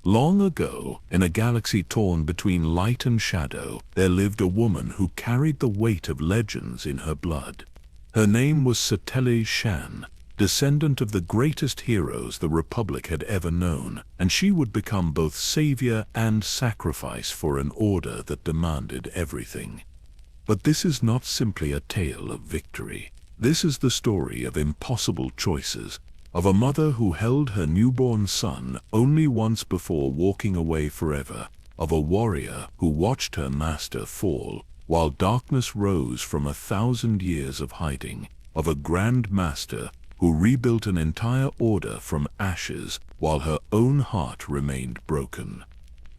Long ago, in a galaxy torn between light and shadow, there lived a woman who carried the weight of legends in her blood. Her name was Satele Shan, descendant of the greatest heroes the Republic had ever known, and she would become both savior and sacrifice for an order that demanded everything. But this is not simply a tale of victory. This is the story of impossible choices, of a mother who held her newborn son only once before walking away forever, of a warrior who watched her master fall while darkness rose from 1,000 years of hiding, of a Grand Master who rebuilt an entire order from ashes while her own heart remained broken.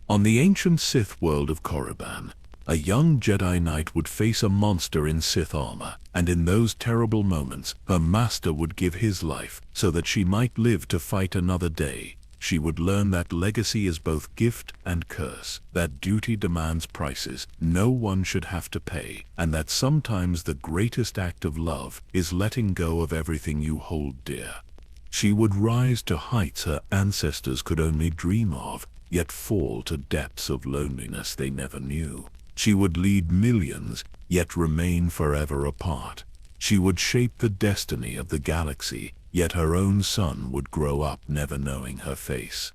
On the ancient Sith world of Korriban, a young Jedi Knight would face a monster in Sith armor, and in those terrible moments, her master would give his life so that she might live to fight another day. She would learn that legacy is both gift and curse, that duty demands prices no one should have to pay, and that sometimes the greatest act of love is letting go of everything you hold dear. She would rise to heights her ancestors could only dream of, yet fall to depths of loneliness they never knew. She would lead millions, yet remain forever apart. She would shape the destiny of the galaxy, yet her own son would grow up never knowing her face.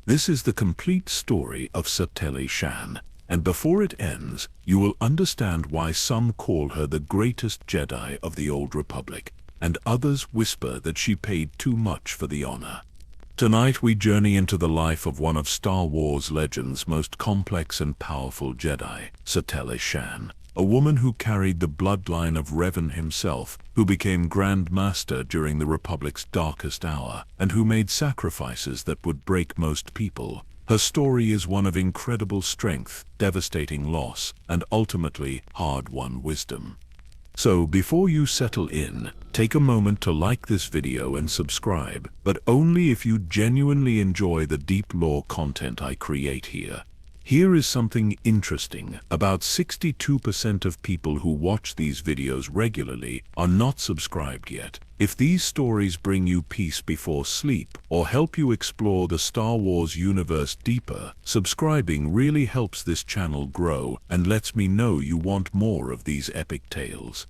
This is the complete story of Satele Shan, and before it ends, you will understand why some call her the greatest Jedi of the Old Republic, and others whisper that she paid too much for the honor. Tonight we journey into the life of one of Star Wars Legend's most complex and powerful Jedi, Satele Shan, a woman who carried the bloodline of Revan himself, who became Grand Master during the Republic's darkest hour, and who made sacrifices that would break most people. Her story is one of incredible strength, devastating loss, and ultimately hard-won wisdom. So before you settle in, take a moment to like this video and subscribe, but only if you genuinely enjoy the deep lore content I create here. Here is something interesting. About 62% of people who watch these videos regularly are not subscribed yet. If these stories bring you peace before sleep or help you explore the Star Wars universe deeper, subscribing really helps this channel grow and lets me know you want more of these epic tales.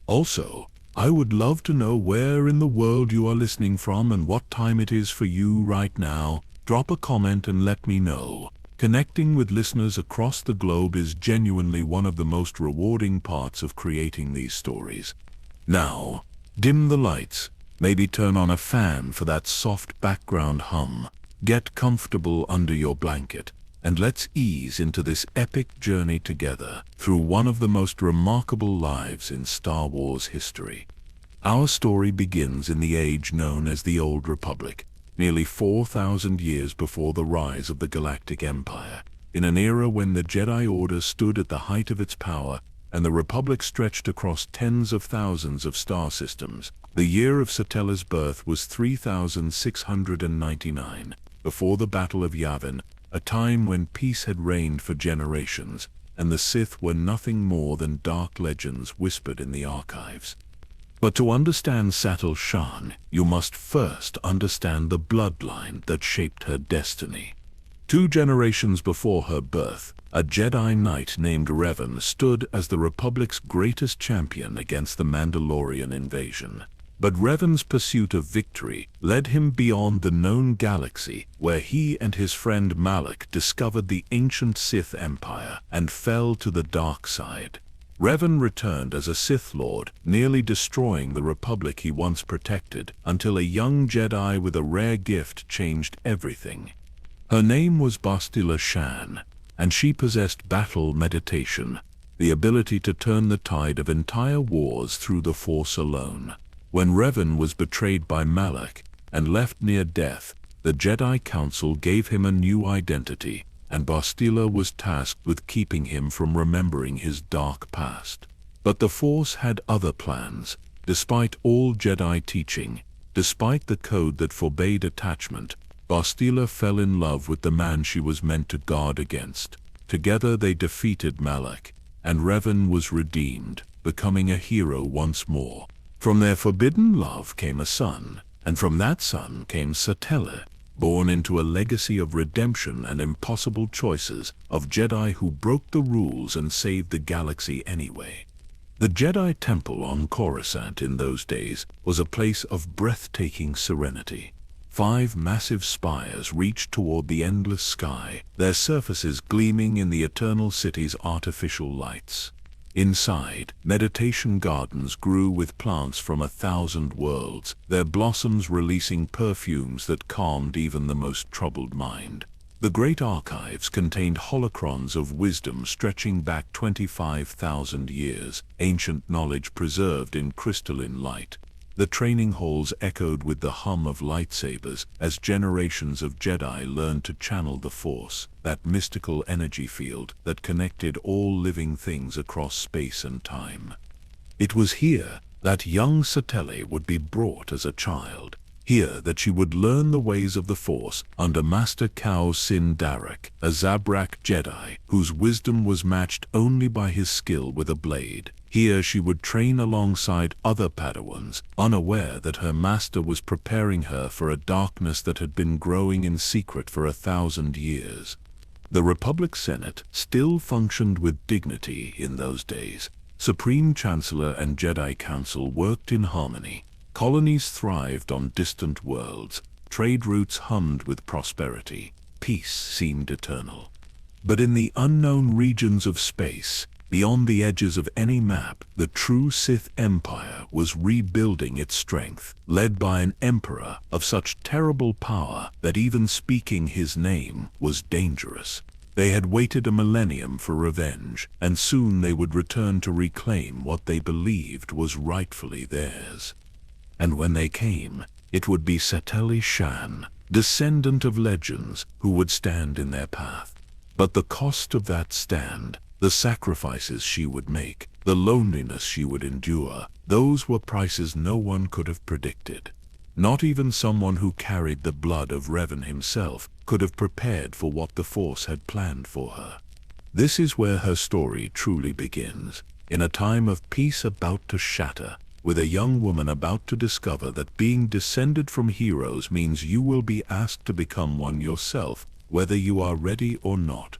Also, I would love to know where in the world you are listening from and what time it is for you right now. Drop a comment and let me know. Connecting with listeners across the globe is genuinely one of the most rewarding parts of creating these stories. Now, dim the lights, maybe turn on a fan for that soft background hum, get comfortable under your blanket, and let's ease into this epic journey together through one of the most remarkable lives in Star Wars history. Our story begins in the age known as the Old Republic, nearly 4,000 years before the rise of the Galactic Empire, in an era when the Jedi Order stood at the height of its power and the Republic stretched across tens of thousands of star systems. The year of Satele's birth was 3699, before the Battle of Yavin, a time when peace had reigned for generations, and the Sith were nothing more than dark legends whispered in the archives. But to understand Satele Shan, you must first understand the bloodline that shaped her destiny. 2 generations before her birth, a Jedi Knight named Revan stood as the Republic's greatest champion against the Mandalorian invasion. But Revan's pursuit of victory led him beyond the known galaxy, where he and his friend Malak discovered the ancient Sith Empire and fell to the dark side. Revan returned as a Sith Lord, nearly destroying the Republic he once protected, until a young Jedi with a rare gift changed everything. Her name was Satele Shan, and she possessed battle meditation, the ability to turn the tide of entire wars through the Force alone. When Revan was betrayed by Malak and left near death, the Jedi Council gave him a new identity, and Satele was tasked with keeping him from remembering his dark past. But the Force had other plans. Despite all Jedi teaching, despite the code that forbade attachment, Satele fell in love with the man she was meant to guard against. Together they defeated Malak, and Revan was redeemed, becoming a hero once more. From their forbidden love came a son, and from that son came Satele, born into a legacy of redemption and impossible choices, of Jedi who broke the rules and saved the galaxy anyway. The Jedi Temple on Coruscant in those days was a place of breathtaking serenity. 5 massive spires reached toward the endless sky, their surfaces gleaming in the eternal city's artificial lights. Inside, meditation gardens grew with plants from 1,000 worlds, their blossoms releasing perfumes that calmed even the most troubled mind. The great archives contained holocrons of wisdom stretching back 25,000 years, ancient knowledge preserved in crystalline light. The training halls echoed with the hum of lightsabers as generations of Jedi learned to channel the Force, that mystical energy field that connected all living things across space and time. It was here that young Satele would be brought as a child. Here that she would learn the ways of the Force under Master Kao Sin Darak, a Zabrak Jedi whose wisdom was matched only by his skill with a blade. Here she would train alongside other Padawans, unaware that her master was preparing her for a darkness that had been growing in secret for 1,000 years. The Republic Senate still functioned with dignity in those days. Supreme Chancellor and Jedi Council worked in harmony. Colonies thrived on distant worlds, trade routes hummed with prosperity, peace seemed eternal. But in the unknown regions of space, beyond the edges of any map, the true Sith Empire was rebuilding its strength, led by an emperor of such terrible power that even speaking his name was dangerous. They had waited a millennium for revenge, and soon they would return to reclaim what they believed was rightfully theirs. And when they came, it would be Satele Shan, descendant of legends, who would stand in their path. But the cost of that stand, the sacrifices she would make, the loneliness she would endure, those were prices no one could have predicted. Not even someone who carried the blood of Revan himself could have prepared for what the Force had planned for her. This is where her story truly begins, in a time of peace about to shatter, with a young woman about to discover that being descended from heroes means you will be asked to become one yourself, whether you are ready or not.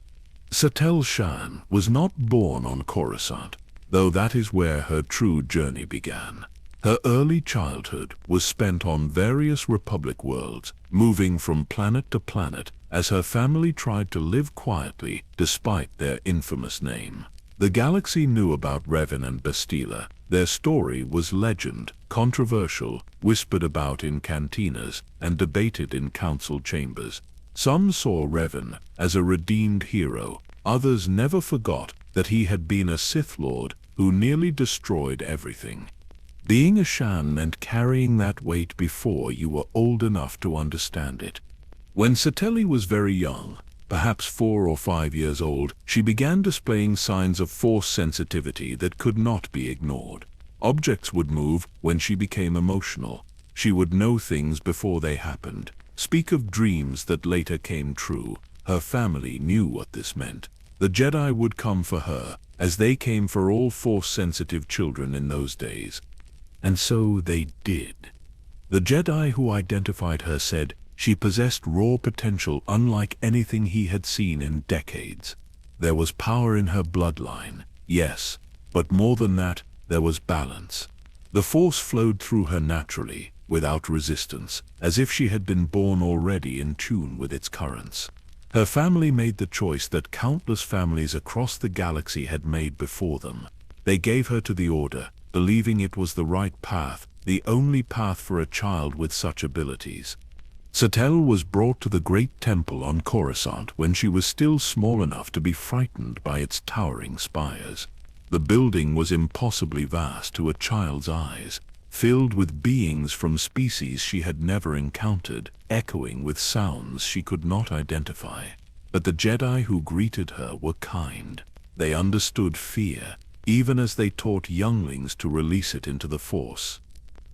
Satele Shan was not born on Coruscant, though that is where her true journey began. Her early childhood was spent on various Republic worlds, moving from planet to planet as her family tried to live quietly despite their infamous name. The galaxy knew about Revan and Bastila. Their story was legend, controversial, whispered about in cantinas, and debated in council chambers. Some saw Revan as a redeemed hero, others never forgot that he had been a Sith Lord who nearly destroyed everything. Being a Shan meant carrying that weight before you were old enough to understand it. When Satele was very young, perhaps 4 or 5 years old, she began displaying signs of Force sensitivity that could not be ignored. Objects would move when she became emotional. She would know things before they happened, speak of dreams that later came true. Her family knew what this meant. The Jedi would come for her, as they came for all Force-sensitive children in those days. And so they did. The Jedi who identified her said she possessed raw potential unlike anything he had seen in decades. There was power in her bloodline, yes, but more than that, there was balance. The Force flowed through her naturally, without resistance, as if she had been born already in tune with its currents. Her family made the choice that countless families across the galaxy had made before them. They gave her to the Order, believing it was the right path, the only path for a child with such abilities. Satele was brought to the great temple on Coruscant when she was still small enough to be frightened by its towering spires. The building was impossibly vast to a child's eyes, filled with beings from species she had never encountered, echoing with sounds she could not identify. But the Jedi who greeted her were kind. They understood fear, even as they taught younglings to release it into the Force.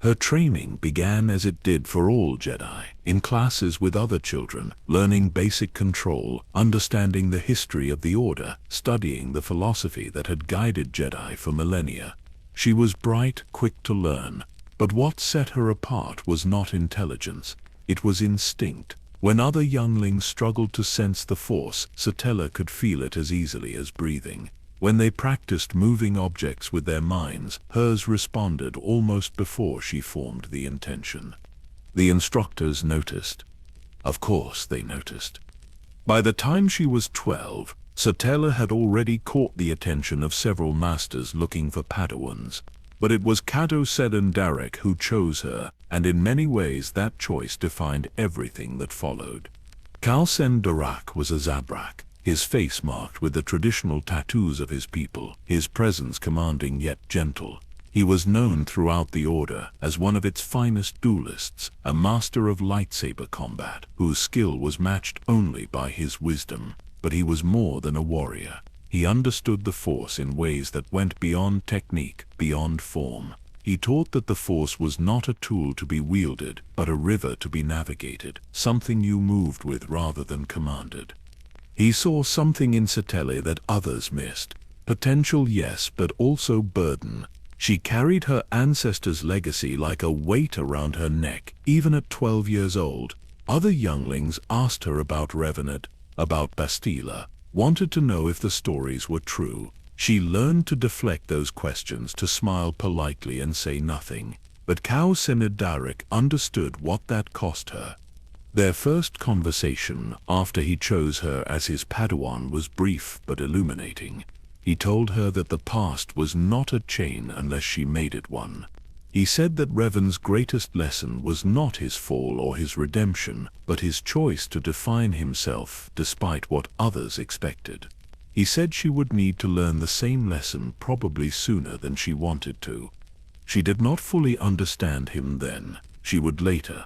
Her training began as it did for all Jedi, in classes with other children, learning basic control, understanding the history of the Order, studying the philosophy that had guided Jedi for millennia. She was bright, quick to learn, but what set her apart was not intelligence, it was instinct. When other younglings struggled to sense the Force, Satele could feel it as easily as breathing. When they practiced moving objects with their minds, hers responded almost before she formed the intention. The instructors noticed. Of course they noticed. By the time she was 12, Satele had already caught the attention of several masters looking for Padawans. But it was Cato Seden Darek who chose her, and in many ways that choice defined everything that followed. Kalsen Darak was a Zabrak, his face marked with the traditional tattoos of his people, his presence commanding yet gentle. He was known throughout the Order as one of its finest duelists, a master of lightsaber combat, whose skill was matched only by his wisdom. But he was more than a warrior. He understood the Force in ways that went beyond technique, beyond form. He taught that the Force was not a tool to be wielded, but a river to be navigated, something you moved with rather than commanded. He saw something in Satele that others missed. Potential, yes, but also burden. She carried her ancestors' legacy like a weight around her neck, even at 12 years old. Other younglings asked her about Revenant, about Bastila, wanted to know if the stories were true. She learned to deflect those questions, to smile politely and say nothing. But Kao Senidarik understood what that cost her. Their first conversation, after he chose her as his Padawan, was brief but illuminating. He told her that the past was not a chain unless she made it one. He said that Revan's greatest lesson was not his fall or his redemption, but his choice to define himself despite what others expected. He said she would need to learn the same lesson probably sooner than she wanted to. She did not fully understand him then. She would later.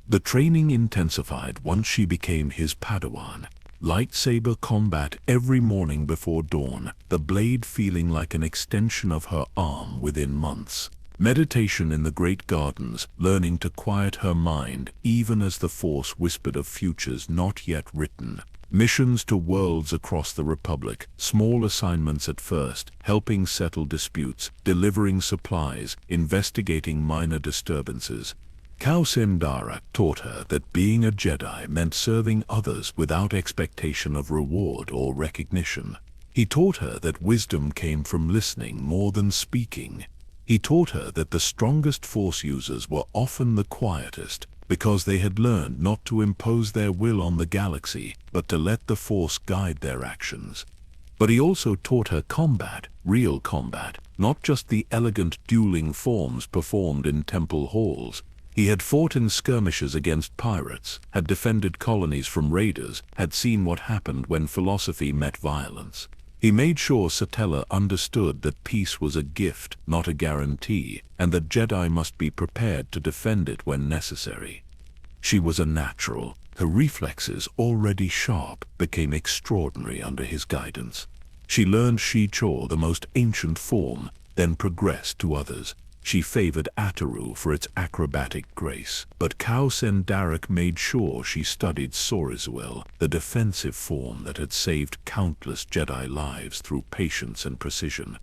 The training intensified once she became his Padawan. Lightsaber combat every morning before dawn, the blade feeling like an extension of her arm within months. Meditation in the great gardens, learning to quiet her mind even as the Force whispered of futures not yet written. Missions to worlds across the Republic, small assignments at first, helping settle disputes, delivering supplies, investigating minor disturbances. Kao Sendara taught her that being a Jedi meant serving others without expectation of reward or recognition. He taught her that wisdom came from listening more than speaking. He taught her that the strongest Force users were often the quietest, because they had learned not to impose their will on the galaxy, but to let the Force guide their actions. But he also taught her combat, real combat, not just the elegant dueling forms performed in temple halls. He had fought in skirmishes against pirates, had defended colonies from raiders, had seen what happened when philosophy met violence. He made sure Satele understood that peace was a gift, not a guarantee, and that Jedi must be prepared to defend it when necessary. She was a natural. Her reflexes, already sharp, became extraordinary under his guidance. She learned Shichor, the most ancient form, then progressed to others. She favored Ataru for its acrobatic grace, but Kao Sendarik made sure she studied Sorizuel, the defensive form that had saved countless Jedi lives through patience and precision.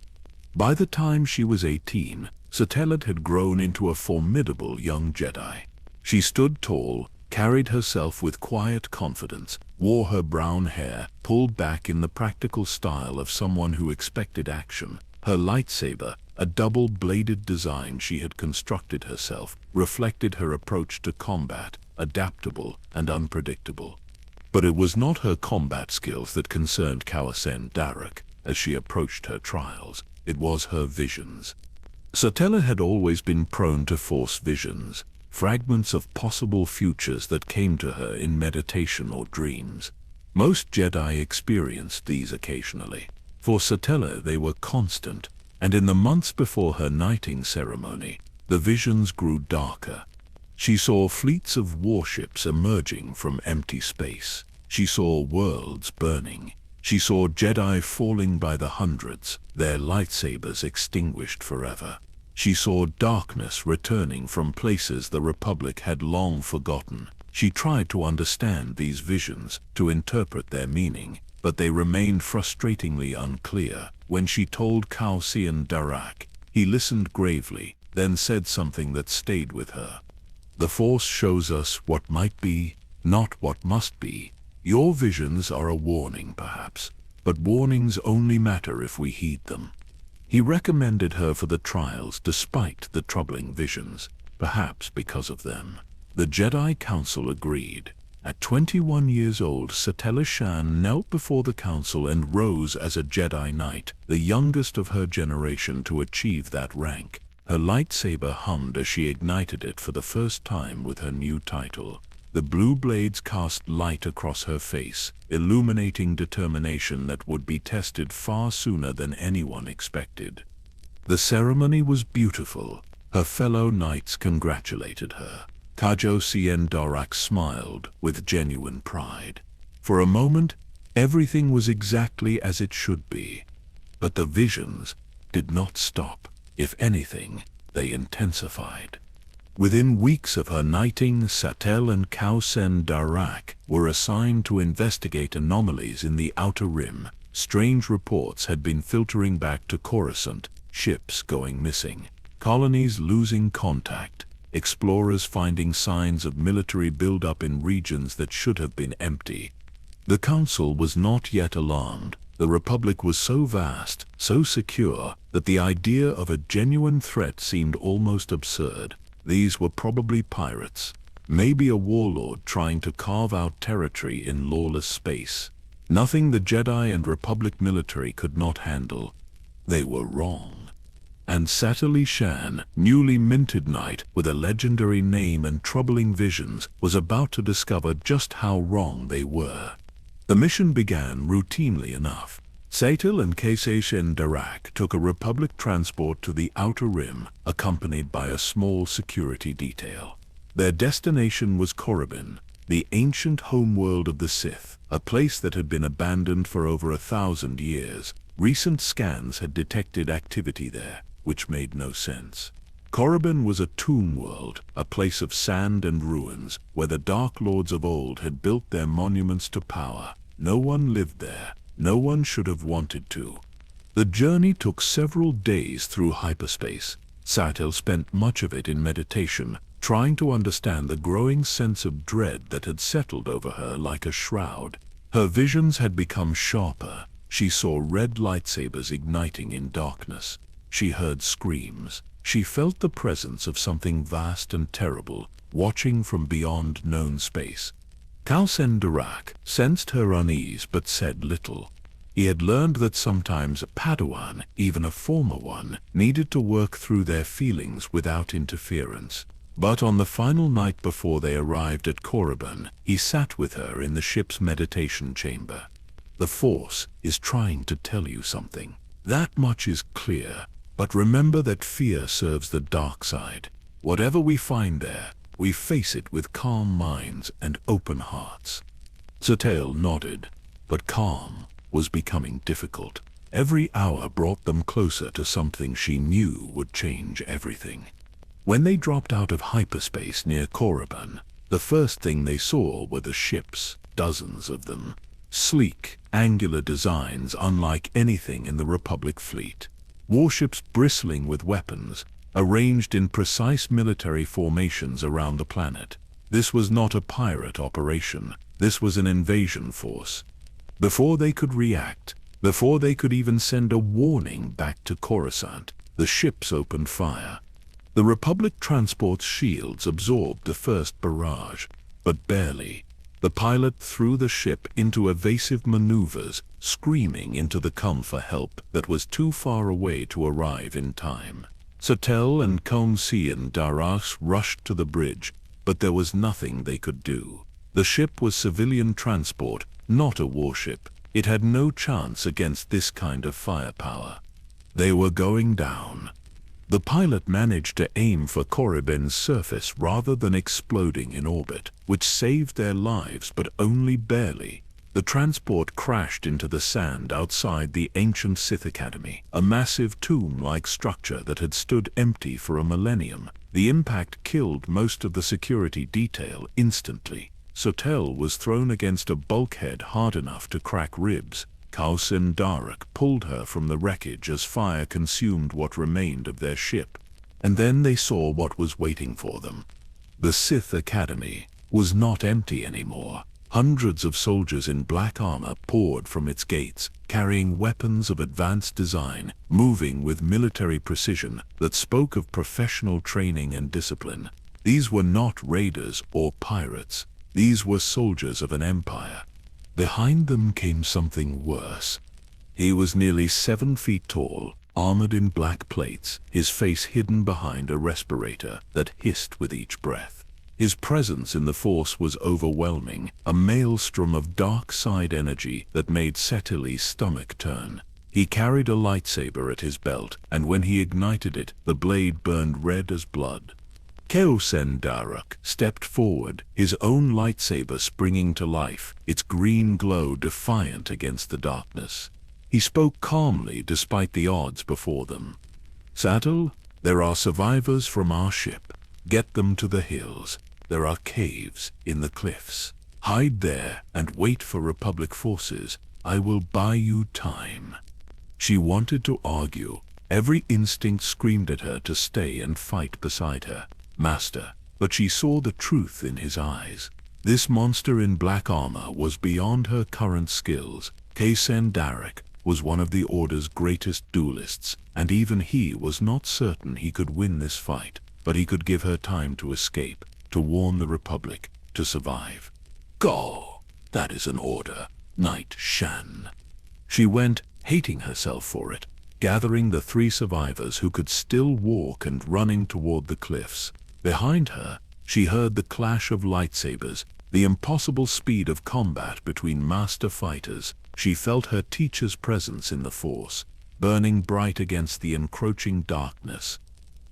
By the time she was 18, Satele had grown into a formidable young Jedi. She stood tall, carried herself with quiet confidence, wore her brown hair pulled back in the practical style of someone who expected action. Her lightsaber, a double-bladed design she had constructed herself, reflected her approach to combat, adaptable and unpredictable. But it was not her combat skills that concerned Kawasen Darak as she approached her trials. It was her visions. Satele had always been prone to Force visions, fragments of possible futures that came to her in meditation or dreams. Most Jedi experienced these occasionally. For Satele they were constant, and in the months before her knighting ceremony, the visions grew darker. She saw fleets of warships emerging from empty space. She saw worlds burning. She saw Jedi falling by the hundreds, their lightsabers extinguished forever. She saw darkness returning from places the Republic had long forgotten. She tried to understand these visions, to interpret their meaning, but they remained frustratingly unclear. When she told Kao Sian Darak, he listened gravely, then said something that stayed with her. "The Force shows us what might be, not what must be. Your visions are a warning, perhaps, but warnings only matter if we heed them. He recommended her for the trials despite the troubling visions, perhaps because of them. The Jedi Council agreed. At 21 years old, Satele Shan knelt before the council and rose as a Jedi Knight, the youngest of her generation to achieve that rank. Her lightsaber hummed as she ignited it for the first time with her new title. The blue blades cast light across her face, illuminating determination that would be tested far sooner than anyone expected. The ceremony was beautiful. Her fellow knights congratulated her. Kajo Sien Darak smiled with genuine pride. For a moment, everything was exactly as it should be. But the visions did not stop. If anything, they intensified. Within weeks of her knighting, Satele and Kausen Darak were assigned to investigate anomalies in the Outer Rim. Strange reports had been filtering back to Coruscant, ships going missing, colonies losing contact, explorers finding signs of military buildup in regions that should have been empty. The Council was not yet alarmed. The Republic was so vast, so secure, that the idea of a genuine threat seemed almost absurd. These were probably pirates, maybe a warlord trying to carve out territory in lawless space. Nothing the Jedi and Republic military could not handle. They were wrong. And Satele Shan, newly minted knight with a legendary name and troubling visions, was about to discover just how wrong they were. The mission began routinely enough. Satele and Kausen Darak took a Republic transport to the Outer Rim, accompanied by a small security detail. Their destination was Korriban, the ancient homeworld of the Sith, a place that had been abandoned for over 1,000 years. Recent scans had detected activity there, which made no sense. Korriban was a tomb world, a place of sand and ruins, where the Dark Lords of old had built their monuments to power. No one lived there. No one should have wanted to. The journey took several days through hyperspace. Satele spent much of it in meditation, trying to understand the growing sense of dread that had settled over her like a shroud. Her visions had become sharper. She saw red lightsabers igniting in darkness. She heard screams. She felt the presence of something vast and terrible, watching from beyond known space. Kausen Darak sensed her unease but said little. He had learned that sometimes a Padawan, even a former one, needed to work through their feelings without interference. But on the final night before they arrived at Korriban, he sat with her in the ship's meditation chamber. The Force is trying to tell you something. That much is clear. But remember that fear serves the dark side. Whatever we find there, we face it with calm minds and open hearts. Satele nodded, but calm was becoming difficult. Every hour brought them closer to something she knew would change everything. When they dropped out of hyperspace near Korriban, the first thing they saw were the ships, dozens of them. Sleek, angular designs unlike anything in the Republic fleet. Warships bristling with weapons, arranged in precise military formations around the planet. This was not a pirate operation. This was an invasion force. Before they could react, before they could even send a warning back to Coruscant, the ships opened fire. The Republic transport's shields absorbed the first barrage, but barely. The pilot threw the ship into evasive maneuvers, screaming into the come for help that was too far away to arrive in time. Satele and Kausen Darak rushed to the bridge, but there was nothing they could do. The ship was civilian transport, not a warship. It had no chance against this kind of firepower. They were going down. The pilot managed to aim for Korriban's surface rather than exploding in orbit, which saved their lives, but only barely. The transport crashed into the sand outside the ancient Sith Academy, a massive tomb-like structure that had stood empty for a millennium. The impact killed most of the security detail instantly. Satele was thrown against a bulkhead hard enough to crack ribs. Kausen Darak pulled her from the wreckage as fire consumed what remained of their ship. And then they saw what was waiting for them. The Sith Academy. was not empty anymore. Hundreds of soldiers in black armor poured from its gates, carrying weapons of advanced design, moving with military precision that spoke of professional training and discipline. These were not raiders or pirates. These were soldiers of an empire. Behind them came something worse. He was nearly 7 feet tall, armored in black plates, his face hidden behind a respirator that hissed with each breath. His presence in the force was overwhelming, a maelstrom of dark side energy that made Satele's stomach turn. He carried a lightsaber at his belt, and when he ignited it, the blade burned red as blood. Shen stepped forward, his own lightsaber springing to life, its green glow defiant against the darkness. He spoke calmly despite the odds before them. "Satele, there are survivors from our ship. Get them to the hills. There are caves in the cliffs. Hide there and wait for Republic forces. I will buy you time." She wanted to argue. Every instinct screamed at her to stay and fight beside her master, but she saw the truth in his eyes. This monster in black armor was beyond her current skills. Shen was one of the Order's greatest duelists, and even he was not certain he could win this fight, but he could give her time to escape, to warn the Republic, to survive. "Go! That is an order, Knight Shan." She went, hating herself for it, gathering the 3 survivors who could still walk and running toward the cliffs. Behind her, she heard the clash of lightsabers, the impossible speed of combat between master fighters. She felt her teacher's presence in the Force, burning bright against the encroaching darkness.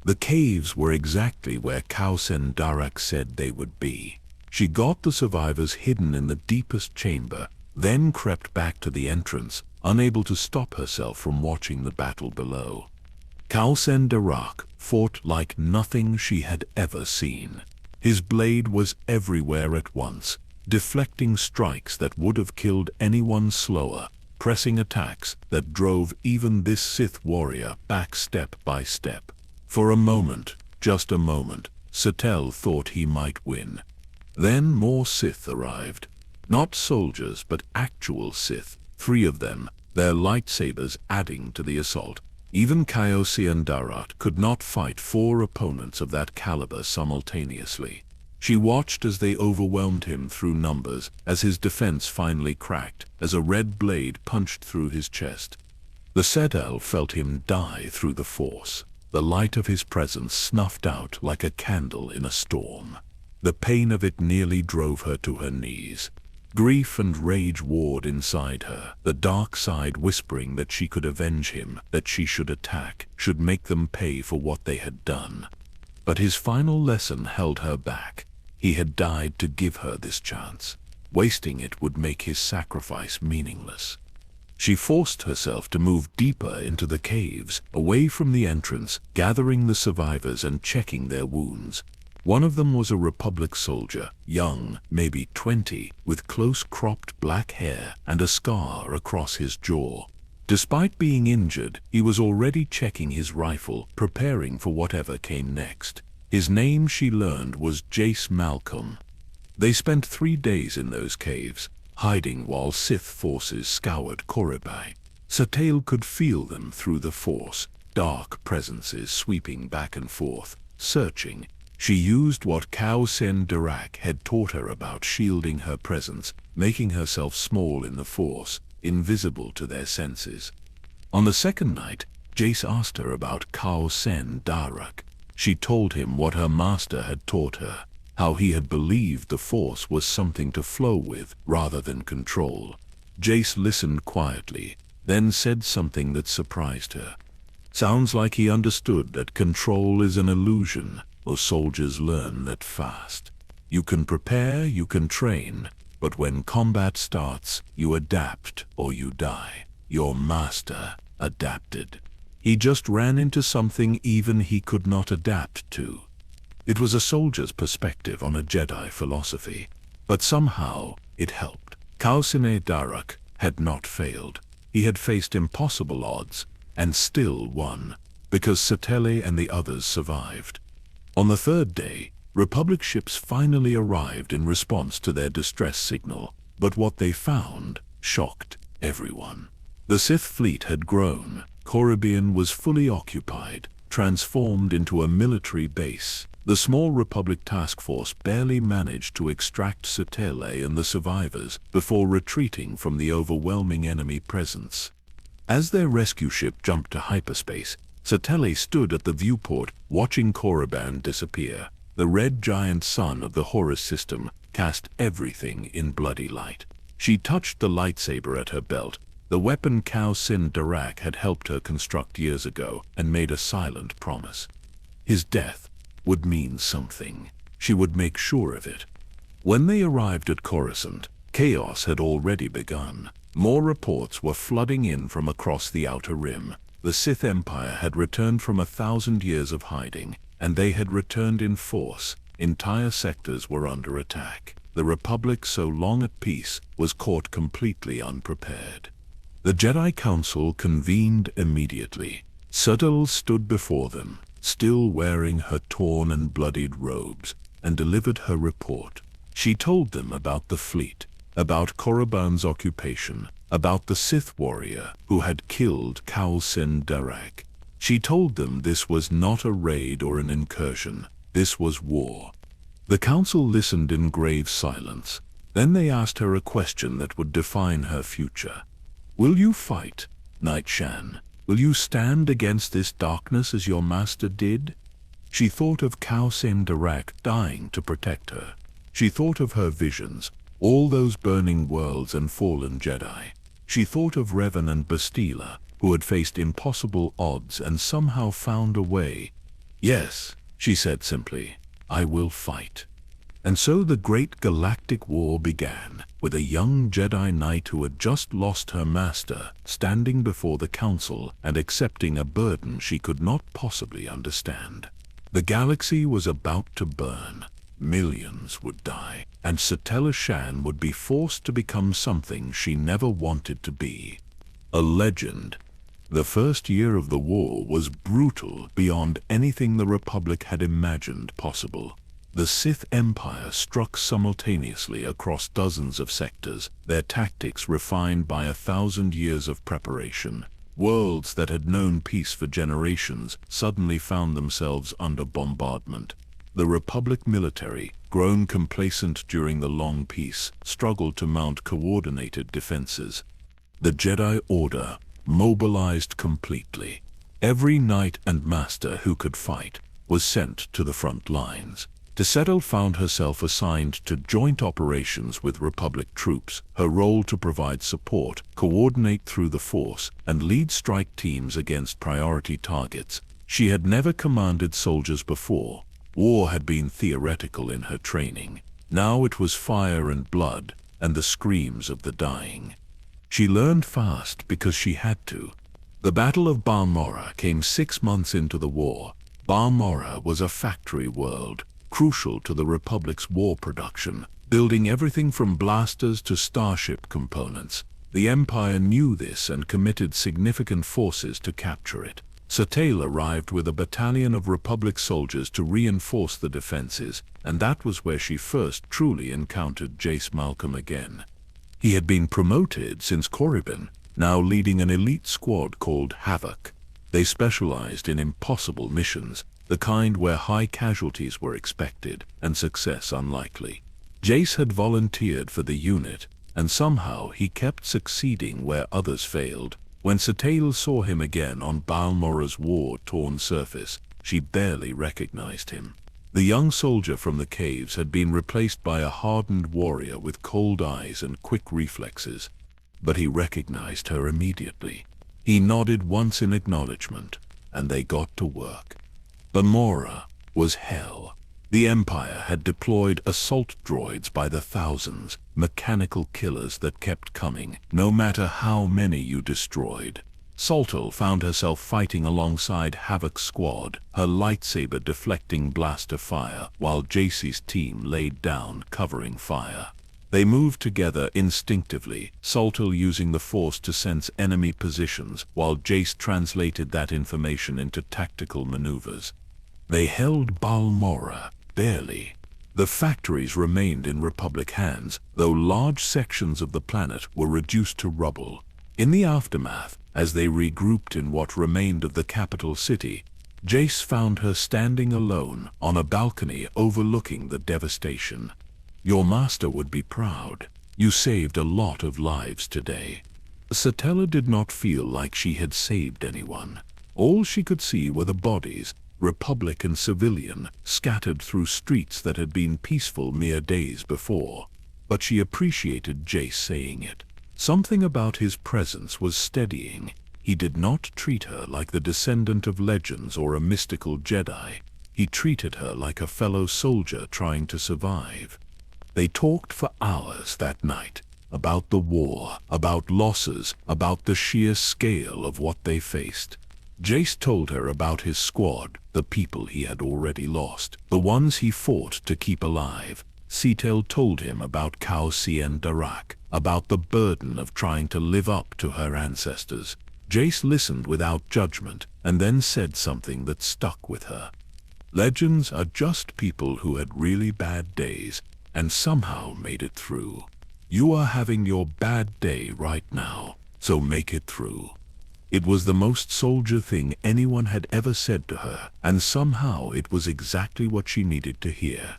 The caves were exactly where Shen said they would be. She got the survivors hidden in the deepest chamber, then crept back to the entrance, unable to stop herself from watching the battle below. Shen fought like nothing she had ever seen. His blade was everywhere at once, deflecting strikes that would have killed anyone slower, pressing attacks that drove even this Sith warrior back step by step. For a moment, just a moment, Satele thought he might win. Then more Sith arrived. Not soldiers, but actual Sith, 3 of them, their lightsabers adding to the assault. Even Shen could not fight 4 opponents of that caliber simultaneously. She watched as they overwhelmed him through numbers, as his defense finally cracked, as a red blade punched through his chest. The Satele felt him die through the Force. The light of his presence snuffed out like a candle in a storm. The pain of it nearly drove her to her knees. Grief and rage warred inside her, the dark side whispering that she could avenge him, that she should attack, should make them pay for what they had done. But his final lesson held her back. He had died to give her this chance. Wasting it would make his sacrifice meaningless. She forced herself to move deeper into the caves, away from the entrance, gathering the survivors and checking their wounds. One of them was a Republic soldier, young, maybe 20, with close-cropped black hair and a scar across his jaw. Despite being injured, he was already checking his rifle, preparing for whatever came next. His name, she learned, was Jace Malcolm. They spent 3 days in those caves, hiding while Sith forces scoured Koribai. Satele could feel them through the Force, dark presences sweeping back and forth, searching. She used what Shen had taught her about shielding her presence, making herself small in the Force, invisible to their senses. On the second night, Jace asked her about Shen. She told him what her master had taught her, how he had believed the Force was something to flow with rather than control. Jace listened quietly, then said something that surprised her. "Sounds like he understood that control is an illusion. Or soldiers learn that fast. You can prepare, you can train, but when combat starts, you adapt or you die. Your master adapted. He just ran into something even he could not adapt to." It was a soldier's perspective on a Jedi philosophy, but somehow it helped. Shen had not failed. He had faced impossible odds, and still won, because Satele and the others survived. On the 3rd day, Republic ships finally arrived in response to their distress signal, but what they found shocked everyone. The Sith fleet had grown. Corribian was fully occupied, transformed into a military base. The small Republic task force barely managed to extract Satele and the survivors before retreating from the overwhelming enemy presence. As their rescue ship jumped to hyperspace, Satele stood at the viewport watching Korriban disappear. The red giant sun of the Horus system cast everything in bloody light. She touched the lightsaber at her belt, the weapon Khao Sin Darak had helped her construct years ago, and made a silent promise. His death would mean something. She would make sure of it. When they arrived at Coruscant, chaos had already begun. More reports were flooding in from across the Outer Rim. The Sith Empire had returned from 1,000 years of hiding, and they had returned in force. Entire sectors were under attack. The Republic, so long at peace, was caught completely unprepared. The Jedi Council convened immediately. Satele stood before them, still wearing her torn and bloodied robes, and delivered her report. She told them about the fleet, about Korriban's occupation, about the Sith warrior who had killed Khao Sin Darak. She told them this was not a raid or an incursion, this was war. The council listened in grave silence. Then they asked her a question that would define her future. Will you fight, Knight Shan? Will you stand against this darkness as your master did? She thought of Khao Sin Darak dying to protect her. She thought of her visions, all those burning worlds and fallen Jedi. She thought of Revan and Bastila, who had faced impossible odds and somehow found a way. Yes, she said simply, I will fight. And so the great galactic war began, with a young Jedi Knight who had just lost her master, standing before the council and accepting a burden she could not possibly understand. The galaxy was about to burn. Millions would die, and Satele Shan would be forced to become something she never wanted to be. A legend. The first year of the war was brutal beyond anything the Republic had imagined possible. The Sith Empire struck simultaneously across dozens of sectors, their tactics refined by 1,000 years of preparation. Worlds that had known peace for generations suddenly found themselves under bombardment. The Republic military, grown complacent during the long peace, struggled to mount coordinated defenses. The Jedi Order mobilized completely. Every knight and master who could fight was sent to the front lines. Satele found herself assigned to joint operations with Republic troops, her role to provide support, coordinate through the Force, and lead strike teams against priority targets. She had never commanded soldiers before. War had been theoretical in her training. Now it was fire and blood, and the screams of the dying. She learned fast because she had to. The Battle of Balmorra came 6 months into the war. Balmorra was a factory world, crucial to the Republic's war production, building everything from blasters to starship components. The Empire knew this and committed significant forces to capture it. Satele arrived with a battalion of Republic soldiers to reinforce the defenses, and that was where she first truly encountered Jace Malcolm again. He had been promoted since Korriban, now leading an elite squad called Havoc. They specialized in impossible missions, the kind where high casualties were expected and success unlikely. Jace had volunteered for the unit, and somehow he kept succeeding where others failed. When Satele saw him again on Balmorra's war-torn surface, she barely recognized him. The young soldier from the caves had been replaced by a hardened warrior with cold eyes and quick reflexes, but he recognized her immediately. He nodded once in acknowledgement, and they got to work. Balmorra was hell. The Empire had deployed assault droids by the thousands, mechanical killers that kept coming, no matter how many you destroyed. Satele found herself fighting alongside Havoc's squad, her lightsaber deflecting blaster fire, while Jace's team laid down covering fire. They moved together instinctively, Satele using the Force to sense enemy positions, while Jace translated that information into tactical maneuvers. They held Balmorra, barely. The factories remained in Republic hands, though large sections of the planet were reduced to rubble. In the aftermath, as they regrouped in what remained of the capital city, Jace found her standing alone on a balcony overlooking the devastation. "Your master would be proud. You saved a lot of lives today." Satele did not feel like she had saved anyone. All she could see were the bodies, Republic and civilian, scattered through streets that had been peaceful mere days before. But she appreciated Jace saying it. Something about his presence was steadying. He did not treat her like the descendant of legends or a mystical Jedi. He treated her like a fellow soldier trying to survive. They talked for hours that night, about the war, about losses, about the sheer scale of what they faced. Jace told her about his squad, the people he had already lost, the ones he fought to keep alive. Satele told him about Kausi and Darak, about the burden of trying to live up to her ancestors. Jace listened without judgment, and then said something that stuck with her. "Legends are just people who had really bad days, and somehow made it through. You are having your bad day right now, so make it through." It was the most soldier thing anyone had ever said to her, and somehow it was exactly what she needed to hear.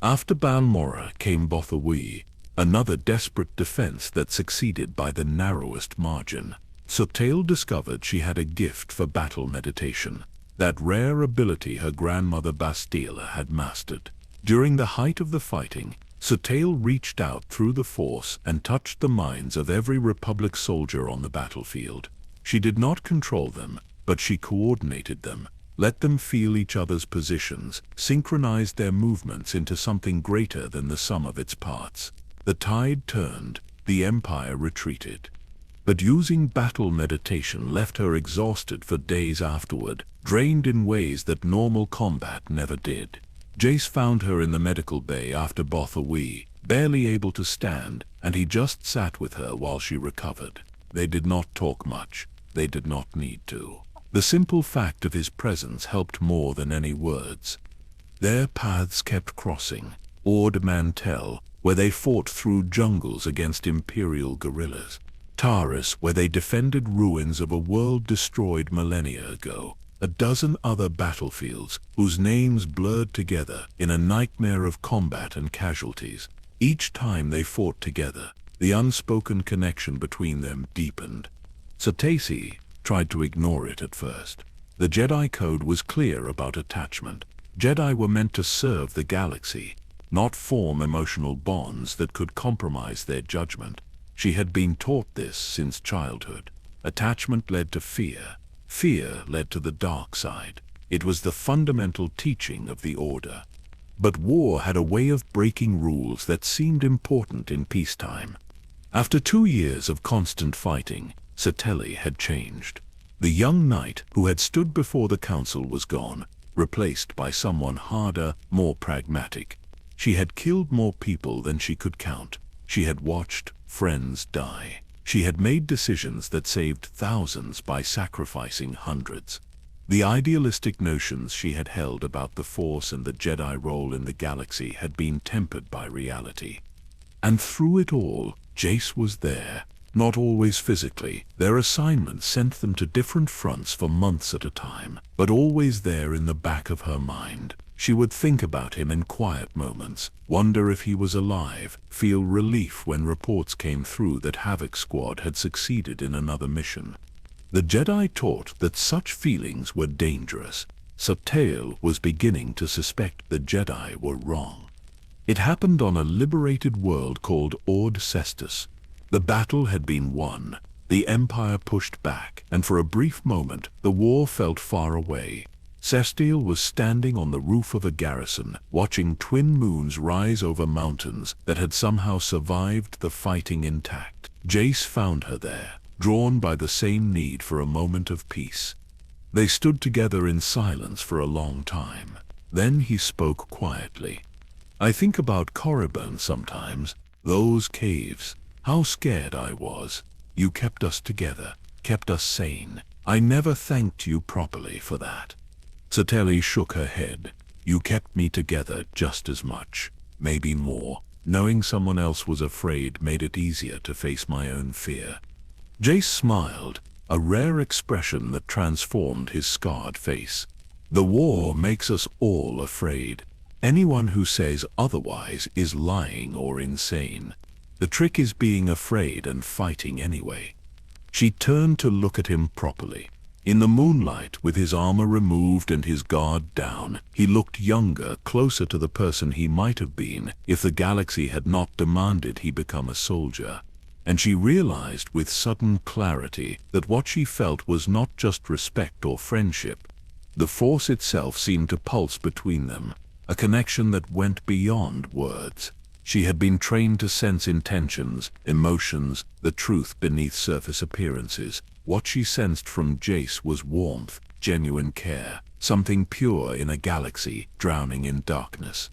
After Balmora came Bothawi, another desperate defense that succeeded by the narrowest margin. Satele discovered she had a gift for battle meditation, that rare ability her grandmother Bastila had mastered. During the height of the fighting, Satele reached out through the Force and touched the minds of every Republic soldier on the battlefield. She did not control them, but she coordinated them, let them feel each other's positions, synchronized their movements into something greater than the sum of its parts. The tide turned, the Empire retreated. But using battle meditation left her exhausted for days afterward, drained in ways that normal combat never did. Jace found her in the medical bay after Bothawi, barely able to stand, and he just sat with her while she recovered. They did not talk much. They did not need to. The simple fact of his presence helped more than any words. Their paths kept crossing. Ord Mantell, where they fought through jungles against Imperial guerrillas. Taris, where they defended ruins of a world destroyed millennia ago. A dozen other battlefields, whose names blurred together in a nightmare of combat and casualties. Each time they fought together, the unspoken connection between them deepened. Satele tried to ignore it at first. The Jedi Code was clear about attachment. Jedi were meant to serve the galaxy, not form emotional bonds that could compromise their judgment. She had been taught this since childhood. Attachment led to fear. Fear led to the dark side. It was the fundamental teaching of the Order. But war had a way of breaking rules that seemed important in peacetime. After 2 years of constant fighting, Satele had changed. The young knight who had stood before the council was gone, replaced by someone harder, more pragmatic. She had killed more people than she could count. She had watched friends die. She had made decisions that saved thousands by sacrificing hundreds. The idealistic notions she had held about the Force and the Jedi role in the galaxy had been tempered by reality. And through it all, Jace was there. Not always physically. Their assignments sent them to different fronts for months at a time, but always there in the back of her mind. She would think about him in quiet moments, wonder if he was alive, feel relief when reports came through that Havoc Squad had succeeded in another mission. The Jedi taught that such feelings were dangerous. Satele was beginning to suspect the Jedi were wrong. It happened on a liberated world called Ord Cestus. The battle had been won. The Empire pushed back, and for a brief moment, the war felt far away. Satele was standing on the roof of a garrison, watching twin moons rise over mountains that had somehow survived the fighting intact. Jace found her there, drawn by the same need for a moment of peace. They stood together in silence for a long time. Then he spoke quietly. "I think about Korriban sometimes, those caves. How scared I was. You kept us together, kept us sane. I never thanked you properly for that." Satele shook her head. You kept me together just as much, maybe more. Knowing someone else was afraid made it easier to face my own fear." Jace smiled, a rare expression that transformed his scarred face. "The war makes us all afraid. Anyone who says otherwise is lying or insane. The trick is being afraid and fighting anyway." She turned to look at him properly. In the moonlight, with his armor removed and his guard down, he looked younger, closer to the person he might have been if the galaxy had not demanded he become a soldier. And she realized with sudden clarity that what she felt was not just respect or friendship. The force itself seemed to pulse between them, a connection that went beyond words. She had been trained to sense intentions, emotions, the truth beneath surface appearances. What she sensed from Jace was warmth, genuine care, something pure in a galaxy drowning in darkness.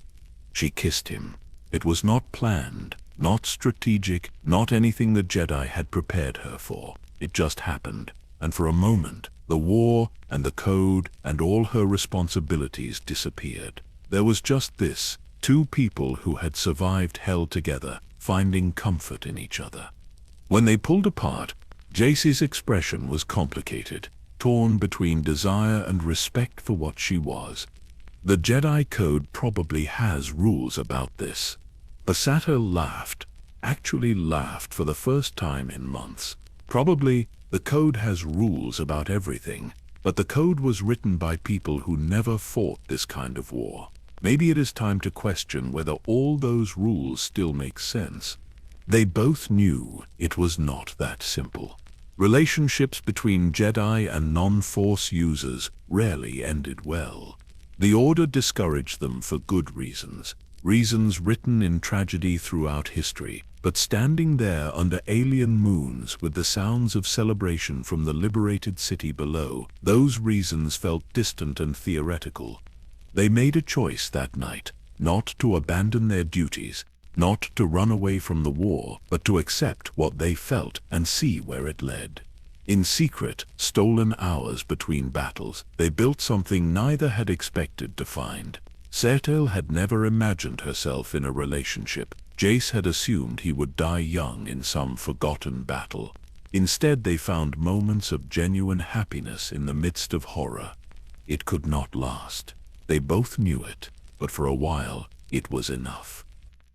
She kissed him. It was not planned, not strategic, not anything the Jedi had prepared her for. It just happened, and for a moment, the war and the code and all her responsibilities disappeared. There was just this. Two people who had survived hell together, finding comfort in each other. When they pulled apart, Jace's expression was complicated, torn between desire and respect for what she was. The Jedi Code probably has rules about this. Satele laughed, actually laughed for the first time in months. Probably the Code has rules about everything, but the Code was written by people who never fought this kind of war. Maybe it is time to question whether all those rules still make sense. They both knew it was not that simple. Relationships between Jedi and non-Force users rarely ended well. The Order discouraged them for good reasons, reasons written in tragedy throughout history, but standing there under alien moons with the sounds of celebration from the liberated city below, those reasons felt distant and theoretical. They made a choice that night, not to abandon their duties, not to run away from the war, but to accept what they felt and see where it led. In secret, stolen hours between battles, they built something neither had expected to find. Satele had never imagined herself in a relationship. Jace had assumed he would die young in some forgotten battle. Instead, they found moments of genuine happiness in the midst of horror. It could not last. They both knew it, but for a while, it was enough.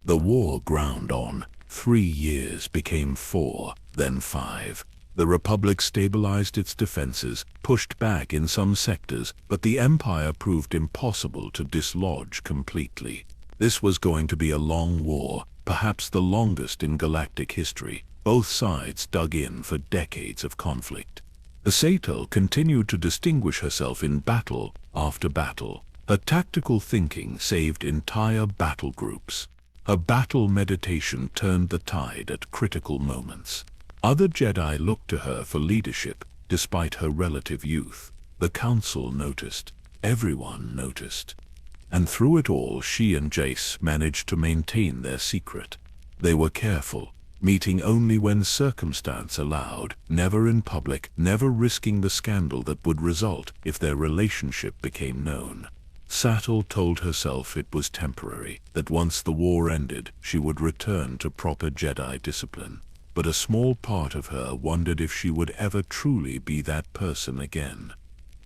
The war ground on. 3 years became 4, then 5. The Republic stabilized its defenses, pushed back in some sectors, but the Empire proved impossible to dislodge completely. This was going to be a long war, perhaps the longest in galactic history. Both sides dug in for decades of conflict. Satele continued to distinguish herself in battle after battle. Her tactical thinking saved entire battle groups. Her battle meditation turned the tide at critical moments. Other Jedi looked to her for leadership, despite her relative youth. The Council noticed. Everyone noticed. And through it all, she and Jace managed to maintain their secret. They were careful, meeting only when circumstance allowed, never in public, never risking the scandal that would result if their relationship became known. Satele told herself it was temporary, that once the war ended, she would return to proper Jedi discipline. But a small part of her wondered if she would ever truly be that person again.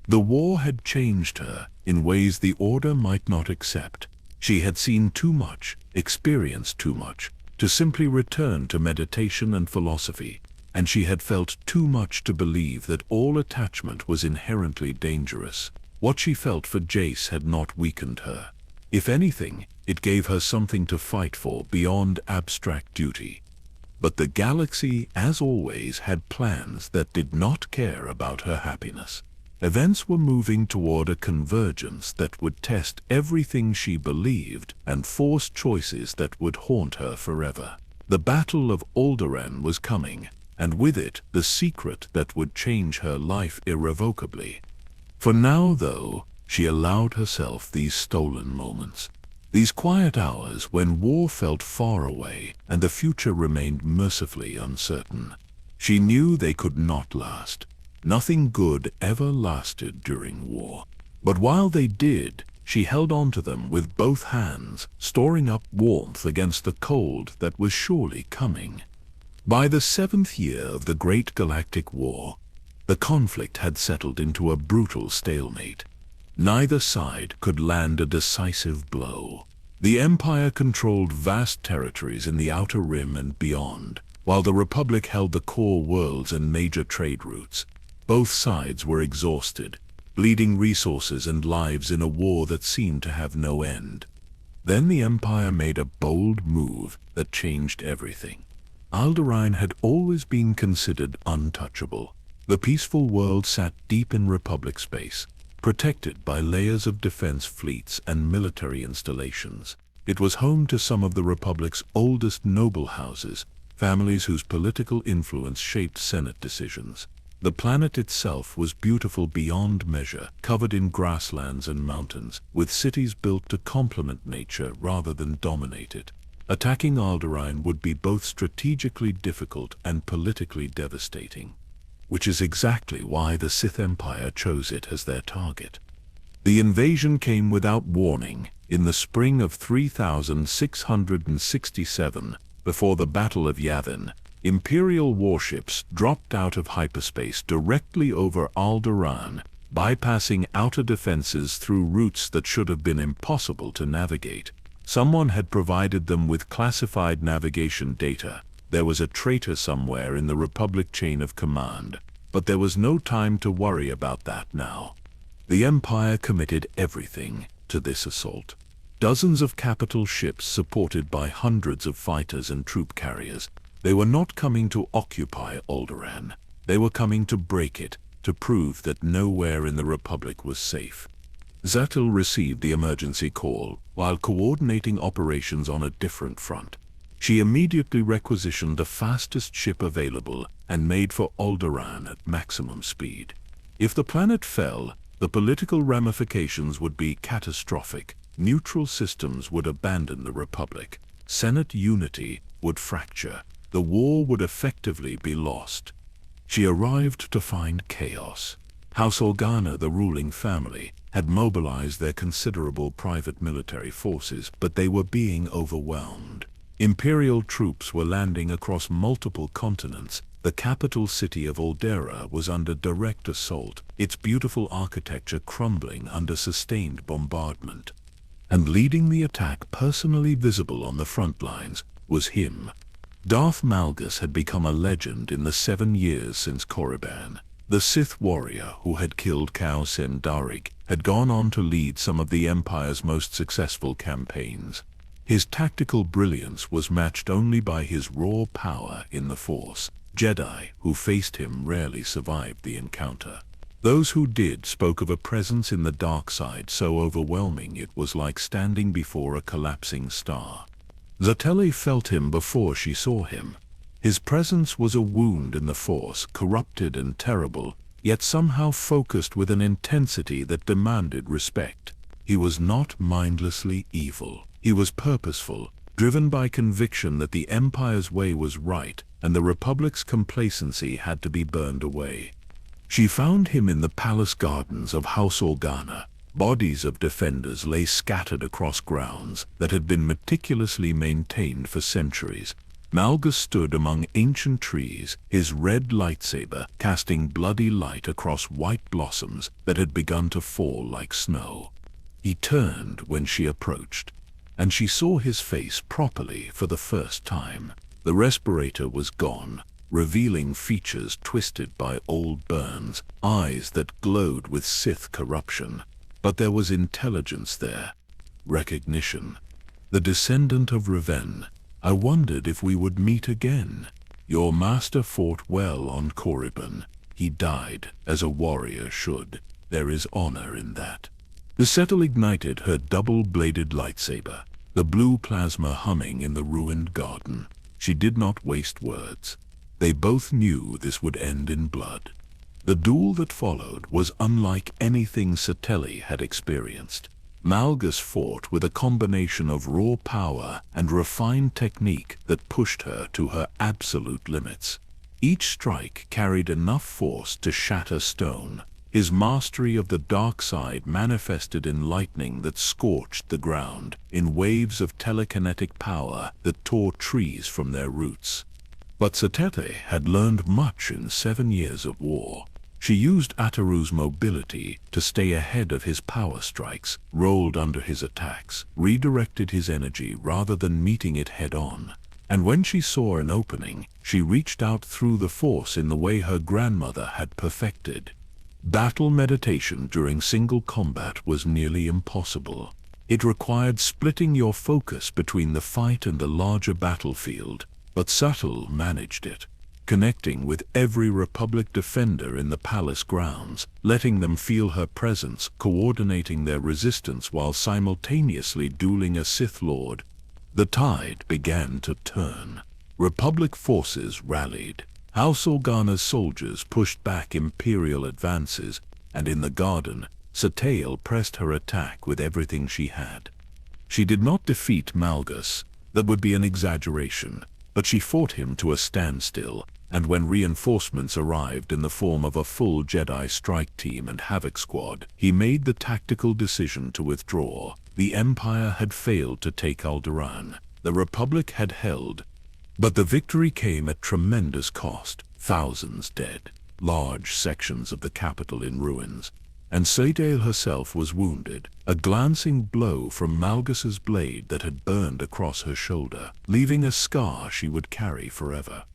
The war had changed her in ways the Order might not accept. She had seen too much, experienced too much, to simply return to meditation and philosophy, and she had felt too much to believe that all attachment was inherently dangerous. What she felt for Jace had not weakened her. If anything, it gave her something to fight for beyond abstract duty. But the galaxy, as always, had plans that did not care about her happiness. Events were moving toward a convergence that would test everything she believed and force choices that would haunt her forever. The Battle of Alderaan was coming, and with it, the secret that would change her life irrevocably. For now, though, she allowed herself these stolen moments. These quiet hours when war felt far away and the future remained mercifully uncertain. She knew they could not last. Nothing good ever lasted during war. But while they did, She held on to them with both hands, storing up warmth against the cold that was surely coming. By the 7th year of the Great Galactic War, the conflict had settled into a brutal stalemate. Neither side could land a decisive blow. The Empire controlled vast territories in the Outer Rim and beyond, while the Republic held the core worlds and major trade routes. Both sides were exhausted, bleeding resources and lives in a war that seemed to have no end. Then the Empire made a bold move that changed everything. Alderaan had always been considered untouchable. The peaceful world sat deep in Republic space, protected by layers of defense fleets and military installations. It was home to some of the Republic's oldest noble houses, families whose political influence shaped Senate decisions. The planet itself was beautiful beyond measure, covered in grasslands and mountains, with cities built to complement nature rather than dominate it. Attacking Alderaan would be both strategically difficult and politically devastating, which is exactly why the Sith Empire chose it as their target. The invasion came without warning. In the spring of 3667, before the Battle of Yavin, Imperial warships dropped out of hyperspace directly over Alderaan, bypassing outer defenses through routes that should have been impossible to navigate. Someone had provided them with classified navigation data. There was a traitor somewhere in the Republic chain of command, but there was no time to worry about that now. The Empire committed everything to this assault. Dozens of capital ships supported by hundreds of fighters and troop carriers. They were not coming to occupy Alderaan. They were coming to break it, to prove that nowhere in the Republic was safe. Satele received the emergency call while coordinating operations on a different front. She immediately requisitioned the fastest ship available and made for Alderaan at maximum speed. If the planet fell, the political ramifications would be catastrophic. Neutral systems would abandon the Republic. Senate unity would fracture. The war would effectively be lost. She arrived to find chaos. House Organa, the ruling family, had mobilized their considerable private military forces, but they were being overwhelmed. Imperial troops were landing across multiple continents. The capital city of Aldera was under direct assault, its beautiful architecture crumbling under sustained bombardment. And leading the attack, personally visible on the front lines, was him. Darth Malgus had become a legend in the 7 years since Korriban. The Sith warrior who had killed Khao Sen-Darig had gone on to lead some of the Empire's most successful campaigns. His tactical brilliance was matched only by his raw power in the Force. Jedi who faced him rarely survived the encounter. Those who did spoke of a presence in the dark side so overwhelming it was like standing before a collapsing star. Satele felt him before she saw him. His presence was a wound in the Force, corrupted and terrible, yet somehow focused with an intensity that demanded respect. He was not mindlessly evil. He was purposeful, driven by conviction that the Empire's way was right and the Republic's complacency had to be burned away. She found him in the palace gardens of House Organa. Bodies of defenders lay scattered across grounds that had been meticulously maintained for centuries. Malgus stood among ancient trees, his red lightsaber casting bloody light across white blossoms that had begun to fall like snow. He turned when she approached, and she saw his face properly for the first time. The respirator was gone, revealing features twisted by old burns, eyes that glowed with Sith corruption. But there was intelligence there, recognition. The descendant of Reven. I wondered if we would meet again. Your master fought well on Korriban. He died as a warrior should. There is honor in that. The Satele ignited her double-bladed lightsaber, the blue plasma humming in the ruined garden. She did not waste words. They both knew this would end in blood. The duel that followed was unlike anything Satele had experienced. Malgus fought with a combination of raw power and refined technique that pushed her to her absolute limits. Each strike carried enough force to shatter stone. His mastery of the dark side manifested in lightning that scorched the ground, in waves of telekinetic power that tore trees from their roots. But Satele had learned much in 7 years of war. She used Ataru's mobility to stay ahead of his power strikes, rolled under his attacks, redirected his energy rather than meeting it head-on. And when she saw an opening, she reached out through the force in the way her grandmother had perfected. Battle meditation during single combat was nearly impossible. It required splitting your focus between the fight and the larger battlefield, but Satele managed it, connecting with every Republic defender in the palace grounds, letting them feel her presence, coordinating their resistance while simultaneously dueling a Sith Lord. The tide began to turn. Republic forces rallied. House Organa's soldiers pushed back Imperial advances, and in the garden, Satele pressed her attack with everything she had. She did not defeat Malgus, that would be an exaggeration, but she fought him to a standstill, and when reinforcements arrived in the form of a full Jedi strike team and Havoc squad, he made the tactical decision to withdraw. The Empire had failed to take Alderaan. The Republic had held. But the victory came at tremendous cost. Thousands dead, large sections of the capital in ruins, and Satele herself was wounded, a glancing blow from Malgus's blade that had burned across her shoulder, leaving a scar she would carry forever.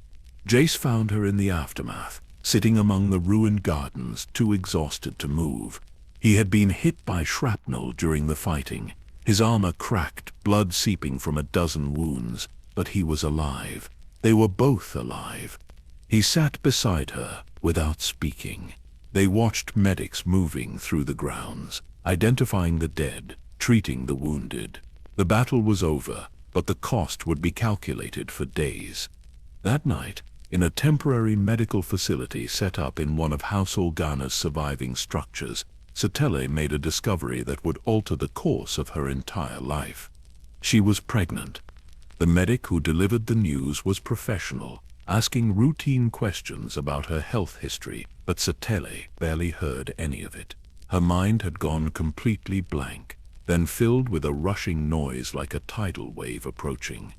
Jace found her in the aftermath, sitting among the ruined gardens, too exhausted to move. He had been hit by shrapnel during the fighting, his armor cracked, blood seeping from a dozen wounds, but he was alive. They were both alive. He sat beside her, without speaking. They watched medics moving through the grounds, identifying the dead, treating the wounded. The battle was over, but the cost would be calculated for days. That night, in a temporary medical facility set up in one of House Organa's surviving structures, Satele made a discovery that would alter the course of her entire life. She was pregnant. The medic who delivered the news was professional, asking routine questions about her health history, but Satele barely heard any of it. Her mind had gone completely blank, then filled with a rushing noise like a tidal wave approaching.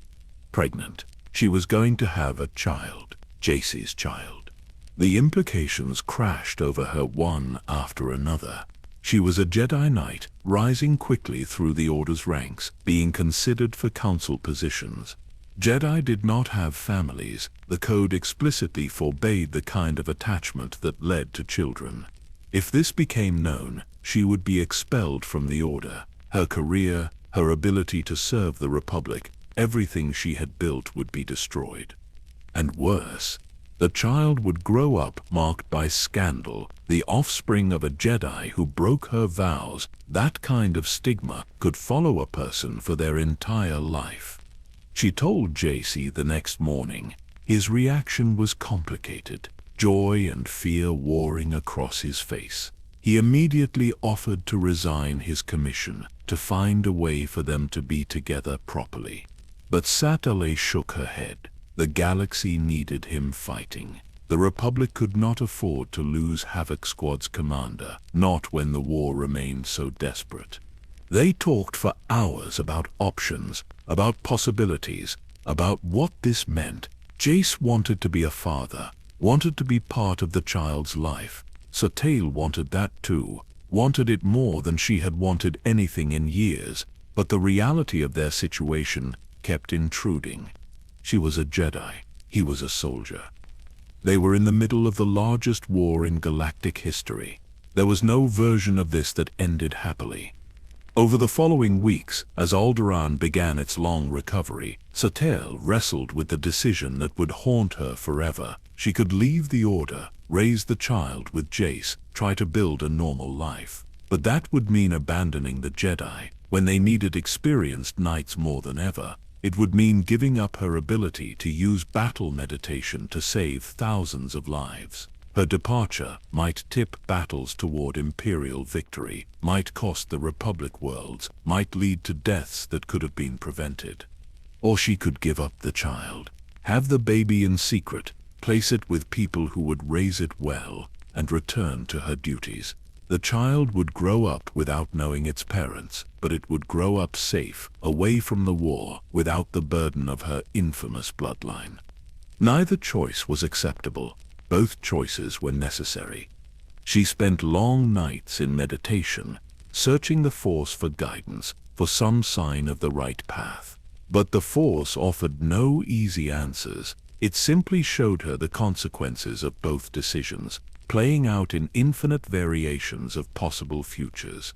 Pregnant. She was going to have a child, Jace's child. The implications crashed over her one after another. She was a Jedi Knight, rising quickly through the Order's ranks, being considered for council positions. Jedi did not have families. The code explicitly forbade the kind of attachment that led to children. If this became known, she would be expelled from the Order. Her career, her ability to serve the Republic, everything she had built would be destroyed. And worse, the child would grow up marked by scandal, the offspring of a Jedi who broke her vows. That kind of stigma could follow a person for their entire life. She told Jace the next morning. His reaction was complicated, joy and fear warring across his face. He immediately offered to resign his commission, to find a way for them to be together properly. But Satele shook her head. The galaxy needed him fighting. The Republic could not afford to lose Havoc Squad's commander, not when the war remained so desperate. They talked for hours about options, about possibilities, about what this meant. Jace wanted to be a father, wanted to be part of the child's life. Satele wanted that too, wanted it more than she had wanted anything in years, but the reality of their situation kept intruding. She was a Jedi, he was a soldier. They were in the middle of the largest war in galactic history. There was no version of this that ended happily. Over the following weeks, as Alderaan began its long recovery, Satele wrestled with the decision that would haunt her forever. She could leave the Order, raise the child with Jace, try to build a normal life. But that would mean abandoning the Jedi, when they needed experienced knights more than ever. It would mean giving up her ability to use battle meditation to save thousands of lives. Her departure might tip battles toward Imperial victory, might cost the Republic worlds, might lead to deaths that could have been prevented. Or she could give up the child, have the baby in secret, place it with people who would raise it well, and return to her duties. The child would grow up without knowing its parents, but it would grow up safe, away from the war, without the burden of her infamous bloodline. Neither choice was acceptable. Both choices were necessary. She spent long nights in meditation, searching the Force for guidance, for some sign of the right path. But the Force offered no easy answers. It simply showed her the consequences of both decisions, playing out in infinite variations of possible futures.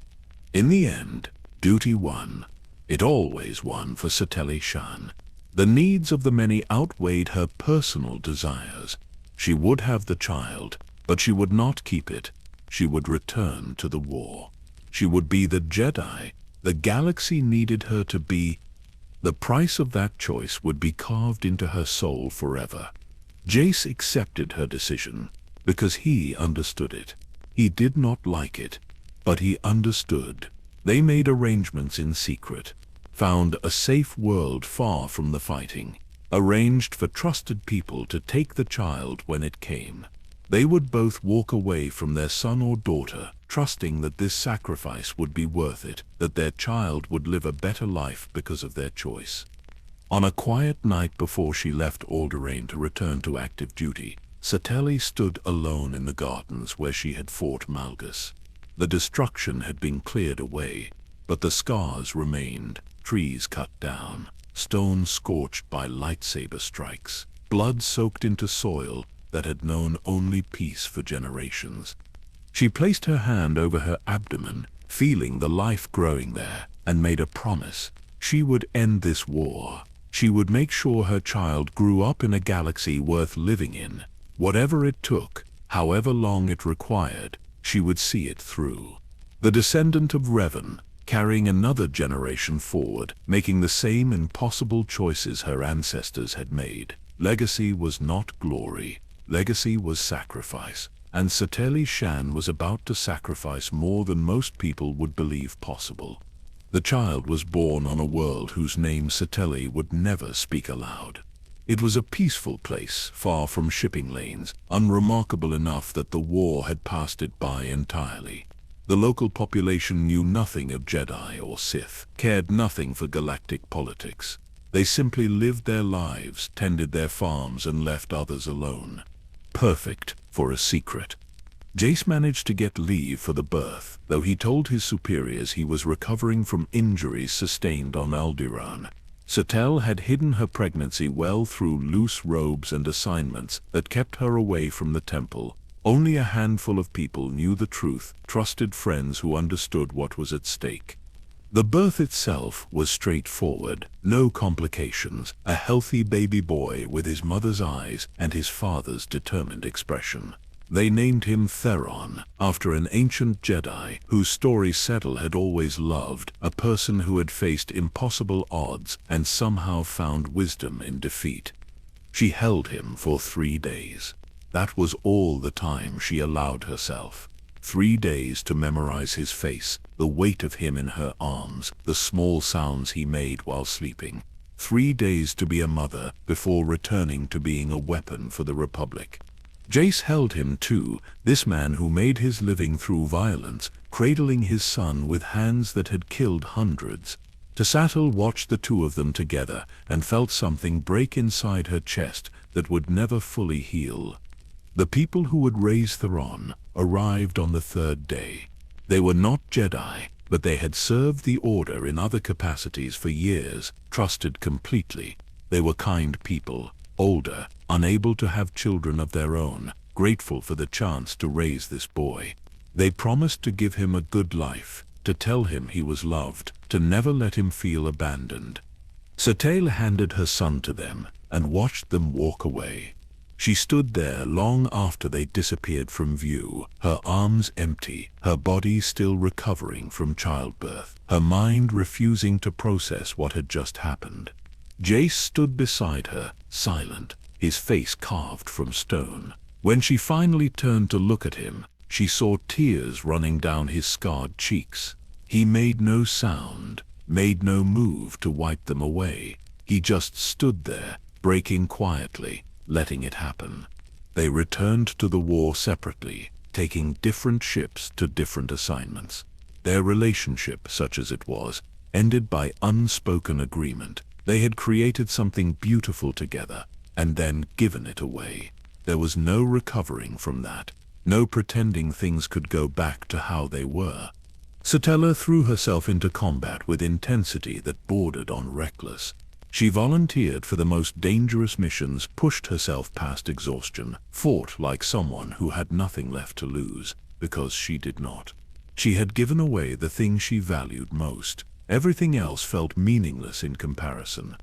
In the end, duty won. It always won for Satele Shan. The needs of the many outweighed her personal desires. She would have the child, but she would not keep it. She would return to the war. She would be the Jedi the galaxy needed her to be. The price of that choice would be carved into her soul forever. Jace accepted her decision because he understood it. He did not like it, but he understood. They made arrangements in secret, found a safe world far from the fighting, arranged for trusted people to take the child when it came. They would both walk away from their son or daughter, trusting that this sacrifice would be worth it, that their child would live a better life because of their choice. On a quiet night before she left Alderaan to return to active duty, Satele stood alone in the gardens where she had fought Malgus. The destruction had been cleared away, but the scars remained, trees cut down, stone scorched by lightsaber strikes, blood soaked into soil that had known only peace for generations. She placed her hand over her abdomen, feeling the life growing there, and made a promise. She would end this war. She would make sure her child grew up in a galaxy worth living in. Whatever it took, however long it required, she would see it through. The descendant of Revan, carrying another generation forward, making the same impossible choices her ancestors had made. Legacy was not glory. Legacy was sacrifice. And Satele Shan was about to sacrifice more than most people would believe possible. The child was born on a world whose name Satele would never speak aloud. It was a peaceful place, far from shipping lanes, unremarkable enough that the war had passed it by entirely. The local population knew nothing of Jedi or Sith, cared nothing for galactic politics. They simply lived their lives, tended their farms, and left others alone. Perfect for a secret. Jace managed to get leave for the birth, though he told his superiors he was recovering from injuries sustained on Alderaan. Satele had hidden her pregnancy well through loose robes and assignments that kept her away from the temple. Only a handful of people knew the truth, trusted friends who understood what was at stake. The birth itself was straightforward, no complications, a healthy baby boy with his mother's eyes and his father's determined expression. They named him Theron, after an ancient Jedi whose story Satele had always loved, a person who had faced impossible odds and somehow found wisdom in defeat. She held him for 3 days. That was all the time she allowed herself. 3 days to memorize his face, the weight of him in her arms, the small sounds he made while sleeping. 3 days to be a mother before returning to being a weapon for the Republic. Jace held him too, this man who made his living through violence, cradling his son with hands that had killed hundreds. Satele watched the two of them together and felt something break inside her chest that would never fully heal. The people who would raise Theron arrived on the 3rd day. They were not Jedi, but they had served the Order in other capacities for years, trusted completely. They were kind people, older, unable to have children of their own, grateful for the chance to raise this boy. They promised to give him a good life, to tell him he was loved, to never let him feel abandoned. Satele handed her son to them and watched them walk away. She stood there long after they disappeared from view, her arms empty, her body still recovering from childbirth, her mind refusing to process what had just happened. Jace stood beside her, silent, his face carved from stone. When she finally turned to look at him, she saw tears running down his scarred cheeks. He made no sound, made no move to wipe them away. He just stood there, breaking quietly, letting it happen. They returned to the war separately. taking different ships to different assignments. Their relationship, such as it was, ended by unspoken agreement. They had created something beautiful together, and then given it away. There was no recovering from that, no pretending things could go back to how they were. Satele threw herself into combat with intensity that bordered on reckless. She volunteered for the most dangerous missions, pushed herself past exhaustion, fought like someone who had nothing left to lose, because she did not. She had given away the thing she valued most. Everything else felt meaningless in comparison.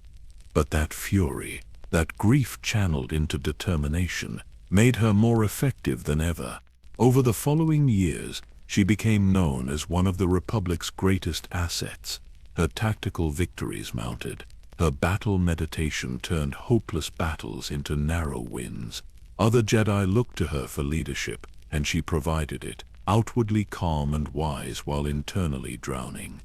But that fury, that grief channeled into determination, made her more effective than ever. Over the following years, she became known as one of the Republic's greatest assets. Her tactical victories mounted. Her battle meditation turned hopeless battles into narrow wins. Other Jedi looked to her for leadership, and she provided it, outwardly calm and wise while internally drowning.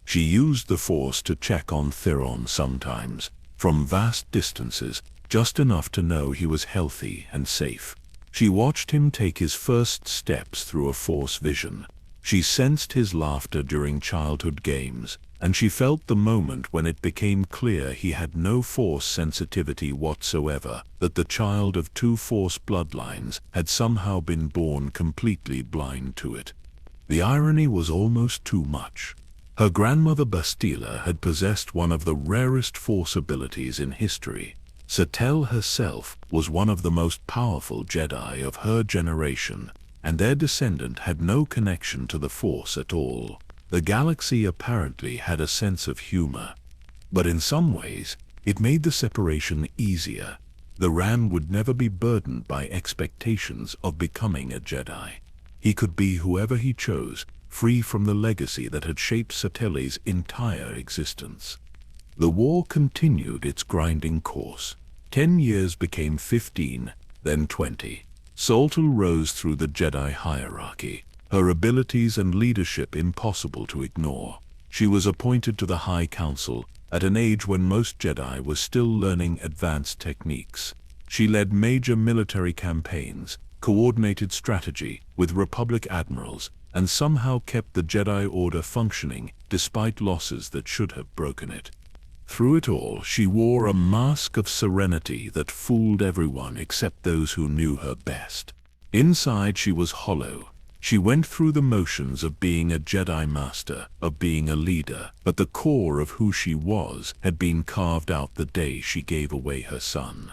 She used the Force to check on Theron sometimes, from vast distances, just enough to know he was healthy and safe. She watched him take his first steps through a Force vision. She sensed his laughter during childhood games, and she felt the moment when it became clear he had no Force sensitivity whatsoever, that the child of two Force bloodlines had somehow been born completely blind to it. The irony was almost too much. Her grandmother Bastila had possessed one of the rarest Force abilities in history. Satele herself was one of the most powerful Jedi of her generation, and their descendant had no connection to the Force at all. The galaxy apparently had a sense of humor, but in some ways, it made the separation easier. The Ran would never be burdened by expectations of becoming a Jedi. He could be whoever he chose, free from the legacy that had shaped Satele's entire existence. The war continued its grinding course. 10 years became 15, then 20. Satele rose through the Jedi hierarchy, her abilities and leadership impossible to ignore. She was appointed to the High Council at an age when most Jedi were still learning advanced techniques. She led major military campaigns, coordinated strategy with Republic admirals, and somehow kept the Jedi Order functioning despite losses that should have broken it. Through it all, she wore a mask of serenity that fooled everyone except those who knew her best. Inside, she was hollow. She went through the motions of being a Jedi Master, of being a leader, but the core of who she was had been carved out the day she gave away her son.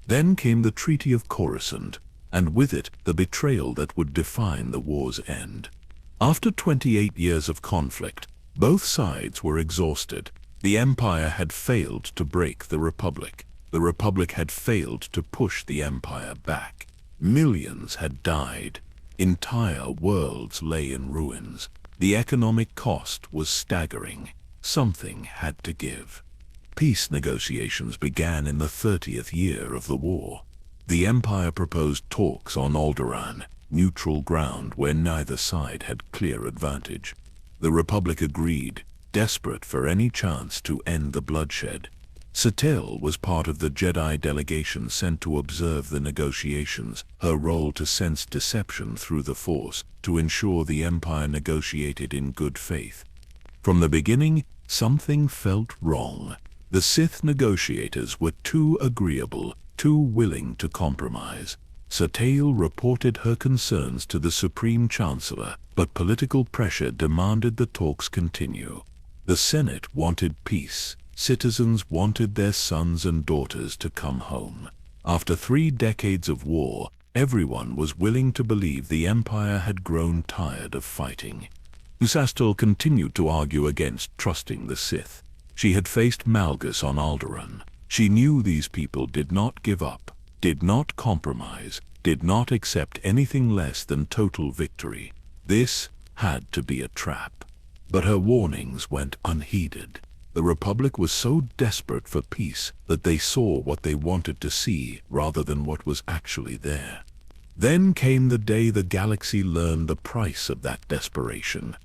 Then came the Treaty of Coruscant, and with it the betrayal that would define the war's end. After 28 years of conflict, both sides were exhausted. The Empire had failed to break the Republic. The Republic had failed to push the Empire back. Millions had died. Entire worlds lay in ruins. The economic cost was staggering. Something had to give. Peace negotiations began in the 30th year of the war. The Empire proposed talks on Alderaan, neutral ground where neither side had clear advantage. The Republic agreed, desperate for any chance to end the bloodshed. Satele was part of the Jedi delegation sent to observe the negotiations, her role to sense deception through the Force, to ensure the Empire negotiated in good faith. From the beginning, something felt wrong. The Sith negotiators were too agreeable, too willing to compromise. Satele reported her concerns to the Supreme Chancellor, but political pressure demanded the talks continue. The Senate wanted peace. Citizens wanted their sons and daughters to come home. After 3 decades of war, everyone was willing to believe the Empire had grown tired of fighting. Satele continued to argue against trusting the Sith. She had faced Malgus on Alderaan. She knew these people did not give up, did not compromise, did not accept anything less than total victory. This had to be a trap. But her warnings went unheeded. The Republic was so desperate for peace that they saw what they wanted to see rather than what was actually there. Then came the day the galaxy learned the price of that desperation.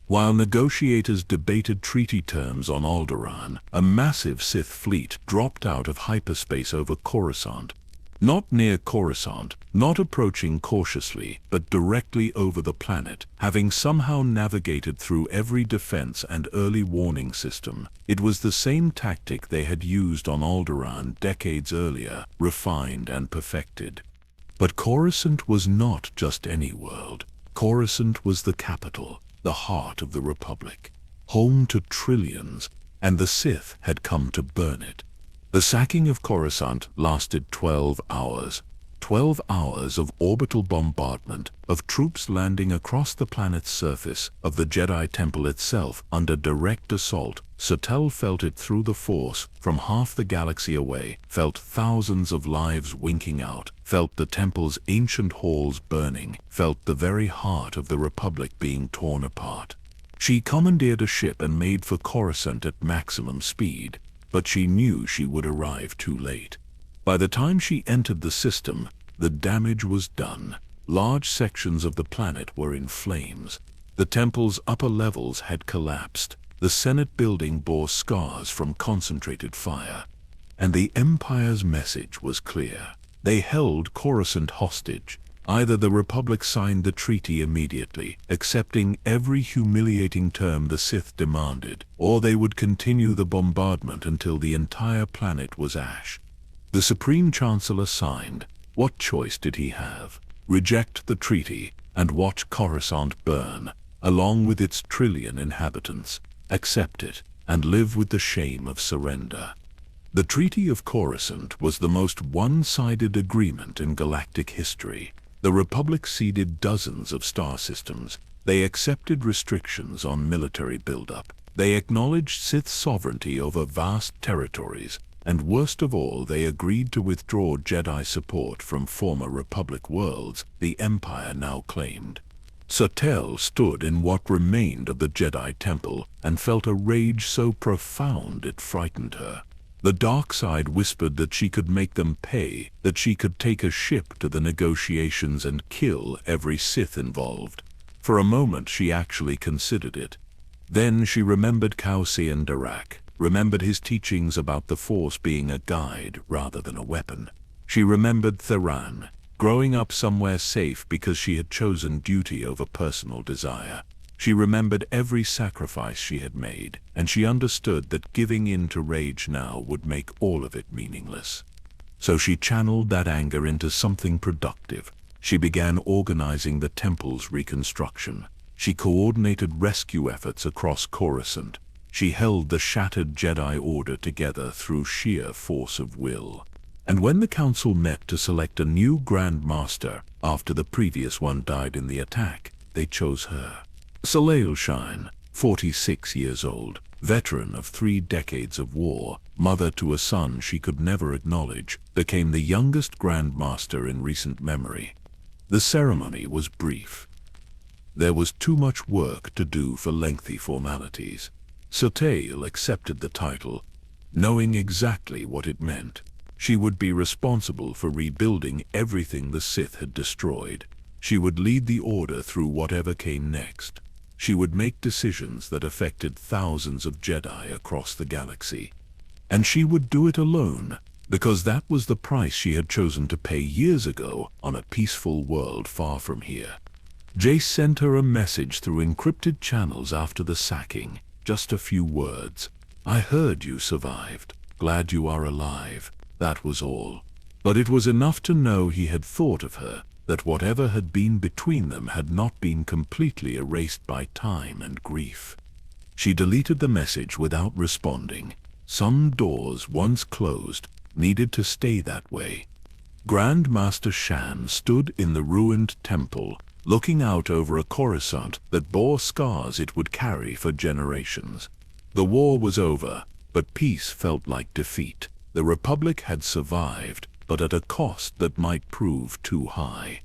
While negotiators debated treaty terms on Alderaan, a massive Sith fleet dropped out of hyperspace over Coruscant. Not near Coruscant, not approaching cautiously, but directly over the planet, having somehow navigated through every defense and early warning system. It was the same tactic they had used on Alderaan decades earlier, refined and perfected. But Coruscant was not just any world. Coruscant was the capital, the heart of the Republic, home to trillions, and the Sith had come to burn it. The sacking of Coruscant lasted 12 hours. 12 hours of orbital bombardment, of troops landing across the planet's surface, of the Jedi Temple itself under direct assault. Satele felt it through the Force, from half the galaxy away, felt thousands of lives winking out, felt the Temple's ancient halls burning, felt the very heart of the Republic being torn apart. She commandeered a ship and made for Coruscant at maximum speed, but she knew she would arrive too late. By the time she entered the system, the damage was done. Large sections of the planet were in flames. The Temple's upper levels had collapsed. The Senate building bore scars from concentrated fire. And the Empire's message was clear. They held Coruscant hostage. Either the Republic signed the treaty immediately, accepting every humiliating term the Sith demanded, or they would continue the bombardment until the entire planet was ash. The Supreme Chancellor signed. What choice did he have? Reject the treaty and watch Coruscant burn, along with its trillion inhabitants. Accept it and live with the shame of surrender. The Treaty of Coruscant was the most one-sided agreement in galactic history. The Republic ceded dozens of star systems. They accepted restrictions on military buildup. They acknowledged Sith sovereignty over vast territories. And worst of all, they agreed to withdraw Jedi support from former Republic worlds the Empire now claimed. Satele stood in what remained of the Jedi Temple and felt a rage so profound it frightened her. The dark side whispered that she could make them pay, that she could take a ship to the negotiations and kill every Sith involved. For a moment she actually considered it. Then she remembered Caosian Darak, remembered his teachings about the Force being a guide rather than a weapon. She remembered Theran, growing up somewhere safe because she had chosen duty over personal desire. She remembered every sacrifice she had made, and she understood that giving in to rage now would make all of it meaningless. So she channeled that anger into something productive. She began organizing the Temple's reconstruction. She coordinated rescue efforts across Coruscant. She held the shattered Jedi Order together through sheer force of will. And when the Council met to select a new Grand Master, after the previous one died in the attack, they chose her. Satele Shan, 46 years old, veteran of 3 decades of war, mother to a son she could never acknowledge, became the youngest Grand Master in recent memory. The ceremony was brief. There was too much work to do for lengthy formalities. Satele accepted the title, knowing exactly what it meant. She would be responsible for rebuilding everything the Sith had destroyed. She would lead the Order through whatever came next. She would make decisions that affected thousands of Jedi across the galaxy. And she would do it alone, because that was the price she had chosen to pay years ago on a peaceful world far from here. Jace sent her a message through encrypted channels after the sacking. Just a few words. I heard you survived. Glad you are alive. That was all. But it was enough to know he had thought of her, that whatever had been between them had not been completely erased by time and grief. She deleted the message without responding. Some doors, once closed, needed to stay that way. Grand Master Shan stood in the ruined temple, looking out over a Coruscant that bore scars it would carry for generations. The war was over, but peace felt like defeat. The Republic had survived, but at a cost that might prove too high.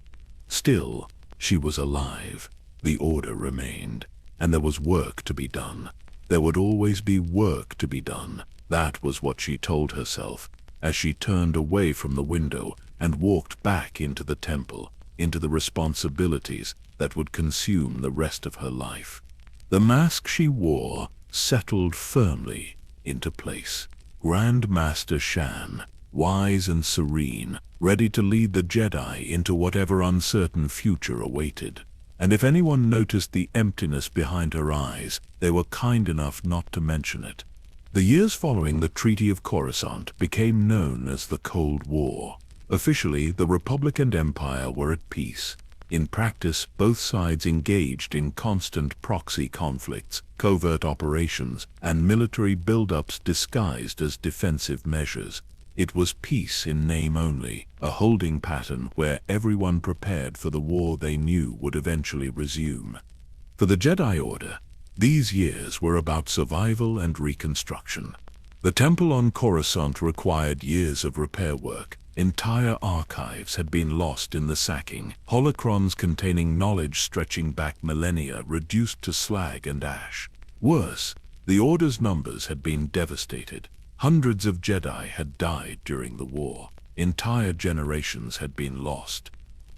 Still, she was alive. The Order remained, and there was work to be done. There would always be work to be done. That was what she told herself, as she turned away from the window and walked back into the temple, into the responsibilities that would consume the rest of her life. The mask she wore settled firmly into place. Grand Master Shan, wise and serene, ready to lead the Jedi into whatever uncertain future awaited. And if anyone noticed the emptiness behind her eyes, they were kind enough not to mention it. The years following the Treaty of Coruscant became known as the Cold War. Officially, the Republic and Empire were at peace. In practice, both sides engaged in constant proxy conflicts, covert operations, and military buildups disguised as defensive measures. It was peace in name only, a holding pattern where everyone prepared for the war they knew would eventually resume. For the Jedi Order, these years were about survival and reconstruction. The temple on Coruscant required years of repair work. Entire archives had been lost in the sacking, holocrons containing knowledge stretching back millennia reduced to slag and ash. Worse, the Order's numbers had been devastated. Hundreds of Jedi had died during the war. Entire generations had been lost.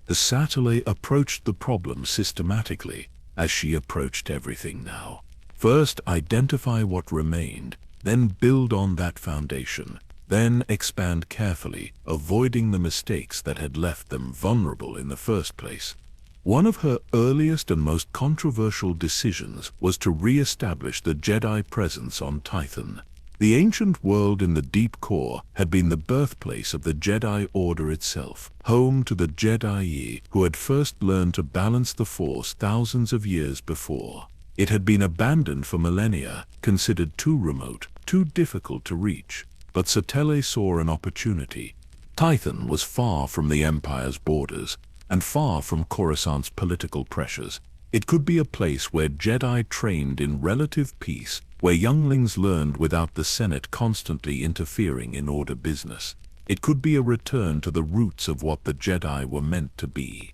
The Satele approached the problem systematically, as she approached everything now. First, identify what remained, then build on that foundation. Then expand carefully, avoiding the mistakes that had left them vulnerable in the first place. One of her earliest and most controversial decisions was to re-establish the Jedi presence on Tython. The ancient world in the deep core had been the birthplace of the Jedi Order itself, home to the Jedi who had first learned to balance the Force thousands of years before. It had been abandoned for millennia, considered too remote, too difficult to reach. But Satele saw an opportunity. Tython was far from the Empire's borders, and far from Coruscant's political pressures. It could be a place where Jedi trained in relative peace, where younglings learned without the Senate constantly interfering in Order business. It could be a return to the roots of what the Jedi were meant to be.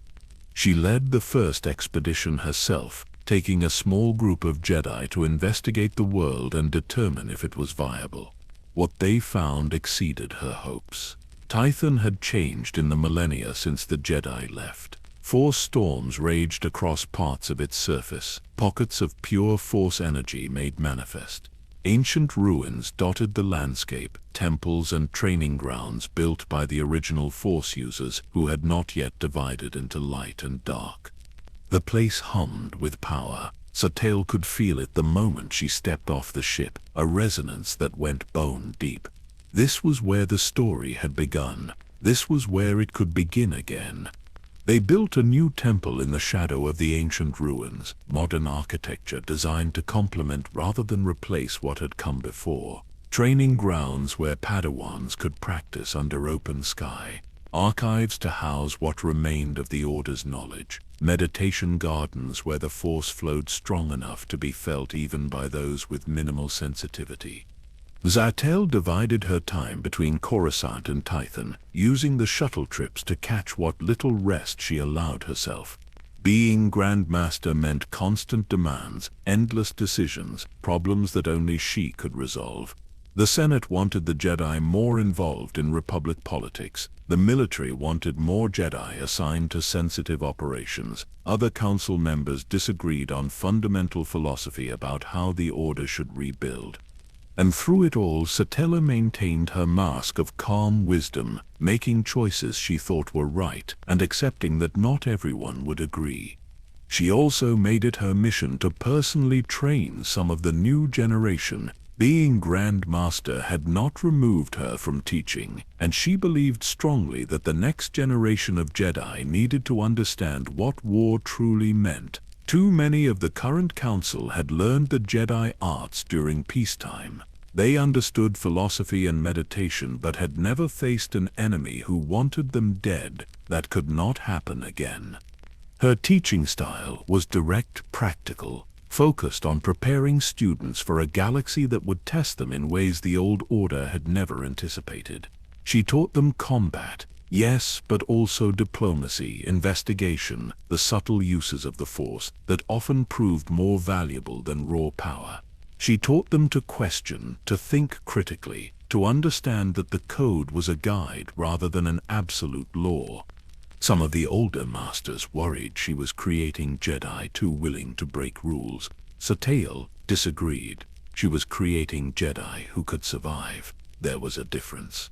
She led the first expedition herself, taking a small group of Jedi to investigate the world and determine if it was viable. What they found exceeded her hopes. Tython had changed in the millennia since the Jedi left. Force storms raged across parts of its surface. Pockets of pure Force energy made manifest. Ancient ruins dotted the landscape, temples and training grounds built by the original Force users who had not yet divided into light and dark. The place hummed with power. Satele could feel it the moment she stepped off the ship, a resonance that went bone deep. This was where the story had begun. This was where it could begin again. They built a new temple in the shadow of the ancient ruins, modern architecture designed to complement rather than replace what had come before. Training grounds where Padawans could practice under open sky. Archives to house what remained of the Order's knowledge. Meditation gardens where the Force flowed strong enough to be felt even by those with minimal sensitivity. Satele divided her time between Coruscant and Tython, using the shuttle trips to catch what little rest she allowed herself. Being Grand Master meant constant demands, endless decisions, problems that only she could resolve. The Senate wanted the Jedi more involved in Republic politics. The military wanted more Jedi assigned to sensitive operations. Other council members disagreed on fundamental philosophy about how the Order should rebuild. And through it all, Satele maintained her mask of calm wisdom, making choices she thought were right and accepting that not everyone would agree. She also made it her mission to personally train some of the new generation. Being Grand Master had not removed her from teaching, and she believed strongly that the next generation of Jedi needed to understand what war truly meant. Too many of the current council had learned the Jedi arts during peacetime. They understood philosophy and meditation but had never faced an enemy who wanted them dead. That could not happen again. Her teaching style was direct, practical, focused on preparing students for a galaxy that would test them in ways the old Order had never anticipated. She taught them combat, yes, but also diplomacy, investigation, the subtle uses of the Force that often proved more valuable than raw power. She taught them to question, to think critically, to understand that the code was a guide rather than an absolute law. Some of the older masters worried she was creating Jedi too willing to break rules. Satele disagreed. She was creating Jedi who could survive. There was a difference.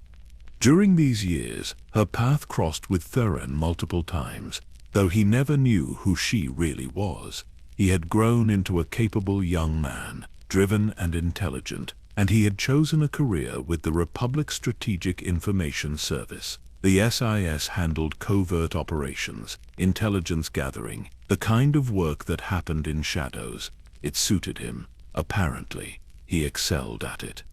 During these years, her path crossed with Theron multiple times, though he never knew who she really was. He had grown into a capable young man, driven and intelligent, and he had chosen a career with the Republic Strategic Information Service. The SIS handled covert operations, intelligence gathering, the kind of work that happened in shadows. It suited him. Apparently, he excelled at it.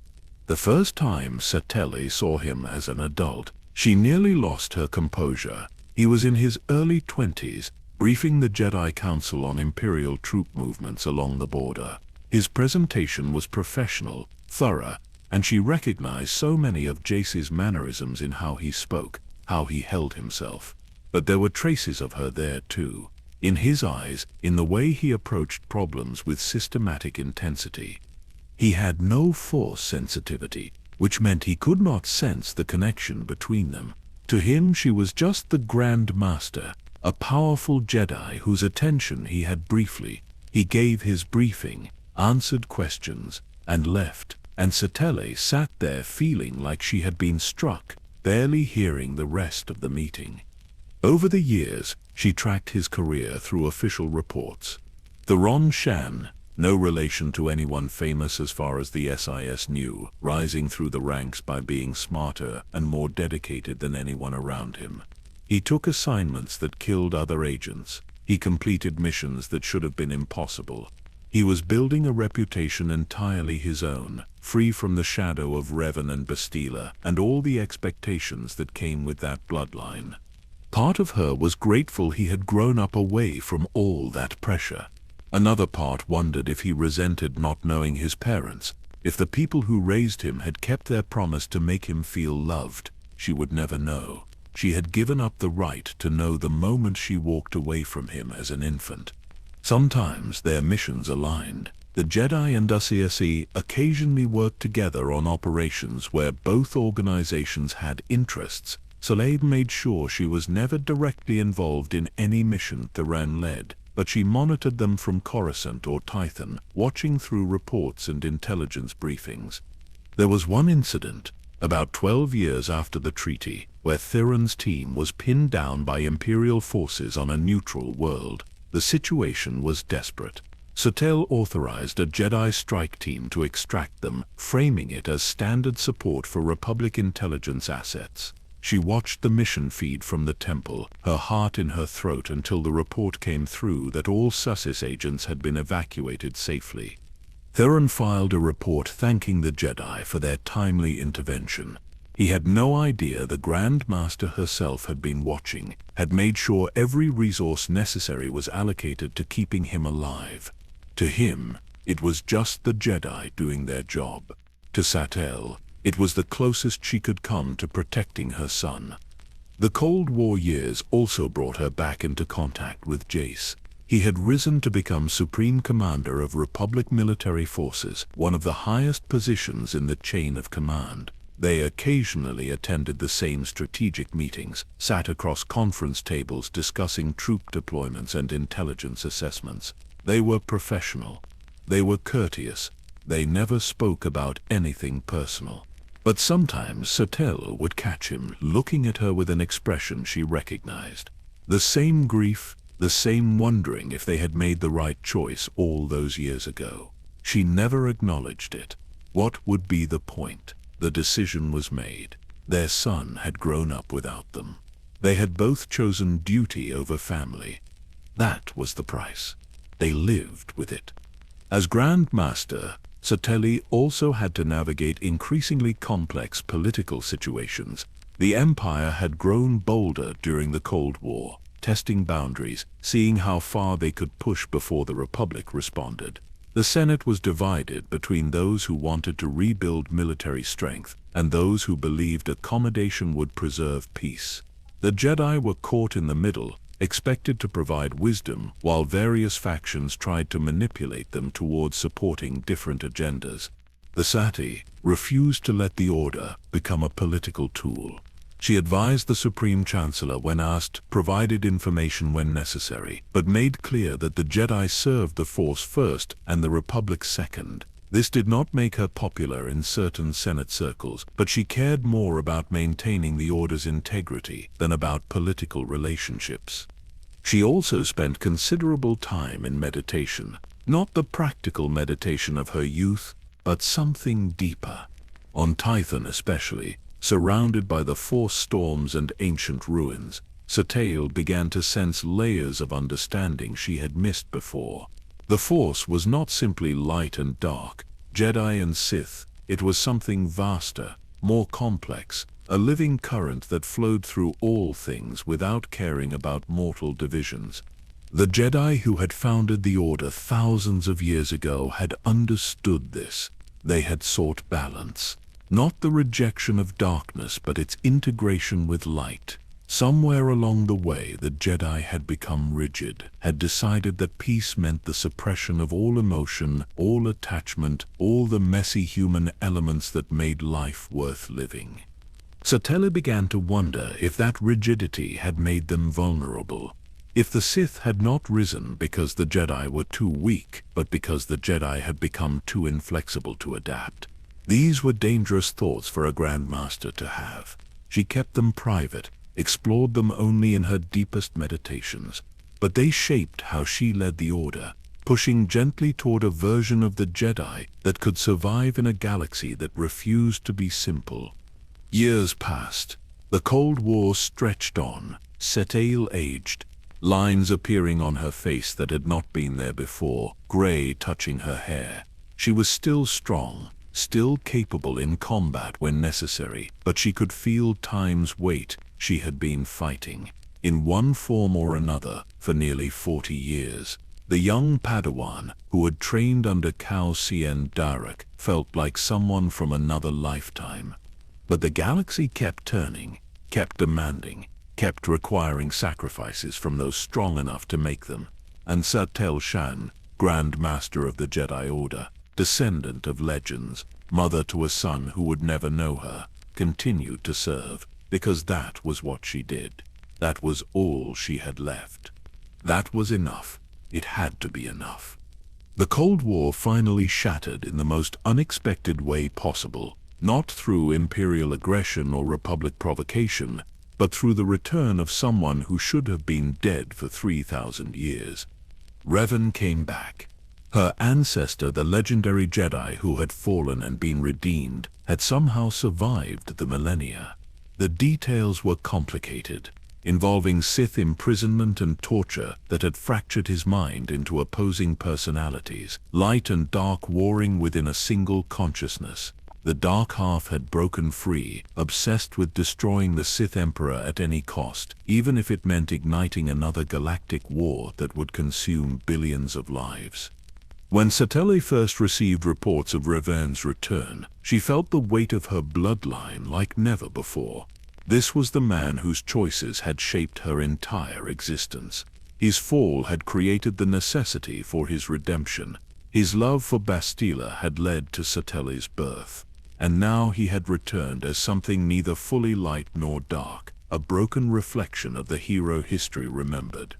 The first time Satele saw him as an adult, she nearly lost her composure. He was in his early 20s, briefing the Jedi Council on Imperial troop movements along the border. His presentation was professional, thorough, and she recognized so many of Jace's mannerisms in how he spoke, how he held himself. But there were traces of her there too. In his eyes, in the way he approached problems with systematic intensity. He had no force sensitivity, which meant he could not sense the connection between them. To him she was just the Grand Master, a powerful Jedi whose attention he had briefly. He gave his briefing, answered questions, and left, and Satele sat there feeling like she had been struck, barely hearing the rest of the meeting. Over the years, she tracked his career through official reports. Satele Shan, no relation to anyone famous as far as the SIS knew, rising through the ranks by being smarter and more dedicated than anyone around him. He took assignments that killed other agents. He completed missions that should have been impossible. He was building a reputation entirely his own, free from the shadow of Revan and Bastila and all the expectations that came with that bloodline. Part of her was grateful he had grown up away from all that pressure. Another part wondered if he resented not knowing his parents, if the people who raised him had kept their promise to make him feel loved. She would never know. She had given up the right to know the moment she walked away from him as an infant. Sometimes their missions aligned. The Jedi and SIS occasionally worked together on operations where both organizations had interests. Satele made sure she was never directly involved in any mission Theron led, but she monitored them from Coruscant or Tython, watching through reports and intelligence briefings. There was one incident, about 12 years after the treaty, where Theron's team was pinned down by Imperial forces on a neutral world. The situation was desperate. Satele authorized a Jedi strike team to extract them, framing it as standard support for Republic intelligence assets. She watched the mission feed from the temple, her heart in her throat until the report came through that all SIS agents had been evacuated safely. Theron filed a report thanking the Jedi for their timely intervention. He had no idea the Grand Master herself had been watching, had made sure every resource necessary was allocated to keeping him alive. To him, it was just the Jedi doing their job. To Satele, it was the closest she could come to protecting her son. The Cold War years also brought her back into contact with Jace. He had risen to become Supreme Commander of Republic military forces, one of the highest positions in the chain of command. They occasionally attended the same strategic meetings, sat across conference tables discussing troop deployments and intelligence assessments. They were professional. They were courteous. They never spoke about anything personal. But sometimes Satele would catch him looking at her with an expression she recognized. The same grief, the same wondering if they had made the right choice all those years ago. She never acknowledged it. What would be the point? The decision was made. Their son had grown up without them. They had both chosen duty over family. That was the price. They lived with it. As Grand Master, Satele also had to navigate increasingly complex political situations. The Empire had grown bolder during the Cold War, testing boundaries, seeing how far they could push before the Republic responded. The Senate was divided between those who wanted to rebuild military strength and those who believed accommodation would preserve peace. The Jedi were caught in the middle, expected to provide wisdom, while various factions tried to manipulate them towards supporting different agendas. The Sati refused to let the Order become a political tool. She advised the Supreme Chancellor when asked, provided information when necessary, but made clear that the Jedi served the Force first and the Republic second. This did not make her popular in certain Senate circles, but she cared more about maintaining the Order's integrity than about political relationships. She also spent considerable time in meditation, not the practical meditation of her youth, but something deeper. On Tython especially, surrounded by the Force storms and ancient ruins, Satele began to sense layers of understanding she had missed before. The Force was not simply light and dark, Jedi and Sith. It was something vaster, more complex, a living current that flowed through all things without caring about mortal divisions. The Jedi who had founded the Order thousands of years ago had understood this. They had sought balance, not the rejection of darkness but its integration with light. Somewhere along the way the Jedi had become rigid, had decided that peace meant the suppression of all emotion, all attachment, all the messy human elements that made life worth living. Satele began to wonder if that rigidity had made them vulnerable. If the Sith had not risen because the Jedi were too weak, but because the Jedi had become too inflexible to adapt. These were dangerous thoughts for a Grand Master to have. She kept them private, explored them only in her deepest meditations, but they shaped how she led the Order, pushing gently toward a version of the Jedi that could survive in a galaxy that refused to be simple. Years passed. The Cold War stretched on. Satele aged, lines appearing on her face that had not been there before, gray touching her hair. She was still strong, still capable in combat when necessary, but she could feel time's weight. She had been fighting, in one form or another, for nearly 40 years. The young Padawan, who had trained under Cao Cien Darak, felt like someone from another lifetime. But the galaxy kept turning, kept demanding, kept requiring sacrifices from those strong enough to make them. And Satele Shan, Grand Master of the Jedi Order, descendant of legends, mother to a son who would never know her, continued to serve. Because that was what she did. That was all she had left. That was enough. It had to be enough. The Cold War finally shattered in the most unexpected way possible, not through imperial aggression or Republic provocation, but through the return of someone who should have been dead for 3,000 years. Revan came back. Her ancestor, the legendary Jedi who had fallen and been redeemed, had somehow survived the millennia. The details were complicated, involving Sith imprisonment and torture that had fractured his mind into opposing personalities, light and dark warring within a single consciousness. The dark half had broken free, obsessed with destroying the Sith Emperor at any cost, even if it meant igniting another galactic war that would consume billions of lives. When Satele first received reports of Revan's return, she felt the weight of her bloodline like never before. This was the man whose choices had shaped her entire existence. His fall had created the necessity for his redemption. His love for Bastila had led to Satele's birth. And now he had returned as something neither fully light nor dark, a broken reflection of the hero history remembered.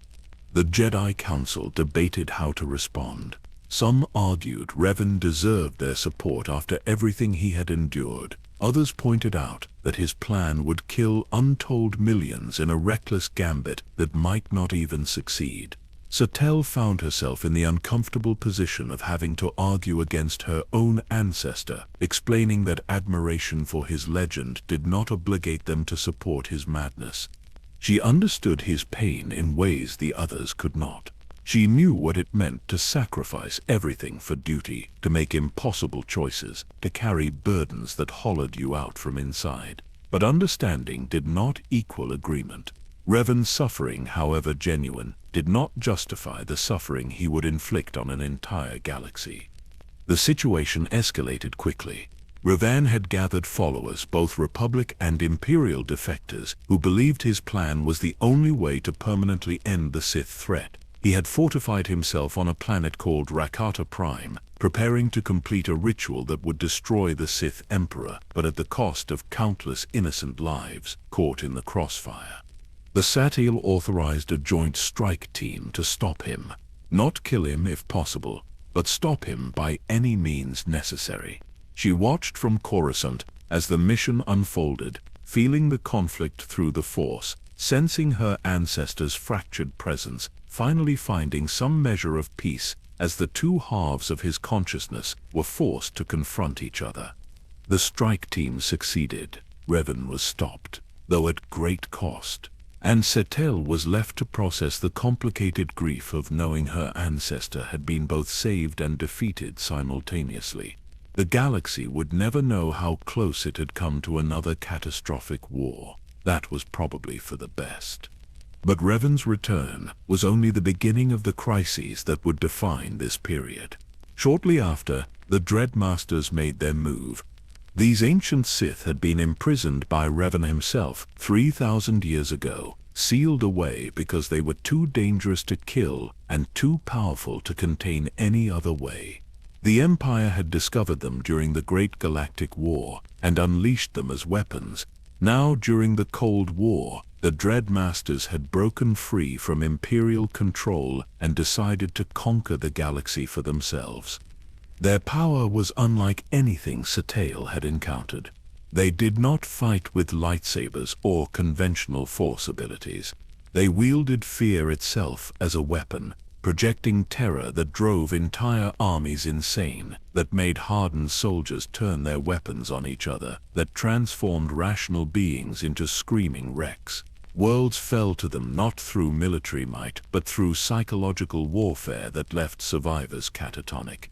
The Jedi Council debated how to respond. Some argued Revan deserved their support after everything he had endured. Others pointed out that his plan would kill untold millions in a reckless gambit that might not even succeed. Satele found herself in the uncomfortable position of having to argue against her own ancestor, explaining that admiration for his legend did not obligate them to support his madness. She understood his pain in ways the others could not. She knew what it meant to sacrifice everything for duty, to make impossible choices, to carry burdens that hollowed you out from inside. But understanding did not equal agreement. Revan's suffering, however genuine, did not justify the suffering he would inflict on an entire galaxy. The situation escalated quickly. Revan had gathered followers, both Republic and Imperial defectors, who believed his plan was the only way to permanently end the Sith threat. He had fortified himself on a planet called Rakata Prime, preparing to complete a ritual that would destroy the Sith Emperor, but at the cost of countless innocent lives caught in the crossfire. The Satele authorized a joint strike team to stop him, not kill him if possible, but stop him by any means necessary. She watched from Coruscant as the mission unfolded, feeling the conflict through the Force, sensing her ancestors' fractured presence, finally finding some measure of peace as the two halves of his consciousness were forced to confront each other. The strike team succeeded. Revan was stopped, though at great cost, and Satele was left to process the complicated grief of knowing her ancestor had been both saved and defeated simultaneously. The galaxy would never know how close it had come to another catastrophic war. That was probably for the best. But Revan's return was only the beginning of the crises that would define this period. Shortly after, the Dread Masters made their move. These ancient Sith had been imprisoned by Revan himself 3,000 years ago, sealed away because they were too dangerous to kill and too powerful to contain any other way. The Empire had discovered them during the Great Galactic War and unleashed them as weapons. Now, during the Cold War, the Dread Masters had broken free from Imperial control and decided to conquer the galaxy for themselves. Their power was unlike anything Satele had encountered. They did not fight with lightsabers or conventional Force abilities. They wielded fear itself as a weapon, projecting terror that drove entire armies insane, that made hardened soldiers turn their weapons on each other, that transformed rational beings into screaming wrecks. Worlds fell to them not through military might, but through psychological warfare that left survivors catatonic.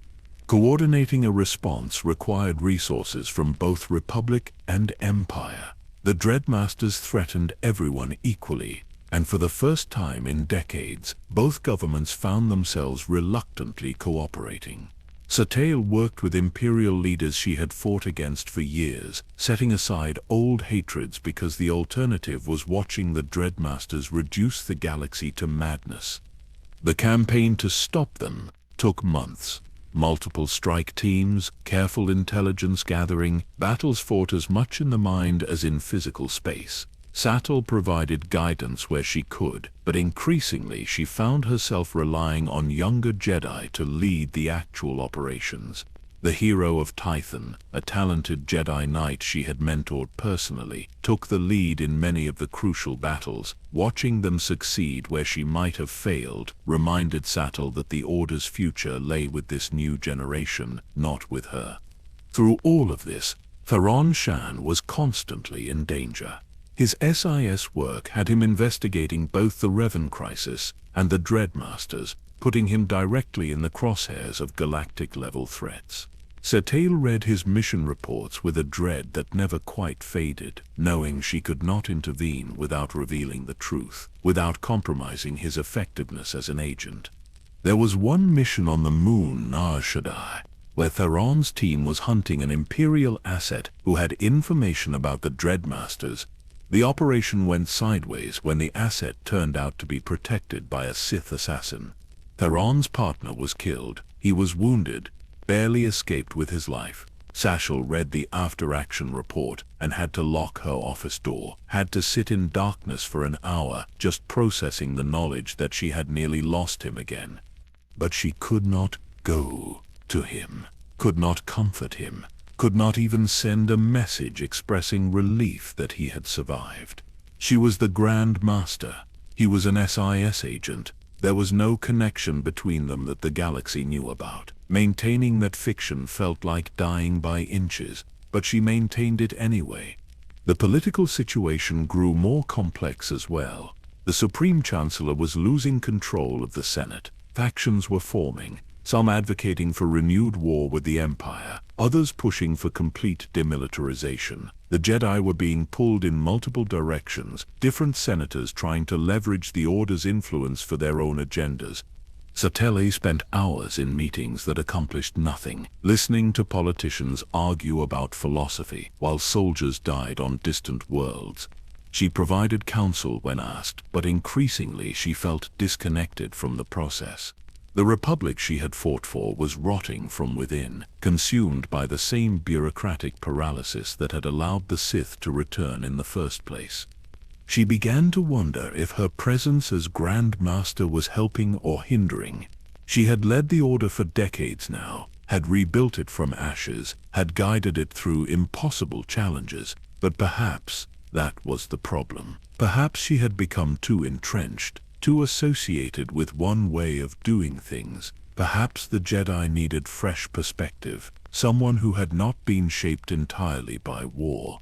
Coordinating a response required resources from both Republic and Empire. The Dread Masters threatened everyone equally, and for the first time in decades, both governments found themselves reluctantly cooperating. Satele worked with Imperial leaders she had fought against for years, setting aside old hatreds because the alternative was watching the Dread Masters reduce the galaxy to madness. The campaign to stop them took months. Multiple strike teams, careful intelligence gathering, battles fought as much in the mind as in physical space. Satele provided guidance where she could, but increasingly she found herself relying on younger Jedi to lead the actual operations. The hero of Tython, a talented Jedi Knight she had mentored personally, took the lead in many of the crucial battles. Watching them succeed where she might have failed reminded Satele that the Order's future lay with this new generation, not with her. Through all of this, Satele Shan was constantly in danger. His SIS work had him investigating both the Revan crisis and the Dread Masters, putting him directly in the crosshairs of galactic-level threats. Satele read his mission reports with a dread that never quite faded, knowing she could not intervene without revealing the truth, without compromising his effectiveness as an agent. There was one mission on the moon Nar Shaddaa, where Theron's team was hunting an Imperial asset who had information about the Dread Masters. The operation went sideways when the asset turned out to be protected by a Sith assassin. Theron's partner was killed. He was wounded, barely escaped with his life. Satele read the after-action report and had to lock her office door, had to sit in darkness for an hour, just processing the knowledge that she had nearly lost him again. But she could not go to him, could not comfort him, could not even send a message expressing relief that he had survived. She was the Grand Master. He was an SIS agent. There was no connection between them that the galaxy knew about. Maintaining that fiction felt like dying by inches, but she maintained it anyway. The political situation grew more complex as well. The Supreme Chancellor was losing control of the Senate. Factions were forming, some advocating for renewed war with the Empire, others pushing for complete demilitarization. The Jedi were being pulled in multiple directions, different senators trying to leverage the Order's influence for their own agendas. Satele spent hours in meetings that accomplished nothing, listening to politicians argue about philosophy, while soldiers died on distant worlds. She provided counsel when asked, but increasingly she felt disconnected from the process. The Republic she had fought for was rotting from within, consumed by the same bureaucratic paralysis that had allowed the Sith to return in the first place. She began to wonder if her presence as Grand Master was helping or hindering. She had led the Order for decades now, had rebuilt it from ashes, had guided it through impossible challenges, but perhaps that was the problem. Perhaps she had become too entrenched, too associated with one way of doing things. Perhaps the Jedi needed fresh perspective, someone who had not been shaped entirely by war.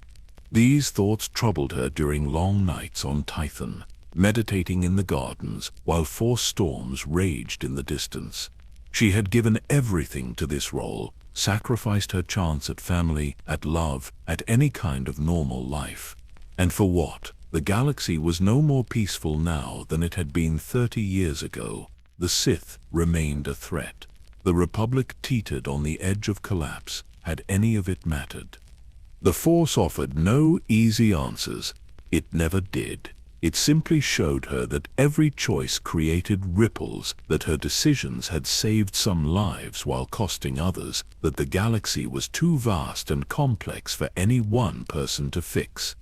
These thoughts troubled her during long nights on Tython, meditating in the gardens while force storms raged in the distance. She had given everything to this role, sacrificed her chance at family, at love, at any kind of normal life. And for what? The galaxy was no more peaceful now than it had been 30 years ago. The Sith remained a threat. The Republic teetered on the edge of collapse. Had any of it mattered? The Force offered no easy answers. It never did. It simply showed her that every choice created ripples, that her decisions had saved some lives while costing others, that the galaxy was too vast and complex for any one person to fix.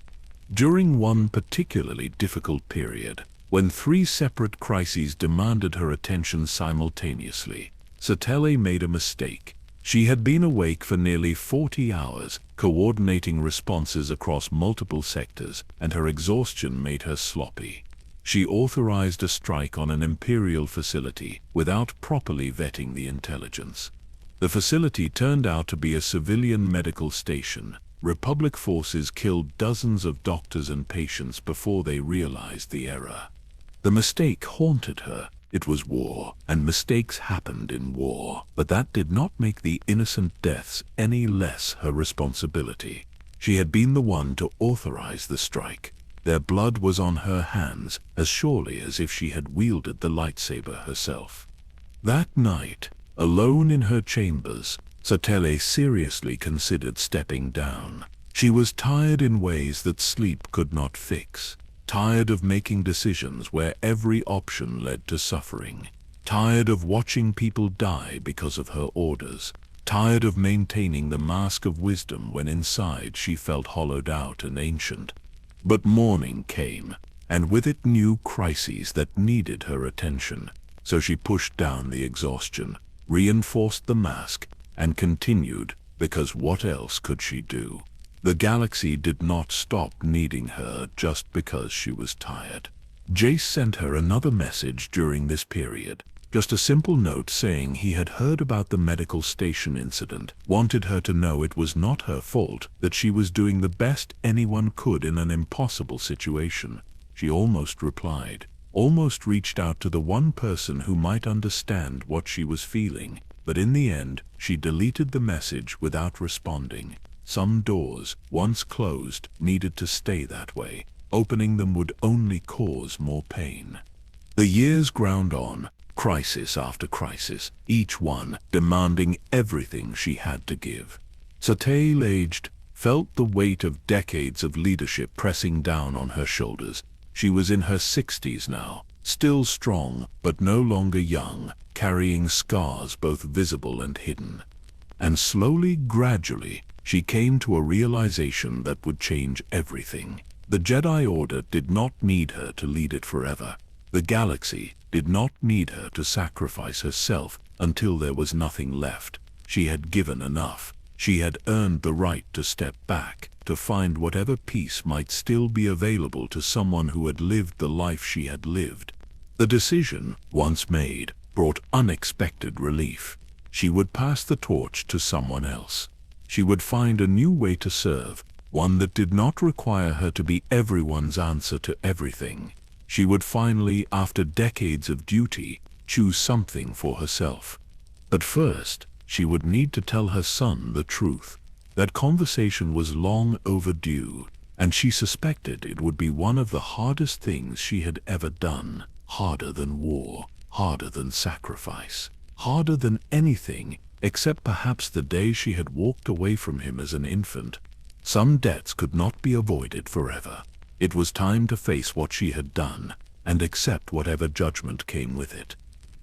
During one particularly difficult period, when 3 separate crises demanded her attention simultaneously, Satele made a mistake. She had been awake for nearly 40 hours, coordinating responses across multiple sectors, and her exhaustion made her sloppy. She authorized a strike on an Imperial facility without properly vetting the intelligence. The facility turned out to be a civilian medical station. Republic forces killed dozens of doctors and patients before they realized the error. The mistake haunted her. It was war, and mistakes happened in war, but that did not make the innocent deaths any less her responsibility. She had been the one to authorize the strike. Their blood was on her hands, as surely as if she had wielded the lightsaber herself. That night, alone in her chambers, Satele seriously considered stepping down. She was tired in ways that sleep could not fix. Tired of making decisions where every option led to suffering. Tired of watching people die because of her orders. Tired of maintaining the mask of wisdom when inside she felt hollowed out and ancient. But morning came, and with it new crises that needed her attention. So she pushed down the exhaustion, reinforced the mask, and continued, because what else could she do? The galaxy did not stop needing her just because she was tired. Jace sent her another message during this period. Just a simple note saying he had heard about the medical station incident, wanted her to know it was not her fault, that she was doing the best anyone could in an impossible situation. She almost replied, almost reached out to the one person who might understand what she was feeling, but in the end, she deleted the message without responding. Some doors, once closed, needed to stay that way. Opening them would only cause more pain. The years ground on, crisis after crisis, each one demanding everything she had to give. Satele aged, felt the weight of decades of leadership pressing down on her shoulders. She was in her 60s now, still strong, but no longer young, carrying scars both visible and hidden. And slowly, gradually, she came to a realization that would change everything. The Jedi Order did not need her to lead it forever. The galaxy did not need her to sacrifice herself until there was nothing left. She had given enough. She had earned the right to step back, to find whatever peace might still be available to someone who had lived the life she had lived. The decision, once made, brought unexpected relief. She would pass the torch to someone else. She would find a new way to serve, one that did not require her to be everyone's answer to everything. She would finally, after decades of duty, choose something for herself. But first, she would need to tell her son the truth. That conversation was long overdue, and she suspected it would be one of the hardest things she had ever done. Harder than war, harder than sacrifice, harder than anything, except perhaps the day she had walked away from him as an infant. Some debts could not be avoided forever. It was time to face what she had done, and accept whatever judgment came with it.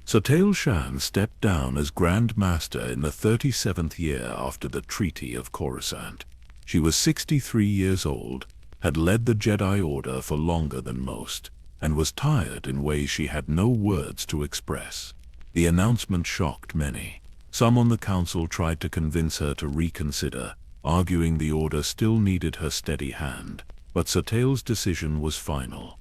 Satele Shan stepped down as Grand Master in the 37th year after the Treaty of Coruscant. She was 63 years old, had led the Jedi Order for longer than most, and was tired in ways she had no words to express. The announcement shocked many. Some on the council tried to convince her to reconsider, arguing the order still needed her steady hand. But Satele's decision was final.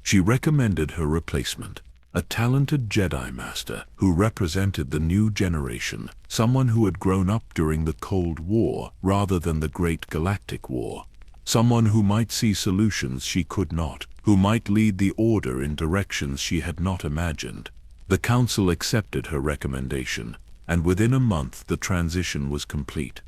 She recommended her replacement, a talented Jedi Master who represented the new generation, someone who had grown up during the Cold War rather than the Great Galactic War. Someone who might see solutions she could not, who might lead the Order in directions she had not imagined. The Council accepted her recommendation, and within a month the transition was complete.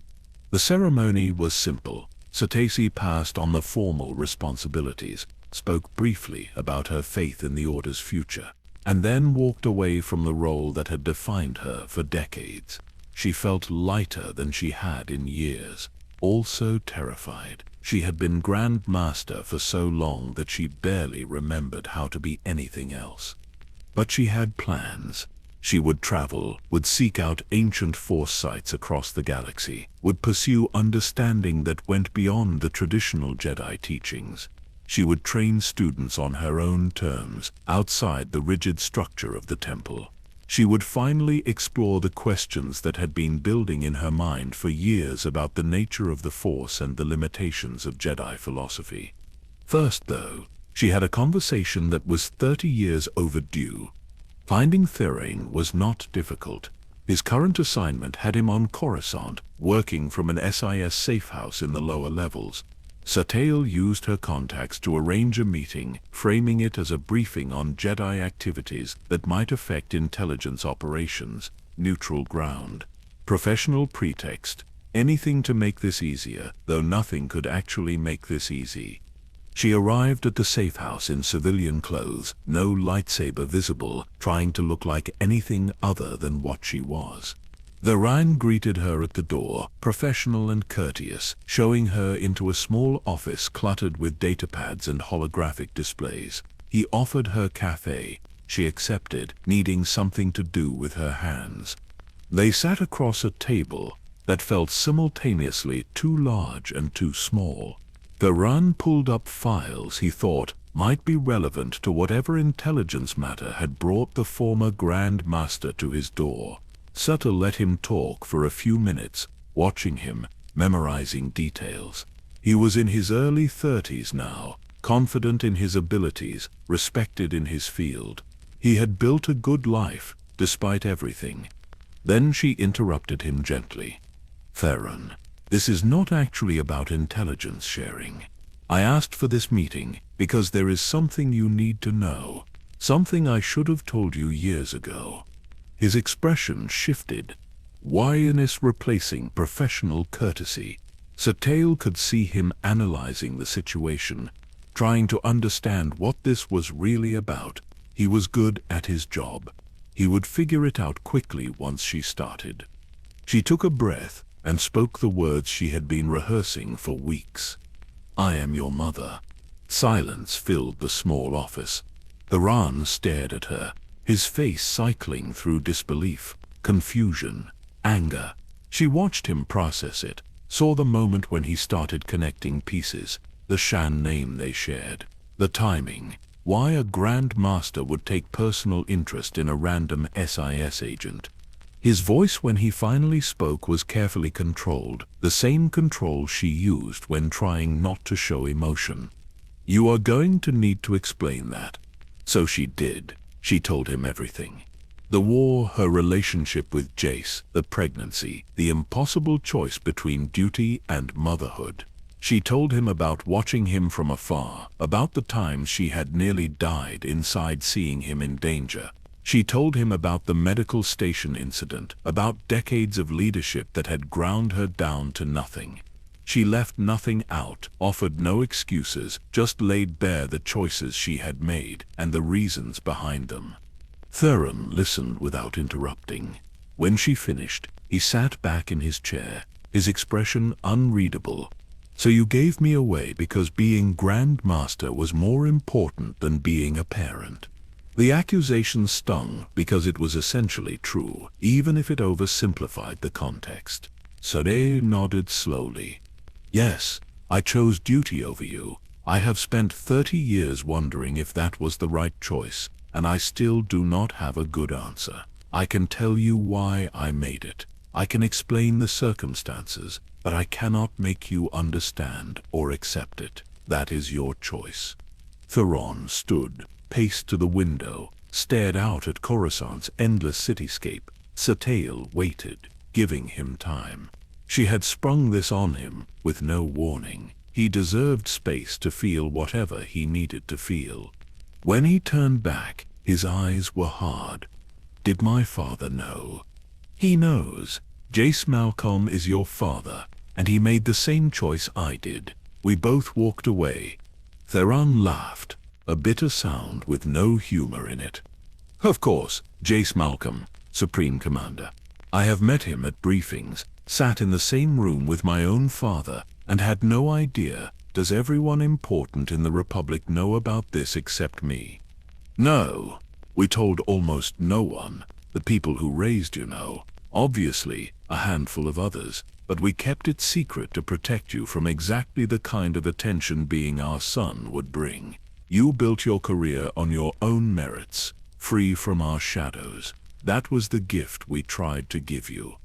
The ceremony was simple. Satele passed on the formal responsibilities, spoke briefly about her faith in the Order's future, and then walked away from the role that had defined her for decades. She felt lighter than she had in years, also terrified. She had been Grand Master for so long that she barely remembered how to be anything else. But she had plans. She would travel, would seek out ancient Force sites across the galaxy, would pursue understanding that went beyond the traditional Jedi teachings. She would train students on her own terms, outside the rigid structure of the temple. She would finally explore the questions that had been building in her mind for years about the nature of the Force and the limitations of Jedi philosophy. First, though, she had a conversation that was 30 years overdue. Finding Therain was not difficult. His current assignment had him on Coruscant, working from an SIS safe house in the lower levels. Satele used her contacts to arrange a meeting, framing it as a briefing on Jedi activities that might affect intelligence operations, neutral ground, professional pretext, anything to make this easier, though nothing could actually make this easy. She arrived at the safe house in civilian clothes, no lightsaber visible, trying to look like anything other than what she was. Therain greeted her at the door, professional and courteous, showing her into a small office cluttered with datapads and holographic displays. He offered her café. She accepted, needing something to do with her hands. They sat across a table that felt simultaneously too large and too small. Therain pulled up files he thought might be relevant to whatever intelligence matter had brought the former Grand Master to his door. Satele let him talk for a few minutes, watching him, memorizing details. He was in his early 30s now, confident in his abilities, respected in his field. He had built a good life, despite everything. Then she interrupted him gently. "Therain, this is not actually about intelligence sharing. I asked for this meeting because there is something you need to know, something I should have told you years ago." His expression shifted. Wildness replacing professional courtesy. Satele could see him analyzing the situation, trying to understand what this was really about. He was good at his job. He would figure it out quickly once she started. She took a breath and spoke the words she had been rehearsing for weeks. "I am your mother." Silence filled the small office. Therain stared at her, his face cycling through disbelief, confusion, anger. She watched him process it, saw the moment when he started connecting pieces, the Shan name they shared, the timing, why a Grand Master would take personal interest in a random SIS agent. His voice when he finally spoke was carefully controlled, the same control she used when trying not to show emotion. "You are going to need to explain that." So she did. She told him everything. The war, her relationship with Jace, the pregnancy, the impossible choice between duty and motherhood. She told him about watching him from afar, about the times she had nearly died inside seeing him in danger. She told him about the medical station incident, about decades of leadership that had ground her down to nothing. She left nothing out, offered no excuses, just laid bare the choices she had made and the reasons behind them. Therain listened without interrupting. When she finished, he sat back in his chair, his expression unreadable. "So you gave me away because being Grand Master was more important than being a parent." The accusation stung because it was essentially true, even if it oversimplified the context. Satele nodded slowly. "Yes, I chose duty over you. I have spent 30 years wondering if that was the right choice, and I still do not have a good answer." I can tell you why I made it. I can explain the circumstances, but I cannot make you understand or accept it. That is your choice." Theron stood, paced to the window, stared out at Coruscant's endless cityscape. Satele waited, giving him time. She had sprung this on him with no warning. He deserved space to feel whatever he needed to feel. When he turned back, his eyes were hard. "Did my father know?" "He knows. Jace Malcolm is your father, and he made the same choice I did. We both walked away." Theron laughed, a bitter sound with no humor in it. "Of course, Jace Malcolm, Supreme Commander. I have met him at briefings, sat in the same room with my own father, and had no idea. Does everyone important in the Republic know about this except me?" "No. We told almost no one. The people who raised you know. Obviously, a handful of others. But we kept it secret to protect you from exactly the kind of attention being our son would bring. You built your career on your own merits, free from our shadows. That was the gift we tried to give you."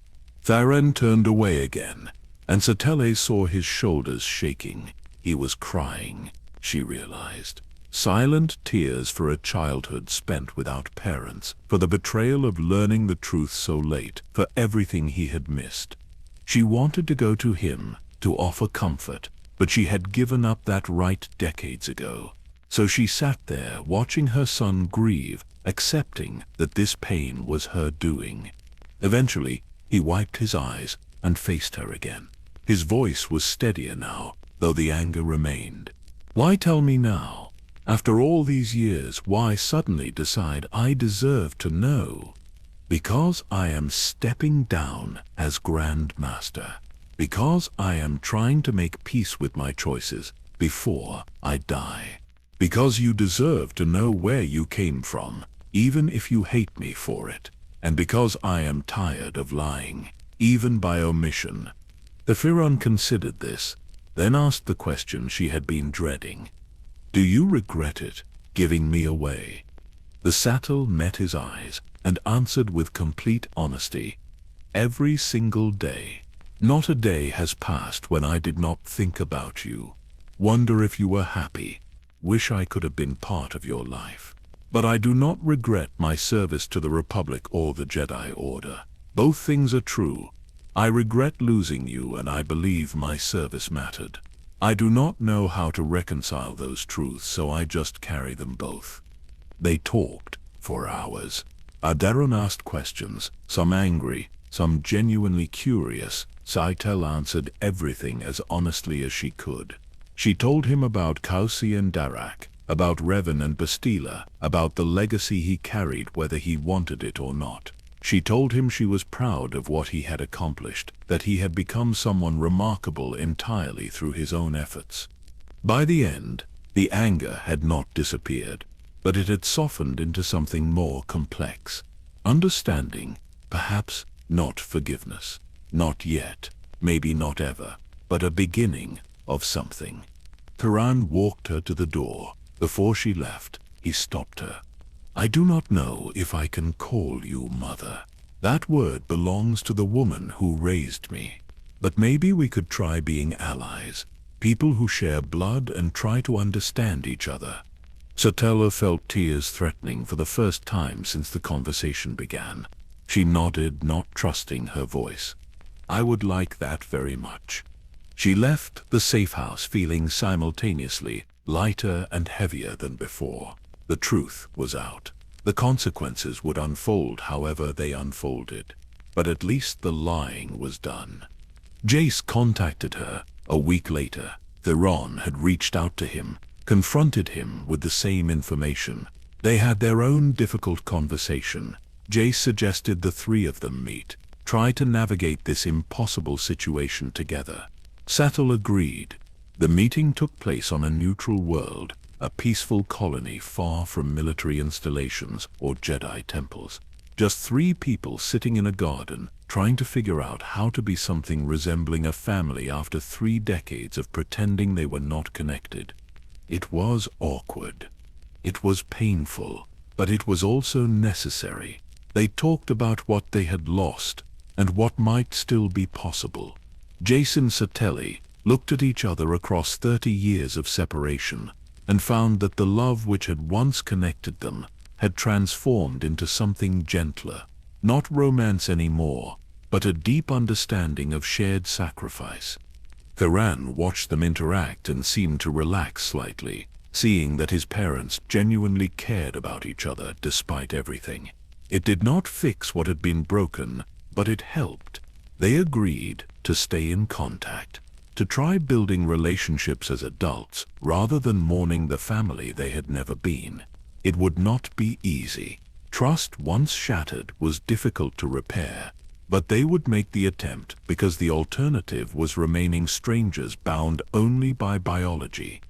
Theron turned away again, and Satele saw his shoulders shaking. He was crying, she realized. Silent tears for a childhood spent without parents, for the betrayal of learning the truth so late, for everything he had missed. She wanted to go to him, to offer comfort, but she had given up that right decades ago. So she sat there watching her son grieve, accepting that this pain was her doing. Eventually, he wiped his eyes and faced her again. His voice was steadier now, though the anger remained. "Why tell me now? After all these years, why suddenly decide I deserve to know?" "Because I am stepping down as Grand Master. Because I am trying to make peace with my choices before I die. Because you deserve to know where you came from, even if you hate me for it. And because I am tired of lying, even by omission." The Theron considered this, then asked the question she had been dreading. "Do you regret it, giving me away?" The Satele met his eyes and answered with complete honesty. "Every single day. Not a day has passed when I did not think about you. Wonder if you were happy. Wish I could have been part of your life. But I do not regret my service to the Republic or the Jedi Order. Both things are true. I regret losing you, and I believe my service mattered. I do not know how to reconcile those truths, so I just carry them both." They talked for hours. Alderaan asked questions, some angry, some genuinely curious. Satele answered everything as honestly as she could. She told him about Kausi and Darak, about Revan and Bastila, about the legacy he carried whether he wanted it or not. She told him she was proud of what he had accomplished, that he had become someone remarkable entirely through his own efforts. By the end, the anger had not disappeared, but it had softened into something more complex. Understanding, perhaps not forgiveness. Not yet, maybe not ever, but a beginning of something. Theron walked her to the door. Before she left, he stopped her. "I do not know if I can call you mother. That word belongs to the woman who raised me. But maybe we could try being allies, people who share blood and try to understand each other." Satele felt tears threatening for the first time since the conversation began. She nodded, not trusting her voice. "I would like that very much." She left the safe house feeling simultaneously lighter and heavier than before. The truth was out. The consequences would unfold however they unfolded. But at least the lying was done. Jace contacted her a week later. Theron had reached out to him, confronted him with the same information. They had their own difficult conversation. Jace suggested the three of them meet, try to navigate this impossible situation together. Satele agreed. The meeting took place on a neutral world, a peaceful colony far from military installations or Jedi temples. Just three people sitting in a garden, trying to figure out how to be something resembling a family after 3 decades of pretending they were not connected. It was awkward. It was painful, but it was also necessary. They talked about what they had lost and what might still be possible. Jason and Satele looked at each other across 30 years of separation and found that the love which had once connected them had transformed into something gentler. Not romance anymore, but a deep understanding of shared sacrifice. Karan watched them interact and seemed to relax slightly, seeing that his parents genuinely cared about each other despite everything. It did not fix what had been broken, but it helped. They agreed to stay in contact, to try building relationships as adults rather than mourning the family they had never been. It would not be easy. Trust once shattered was difficult to repair, but they would make the attempt because the alternative was remaining strangers bound only by biology.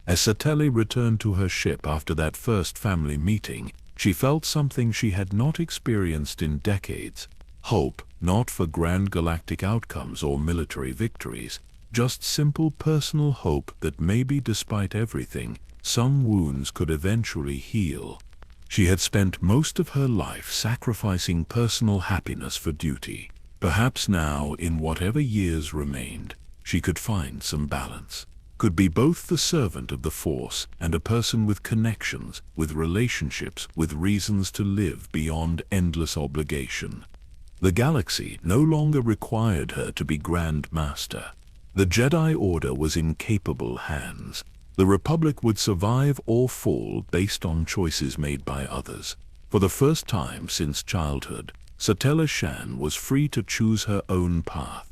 As Satele returned to her ship after that first family meeting, she felt something she had not experienced in decades. Hope, not for grand galactic outcomes or military victories, just simple personal hope that maybe despite everything, some wounds could eventually heal. She had spent most of her life sacrificing personal happiness for duty. Perhaps now, in whatever years remained, she could find some balance. Could be both the servant of the Force and a person with connections, with relationships, with reasons to live beyond endless obligation. The galaxy no longer required her to be Grand Master. The Jedi Order was in capable hands. The Republic would survive or fall based on choices made by others. For the first time since childhood, Satele Shan was free to choose her own path.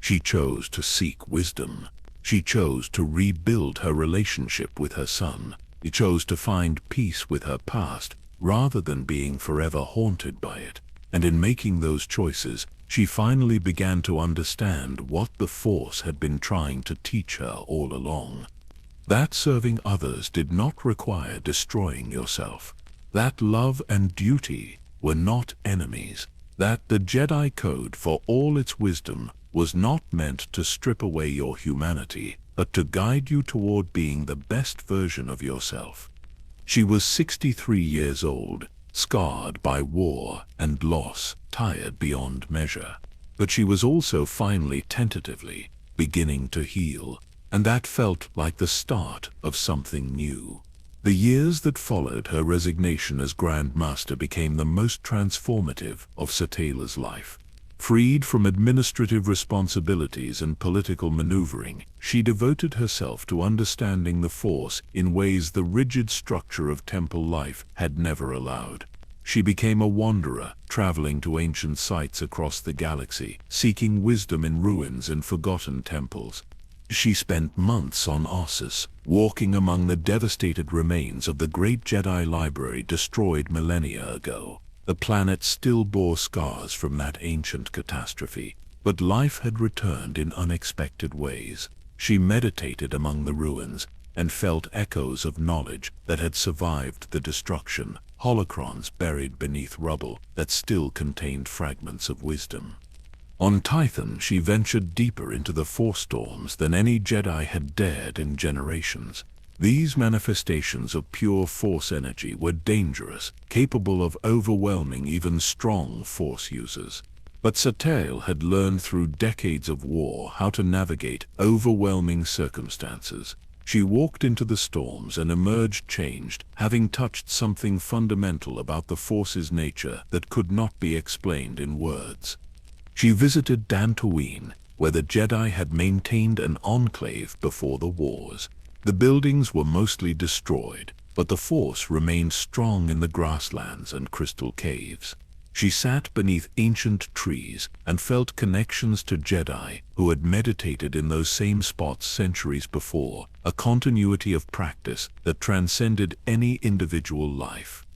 She chose to seek wisdom. She chose to rebuild her relationship with her son. She chose to find peace with her past rather than being forever haunted by it. And in making those choices, she finally began to understand what the Force had been trying to teach her all along. That serving others did not require destroying yourself. That love and duty were not enemies. That the Jedi Code, for all its wisdom, was not meant to strip away your humanity, but to guide you toward being the best version of yourself. She was 63 years old, scarred by war and loss, tired beyond measure. But she was also finally tentatively beginning to heal, and that felt like the start of something new. The years that followed her resignation as Grand Master became the most transformative of Satele's life. Freed from administrative responsibilities and political maneuvering, she devoted herself to understanding the Force in ways the rigid structure of temple life had never allowed. She became a wanderer, traveling to ancient sites across the galaxy, seeking wisdom in ruins and forgotten temples. She spent months on Ossus, walking among the devastated remains of the great Jedi library destroyed millennia ago. The planet still bore scars from that ancient catastrophe, but life had returned in unexpected ways. She meditated among the ruins and felt echoes of knowledge that had survived the destruction, holocrons buried beneath rubble that still contained fragments of wisdom. On Tython, she ventured deeper into the Force storms than any Jedi had dared in generations. These manifestations of pure Force energy were dangerous, capable of overwhelming even strong Force users. But Satele had learned through decades of war how to navigate overwhelming circumstances. She walked into the storms and emerged changed, having touched something fundamental about the Force's nature that could not be explained in words. She visited Dantooine, where the Jedi had maintained an enclave before the wars. The buildings were mostly destroyed, but the Force remained strong in the grasslands and crystal caves. She sat beneath ancient trees and felt connections to Jedi who had meditated in those same spots centuries before, a continuity of practice that transcended any individual life.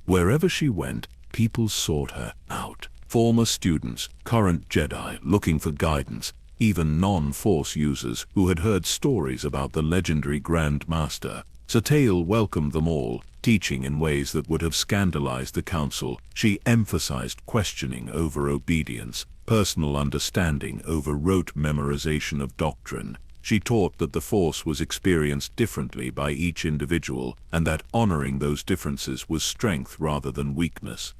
Wherever she went, people sought her out. Former students, current Jedi looking for guidance, even non-Force users who had heard stories about the legendary Grand Master. Satele welcomed them all, teaching in ways that would have scandalized the Council. She emphasized questioning over obedience, personal understanding over rote memorization of doctrine. She taught that the Force was experienced differently by each individual, and that honoring those differences was strength rather than weakness.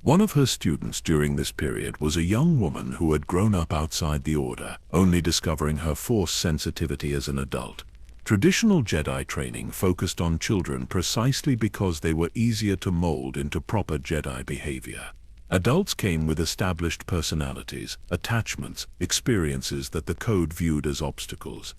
One of her students during this period was a young woman who had grown up outside the Order, only discovering her Force sensitivity as an adult. Traditional Jedi training focused on children precisely because they were easier to mold into proper Jedi behavior. Adults came with established personalities, attachments, experiences that the code viewed as obstacles.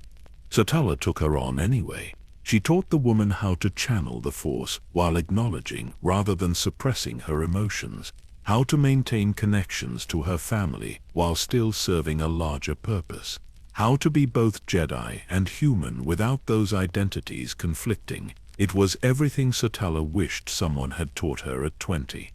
Satele took her on anyway. She taught the woman how to channel the Force while acknowledging rather than suppressing her emotions, how to maintain connections to her family while still serving a larger purpose, how to be both Jedi and human without those identities conflicting. It was everything Satele wished someone had taught her at 20.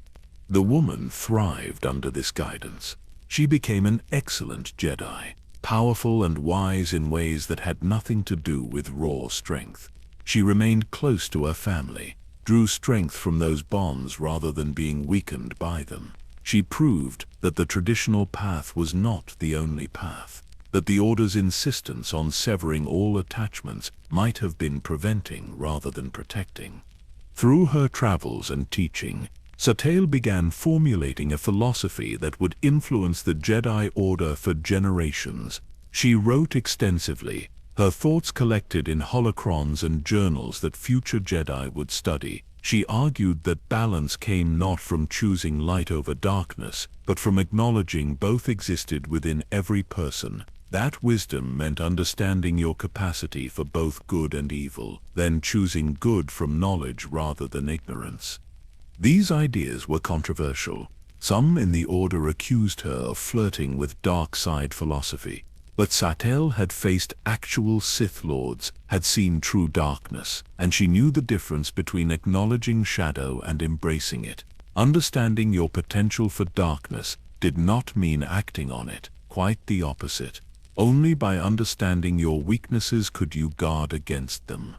The woman thrived under this guidance. She became an excellent Jedi, powerful and wise in ways that had nothing to do with raw strength. She remained close to her family, drew strength from those bonds rather than being weakened by them. She proved that the traditional path was not the only path, that the Order's insistence on severing all attachments might have been preventing rather than protecting. Through her travels and teaching, Satele began formulating a philosophy that would influence the Jedi Order for generations. She wrote extensively, her thoughts collected in holocrons and journals that future Jedi would study. She argued that balance came not from choosing light over darkness, but from acknowledging both existed within every person. That wisdom meant understanding your capacity for both good and evil, then choosing good from knowledge rather than ignorance. These ideas were controversial. Some in the Order accused her of flirting with dark side philosophy. But Satele had faced actual Sith Lords, had seen true darkness, and she knew the difference between acknowledging shadow and embracing it. Understanding your potential for darkness did not mean acting on it, quite the opposite. Only by understanding your weaknesses could you guard against them.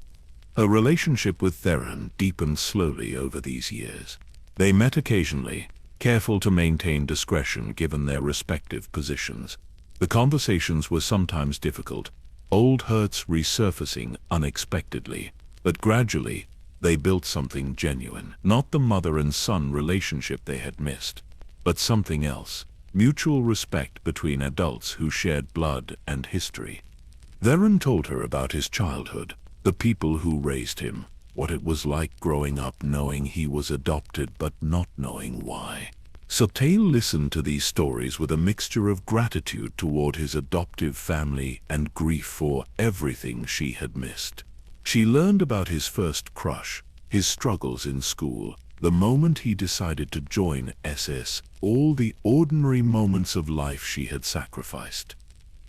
Her relationship with Theron deepened slowly over these years. They met occasionally, careful to maintain discretion given their respective positions. The conversations were sometimes difficult, old hurts resurfacing unexpectedly, but gradually they built something genuine. Not the mother and son relationship they had missed, but something else. Mutual respect between adults who shared blood and history. Theron told her about his childhood, the people who raised him, what it was like growing up knowing he was adopted but not knowing why. Satele listened to these stories with a mixture of gratitude toward his adoptive family and grief for everything she had missed. She learned about his first crush, his struggles in school, the moment he decided to join SS, all the ordinary moments of life she had sacrificed.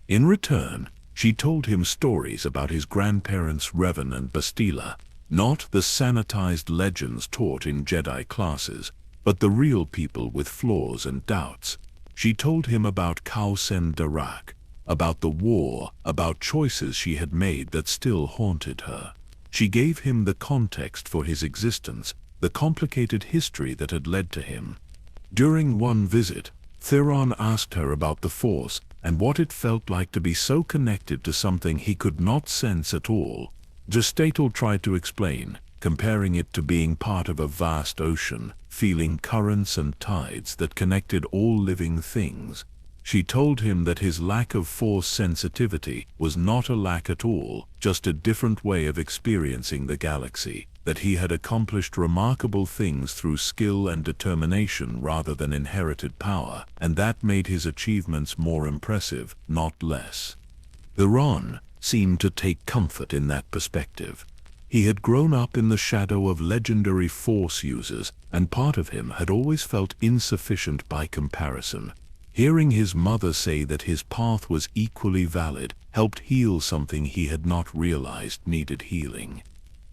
In return, she told him stories about his grandparents Revan and Bastila, not the sanitized legends taught in Jedi classes, but the real people with flaws and doubts. She told him about Kausen Darak, about the war, about choices she had made that still haunted her. She gave him the context for his existence, the complicated history that had led to him. During one visit, Theron asked her about the Force and what it felt like to be so connected to something he could not sense at all. Gestatel tried to explain, comparing it to being part of a vast ocean, feeling currents and tides that connected all living things. She told him that his lack of Force sensitivity was not a lack at all, just a different way of experiencing the galaxy, that he had accomplished remarkable things through skill and determination rather than inherited power, and that made his achievements more impressive, not less. Theron seemed to take comfort in that perspective. He had grown up in the shadow of legendary Force users, and part of him had always felt insufficient by comparison. Hearing his mother say that his path was equally valid helped heal something he had not realized needed healing.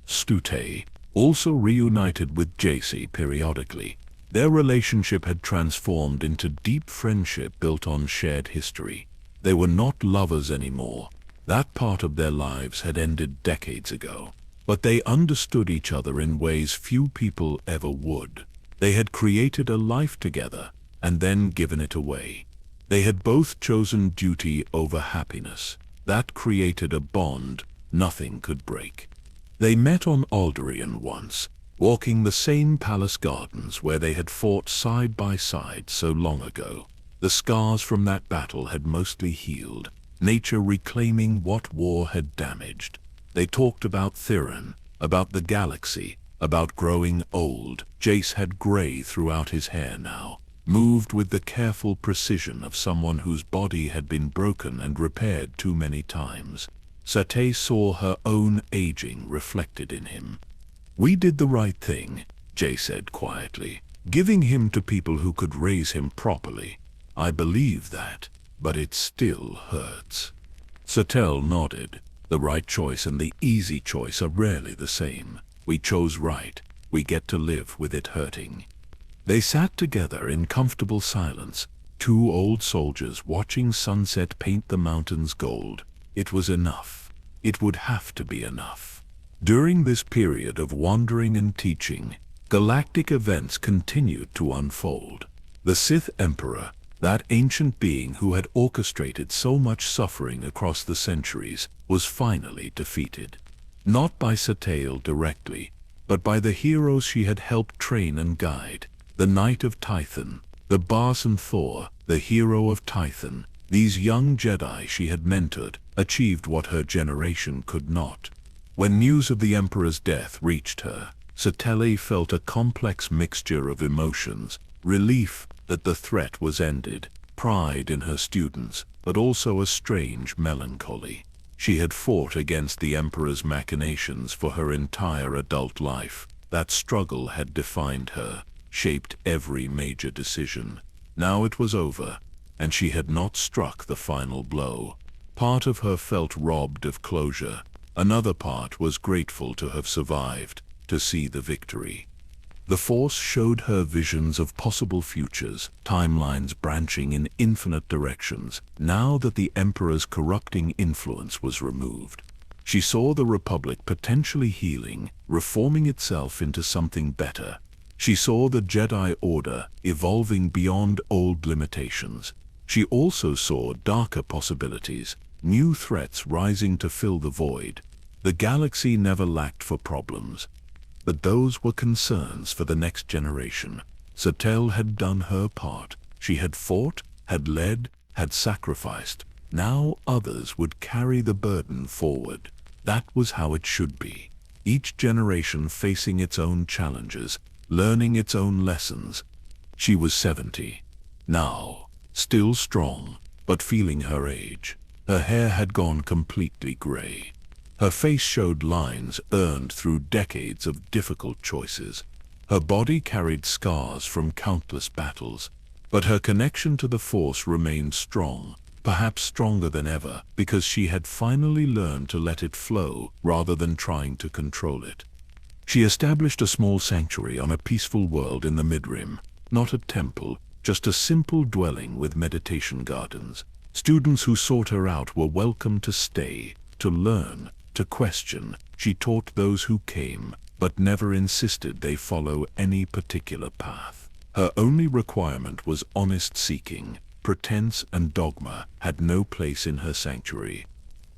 Stute also reunited with Jacy periodically. Their relationship had transformed into deep friendship built on shared history. They were not lovers anymore. That part of their lives had ended decades ago. But they understood each other in ways few people ever would. They had created a life together, and then given it away. They had both chosen duty over happiness. That created a bond nothing could break. They met on Alderaan once. walking the same palace gardens where they had fought side by side so long ago. The scars from that battle had mostly healed, nature reclaiming what war had damaged. They talked about Theron, about the galaxy, about growing old. Jace had gray throughout his hair now, moved with the careful precision of someone whose body had been broken and repaired too many times. Satele saw her own aging reflected in him. "We did the right thing," Jace said quietly, "giving him to people who could raise him properly. I believe that, but it still hurts." Satele nodded. "The right choice and the easy choice are rarely the same. We chose right. We get to live with it hurting." They sat together in comfortable silence, two old soldiers watching sunset paint the mountains gold. It was enough. It would have to be enough. During this period of wandering and teaching, galactic events continued to unfold. The Sith Emperor, that ancient being who had orchestrated so much suffering across the centuries, was finally defeated. Not by Satele directly, but by the heroes she had helped train and guide. The Knight of Tython, the Barson Thor, the hero of Tython. These young Jedi she had mentored achieved what her generation could not. When news of the Emperor's death reached her, Satele felt a complex mixture of emotions: relief that the threat was ended, pride in her students, but also a strange melancholy. She had fought against the Emperor's machinations for her entire adult life. That struggle had defined her, shaped every major decision. Now it was over, and she had not struck the final blow. Part of her felt robbed of closure. Another part was grateful to have survived, to see the victory. The Force showed her visions of possible futures, timelines branching in infinite directions. Now that the Emperor's corrupting influence was removed, she saw the Republic potentially healing, reforming itself into something better. She saw the Jedi Order evolving beyond old limitations. She also saw darker possibilities, new threats rising to fill the void. The galaxy never lacked for problems, but those were concerns for the next generation. Satele had done her part. She had fought, had led, had sacrificed. Now others would carry the burden forward. That was how it should be. Each generation facing its own challenges, learning its own lessons. She was 70 now, still strong, but feeling her age. Her hair had gone completely gray. Her face showed lines earned through decades of difficult choices. Her body carried scars from countless battles, but her connection to the Force remained strong, perhaps stronger than ever, because she had finally learned to let it flow rather than trying to control it. She established a small sanctuary on a peaceful world in the Midrim, not a temple, just a simple dwelling with meditation gardens. Students who sought her out were welcome to stay, to learn, to question. She taught those who came, but never insisted they follow any particular path. Her only requirement was honest seeking. Pretense and dogma had no place in her sanctuary.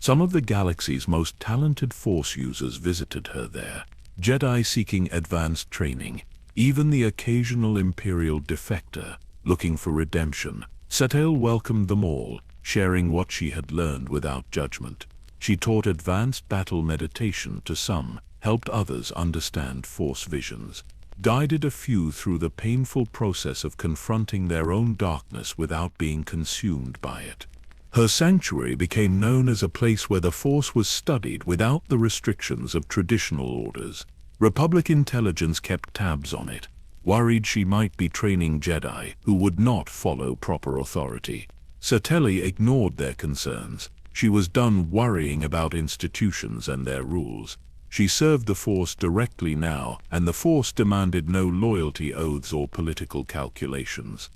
Some of the galaxy's most talented Force users visited her there, Jedi seeking advanced training, even the occasional Imperial defector looking for redemption. Satele welcomed them all, sharing what she had learned without judgment. She taught advanced battle meditation to some, helped others understand Force visions, guided a few through the painful process of confronting their own darkness without being consumed by it. Her sanctuary became known as a place where the Force was studied without the restrictions of traditional orders. Republic intelligence kept tabs on it, worried she might be training Jedi who would not follow proper authority. Satele ignored their concerns. She was done worrying about institutions and their rules. She served the Force directly now, and the Force demanded no loyalty oaths or political calculations.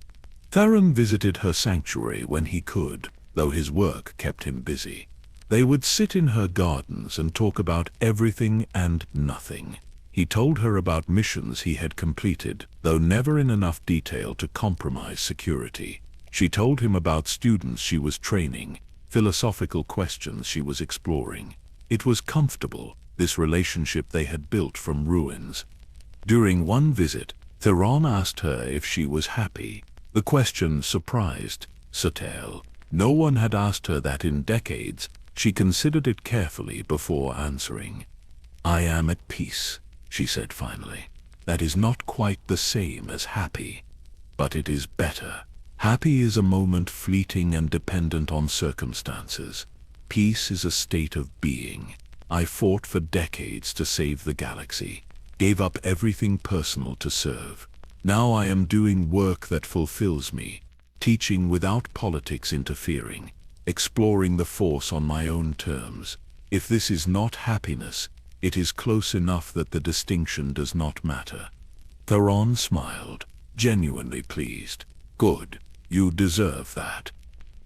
Theron visited her sanctuary when he could, though his work kept him busy. They would sit in her gardens and talk about everything and nothing. He told her about missions he had completed, though never in enough detail to compromise security. She told him about students she was training, philosophical questions she was exploring. It was comfortable, this relationship they had built from ruins. During one visit, Theron asked her if she was happy. The question surprised Satele. No one had asked her that in decades. She considered it carefully before answering. "I am at peace," she said finally. "That is not quite the same as happy, but it is better. Happy is a moment fleeting and dependent on circumstances. Peace is a state of being. I fought for decades to save the galaxy, gave up everything personal to serve. Now I am doing work that fulfills me, teaching without politics interfering, exploring the Force on my own terms. If this is not happiness, it is close enough that the distinction does not matter." Theron smiled, genuinely pleased. "Good, you deserve that."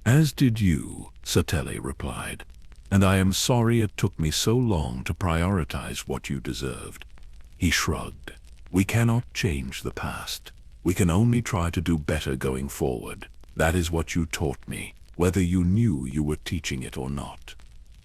"As did you," Satele replied. "And I am sorry it took me so long to prioritize what you deserved." He shrugged. "We cannot change the past. We can only try to do better going forward. That is what you taught me, whether you knew you were teaching it or not."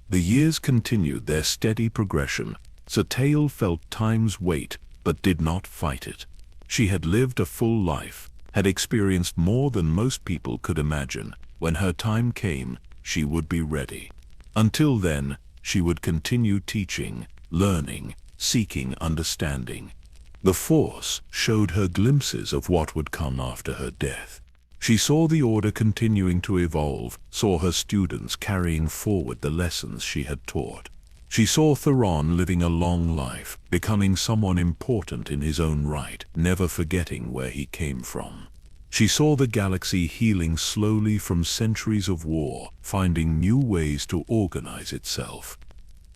The years continued their steady progression. Satele felt time's weight, but did not fight it. She had lived a full life, had experienced more than most people could imagine. When her time came, she would be ready. Until then, she would continue teaching, learning, seeking understanding. The Force showed her glimpses of what would come after her death. She saw the Order continuing to evolve, saw her students carrying forward the lessons she had taught. She saw Theron living a long life, becoming someone important in his own right, never forgetting where he came from. She saw the galaxy healing slowly from centuries of war, finding new ways to organize itself.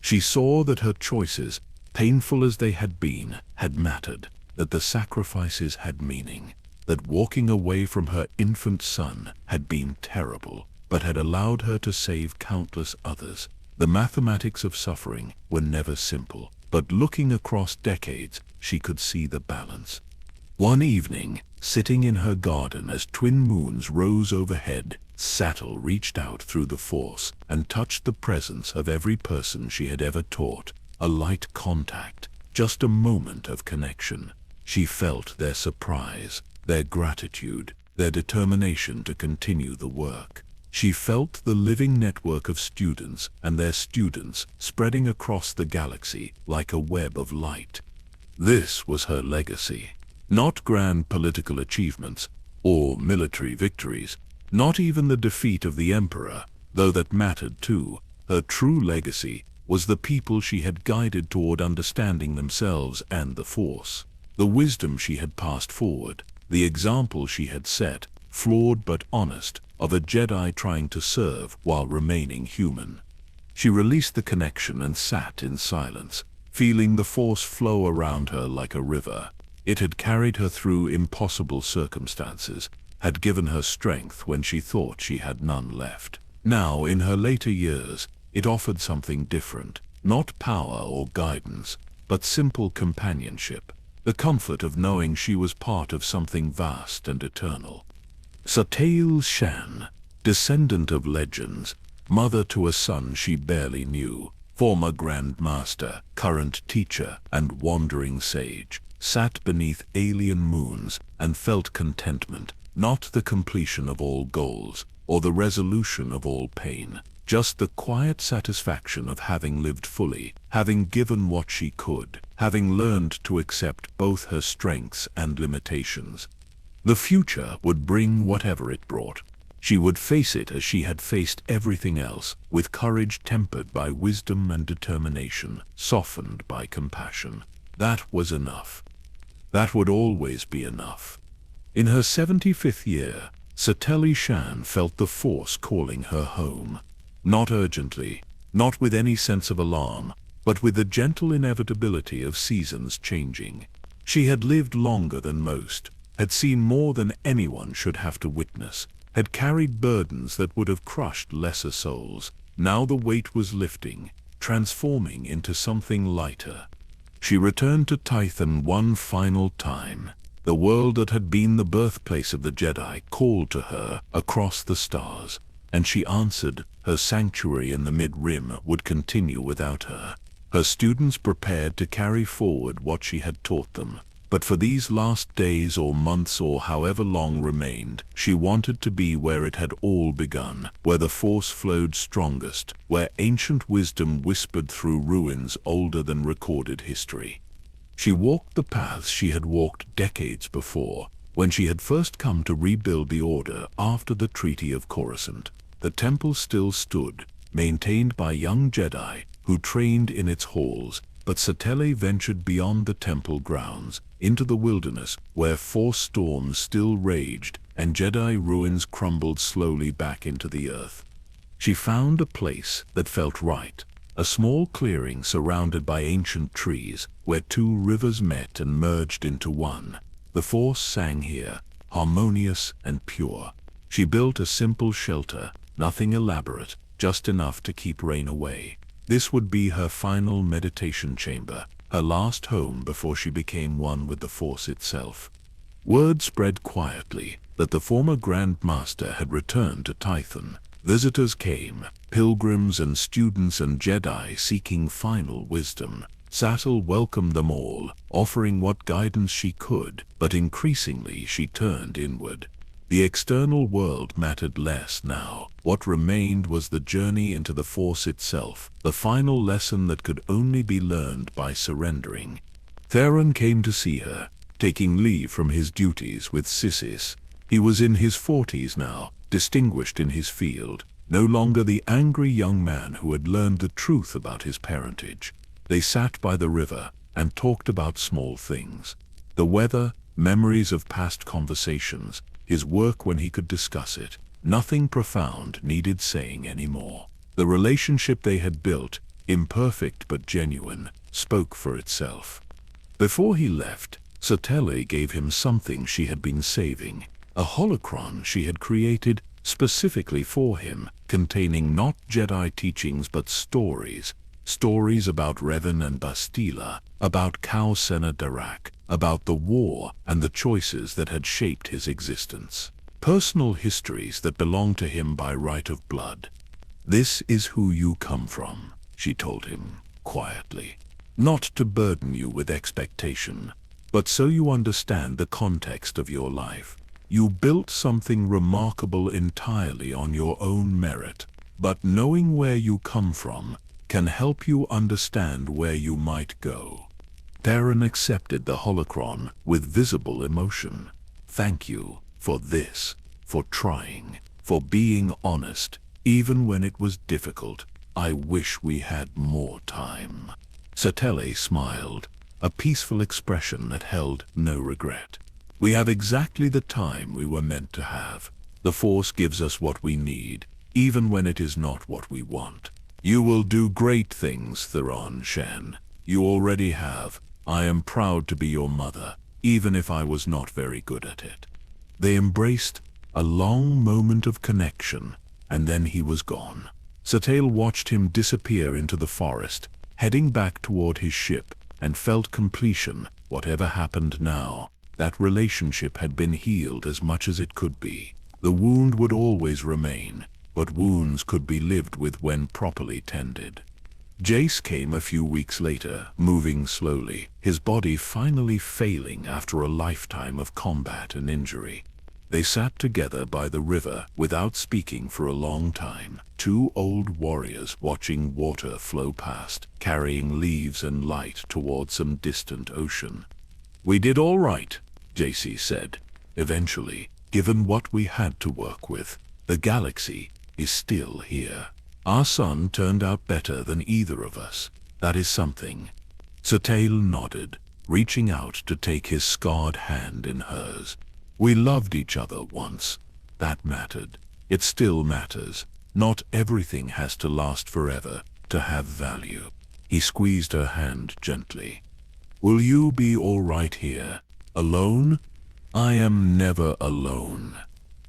She saw that her choices, painful as they had been, had mattered, that the sacrifices had meaning, that walking away from her infant son had been terrible, but had allowed her to save countless others. The mathematics of suffering were never simple, but looking across decades, she could see the balance. One evening, sitting in her garden as twin moons rose overhead, Satele reached out through the Force and touched the presence of every person she had ever taught. A light contact, just a moment of connection. She felt their surprise, their gratitude, their determination to continue the work. She felt the living network of students and their students spreading across the galaxy like a web of light. This was her legacy. Not grand political achievements or military victories, not even the defeat of the Emperor, though that mattered too. Her true legacy was the people she had guided toward understanding themselves and the Force. The wisdom she had passed forward, the example she had set, flawed but honest, of a Jedi trying to serve while remaining human. She released the connection and sat in silence, feeling the Force flow around her like a river. It had carried her through impossible circumstances, had given her strength when she thought she had none left. Now, in her later years, it offered something different, not power or guidance, but simple companionship, the comfort of knowing she was part of something vast and eternal. Satele Shan, descendant of legends, mother to a son she barely knew, former Grand Master, current teacher, and wandering sage, sat beneath alien moons and felt contentment, not the completion of all goals or the resolution of all pain, just the quiet satisfaction of having lived fully, having given what she could, having learned to accept both her strengths and limitations. The future would bring whatever it brought. She would face it as she had faced everything else, with courage tempered by wisdom and determination, softened by compassion. That was enough. That would always be enough. In her 75th year, Satele Shan felt the Force calling her home. Not urgently, not with any sense of alarm, but with the gentle inevitability of seasons changing. She had lived longer than most, had seen more than anyone should have to witness, had carried burdens that would have crushed lesser souls. Now the weight was lifting, transforming into something lighter. She returned to Tython one final time. The world that had been the birthplace of the Jedi called to her across the stars, and she answered. Her sanctuary in the Mid-Rim would continue without her. Her students prepared to carry forward what she had taught them, But for these last days or months or however long remained, she wanted to be where it had all begun, where the Force flowed strongest, where ancient wisdom whispered through ruins older than recorded history. She walked the paths she had walked decades before, when she had first come to rebuild the Order after the Treaty of Coruscant. The temple still stood, maintained by young Jedi who trained in its halls, but Satele ventured beyond the temple grounds, into the wilderness where Force storms still raged and Jedi ruins crumbled slowly back into the earth. She found a place that felt right, a small clearing surrounded by ancient trees where two rivers met and merged into one. The Force sang here, harmonious and pure. She built a simple shelter, nothing elaborate, just enough to keep rain away. This would be her final meditation chamber, her last home before she became one with the Force itself. Word spread quietly that the former Grand Master had returned to Tython. Visitors came, pilgrims and students and Jedi seeking final wisdom. Satele welcomed them all, offering what guidance she could, but increasingly she turned inward. The external world mattered less now. What remained was the journey into the Force itself, the final lesson that could only be learned by surrendering. Theron came to see her, taking leave from his duties with Sissis. He was in his 40s now, distinguished in his field, no longer the angry young man who had learned the truth about his parentage. They sat by the river and talked about small things. The weather, memories of past conversations, his work when he could discuss it. Nothing profound needed saying anymore. The relationship they had built, imperfect but genuine, spoke for itself. Before he left, Satele gave him something she had been saving, a holocron she had created specifically for him, containing not Jedi teachings but stories. Stories about Revan and Bastila, about Khal Sena Darak, about the war and the choices that had shaped his existence. Personal histories that belonged to him by right of blood. "This is who you come from," she told him, quietly. "Not to burden you with expectation, but so you understand the context of your life. You built something remarkable entirely on your own merit, but knowing where you come from can help you understand where you might go." Theron accepted the holocron with visible emotion. "Thank you for this, for trying, for being honest, even when it was difficult. I wish we had more time." Satele smiled, a peaceful expression that held no regret. "We have exactly the time we were meant to have. The Force gives us what we need, even when it is not what we want. You will do great things, Satele Shan. You already have. I am proud to be your mother, even if I was not very good at it." They embraced, a long moment of connection, and then he was gone. Satele watched him disappear into the forest, heading back toward his ship, and felt completion. Whatever happened now, that relationship had been healed as much as it could be. The wound would always remain, but wounds could be lived with when properly tended. Jace came a few weeks later, moving slowly, his body finally failing after a lifetime of combat and injury. They sat together by the river without speaking for a long time, two old warriors watching water flow past, carrying leaves and light toward some distant ocean. "We did all right," Jace said. "Eventually, given what we had to work with, the galaxy is still here. Our son turned out better than either of us. That is something." Satele nodded, reaching out to take his scarred hand in hers. "We loved each other once. That mattered. It still matters. Not everything has to last forever to have value." He squeezed her hand gently. "Will you be all right here? Alone?" "I am never alone.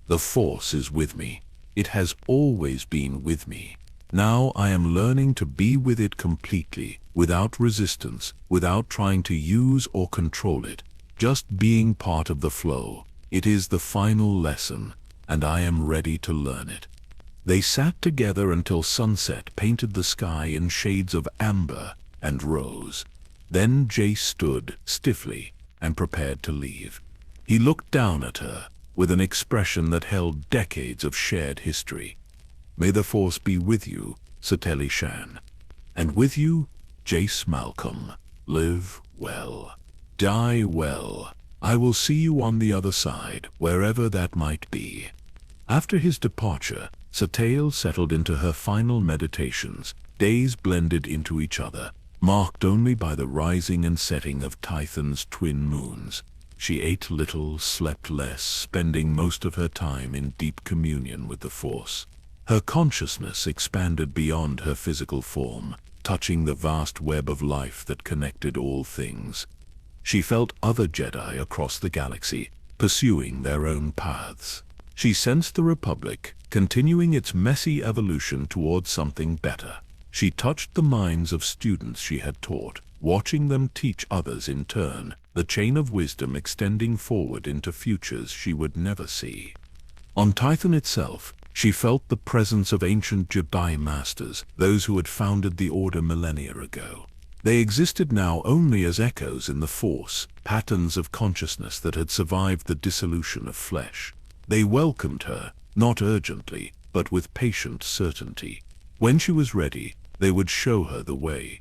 The Force is with me. It has always been with me. Now I am learning to be with it completely, without resistance, without trying to use or control it, just being part of the flow. It is the final lesson, and I am ready to learn it." They sat together until sunset painted the sky in shades of amber and rose. Then Jace stood stiffly, and prepared to leave. He looked down at her, with an expression that held decades of shared history. "May the Force be with you, Satele Shan. And with you, Jace Malcolm. Live well. Die well. I will see you on the other side, wherever that might be." After his departure, Satele settled into her final meditations. Days blended into each other, marked only by the rising and setting of Tython's twin moons. She ate little, slept less, spending most of her time in deep communion with the Force. Her consciousness expanded beyond her physical form, touching the vast web of life that connected all things. She felt other Jedi across the galaxy, pursuing their own paths. She sensed the Republic, continuing its messy evolution towards something better. She touched the minds of students she had taught, watching them teach others in turn, the chain of wisdom extending forward into futures she would never see. On Tython itself, she felt the presence of ancient Jedi Masters, those who had founded the Order millennia ago. They existed now only as echoes in the Force, patterns of consciousness that had survived the dissolution of flesh. They welcomed her, not urgently, but with patient certainty. When she was ready, they would show her the way.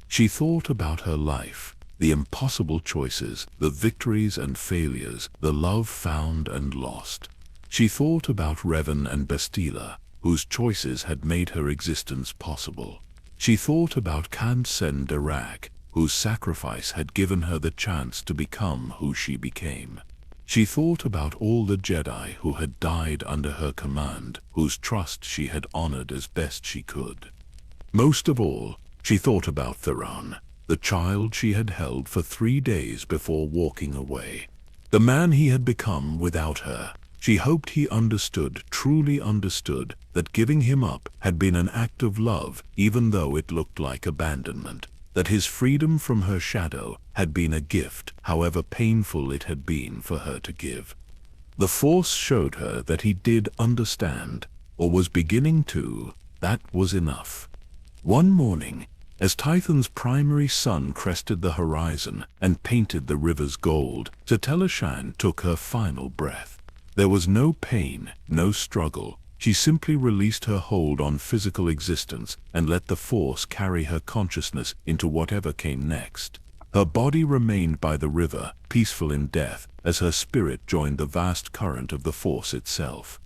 She thought about her life, the impossible choices, the victories and failures, the love found and lost. She thought about Revan and Bastila, whose choices had made her existence possible. She thought about Kansen Darak, whose sacrifice had given her the chance to become who she became. She thought about all the Jedi who had died under her command, whose trust she had honored as best she could. Most of all, she thought about Theron, the child she had held for 3 days before walking away. The man he had become without her. She hoped he understood, truly understood, that giving him up had been an act of love, even though it looked like abandonment. That his freedom from her shadow had been a gift, however painful it had been for her to give. The Force showed her that he did understand, or was beginning to. That was enough. One morning, as Tython's primary sun crested the horizon and painted the rivers gold, Satele Shan took her final breath. There was no pain, no struggle. She simply released her hold on physical existence and let the Force carry her consciousness into whatever came next. Her body remained by the river, peaceful in death, as her spirit joined the vast current of the Force itself.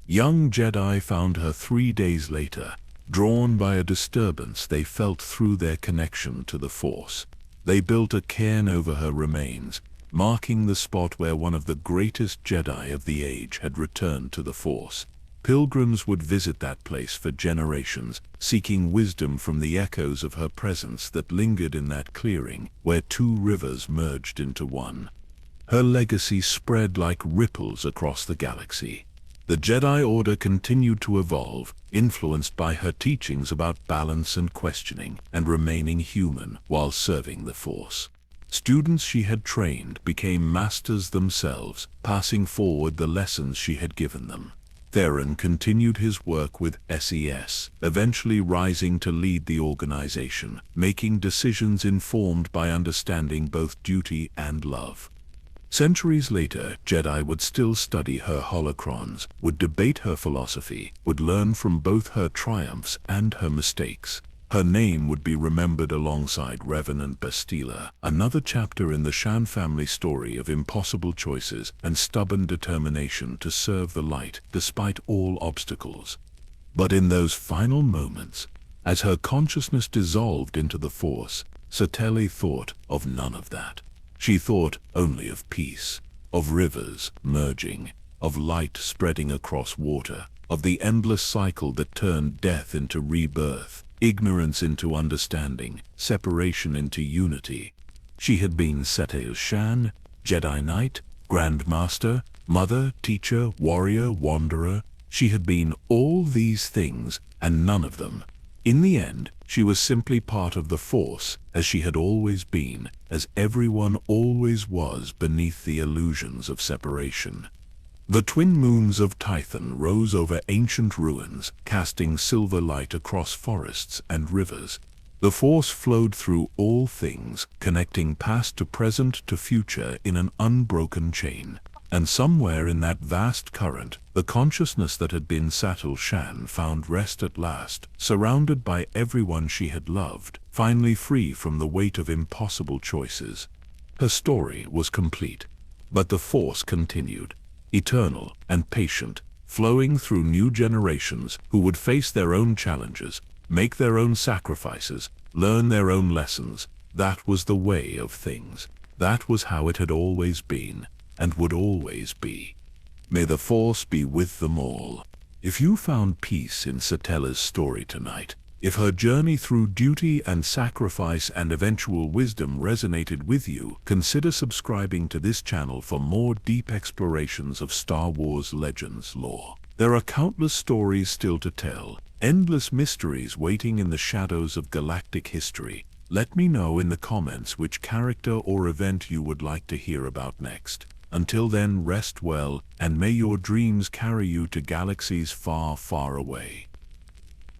Young Jedi found her 3 days later. Drawn by a disturbance they felt through their connection to the Force. They built a cairn over her remains, marking the spot where one of the greatest Jedi of the age had returned to the Force. Pilgrims would visit that place for generations, seeking wisdom from the echoes of her presence that lingered in that clearing, where 2 rivers merged into one. Her legacy spread like ripples across the galaxy. The Jedi Order continued to evolve, influenced by her teachings about balance and questioning, and remaining human while serving the Force. Students she had trained became masters themselves, passing forward the lessons she had given them. Theron continued his work with SES, eventually rising to lead the organization, making decisions informed by understanding both duty and love. Centuries later, Jedi would still study her holocrons, would debate her philosophy, would learn from both her triumphs and her mistakes. Her name would be remembered alongside Revan and Bastila, another chapter in the Shan family story of impossible choices and stubborn determination to serve the light despite all obstacles. But in those final moments, as her consciousness dissolved into the Force, Satele thought of none of that. She thought only of peace, of rivers merging, of light spreading across water, of the endless cycle that turned death into rebirth, ignorance into understanding, separation into unity. She had been Satele Shan, Jedi Knight, Grand Master, mother, teacher, warrior, wanderer. She had been all these things, and none of them. In the end, she was simply part of the Force, as she had always been, as everyone always was beneath the illusions of separation. The twin moons of Tython rose over ancient ruins, casting silver light across forests and rivers. The Force flowed through all things, connecting past to present to future in an unbroken chain. And somewhere in that vast current, the consciousness that had been Satele Shan found rest at last, surrounded by everyone she had loved, finally free from the weight of impossible choices. Her story was complete, but the Force continued, eternal and patient, flowing through new generations who would face their own challenges, make their own sacrifices, learn their own lessons. That was the way of things. That was how it had always been, and would always be. May the Force be with them all. If you found peace in Satele's story tonight, if her journey through duty and sacrifice and eventual wisdom resonated with you, consider subscribing to this channel for more deep explorations of Star Wars Legends lore. There are countless stories still to tell, endless mysteries waiting in the shadows of galactic history. Let me know in the comments which character or event you would like to hear about next. Until then, rest well, and may your dreams carry you to galaxies far, far away.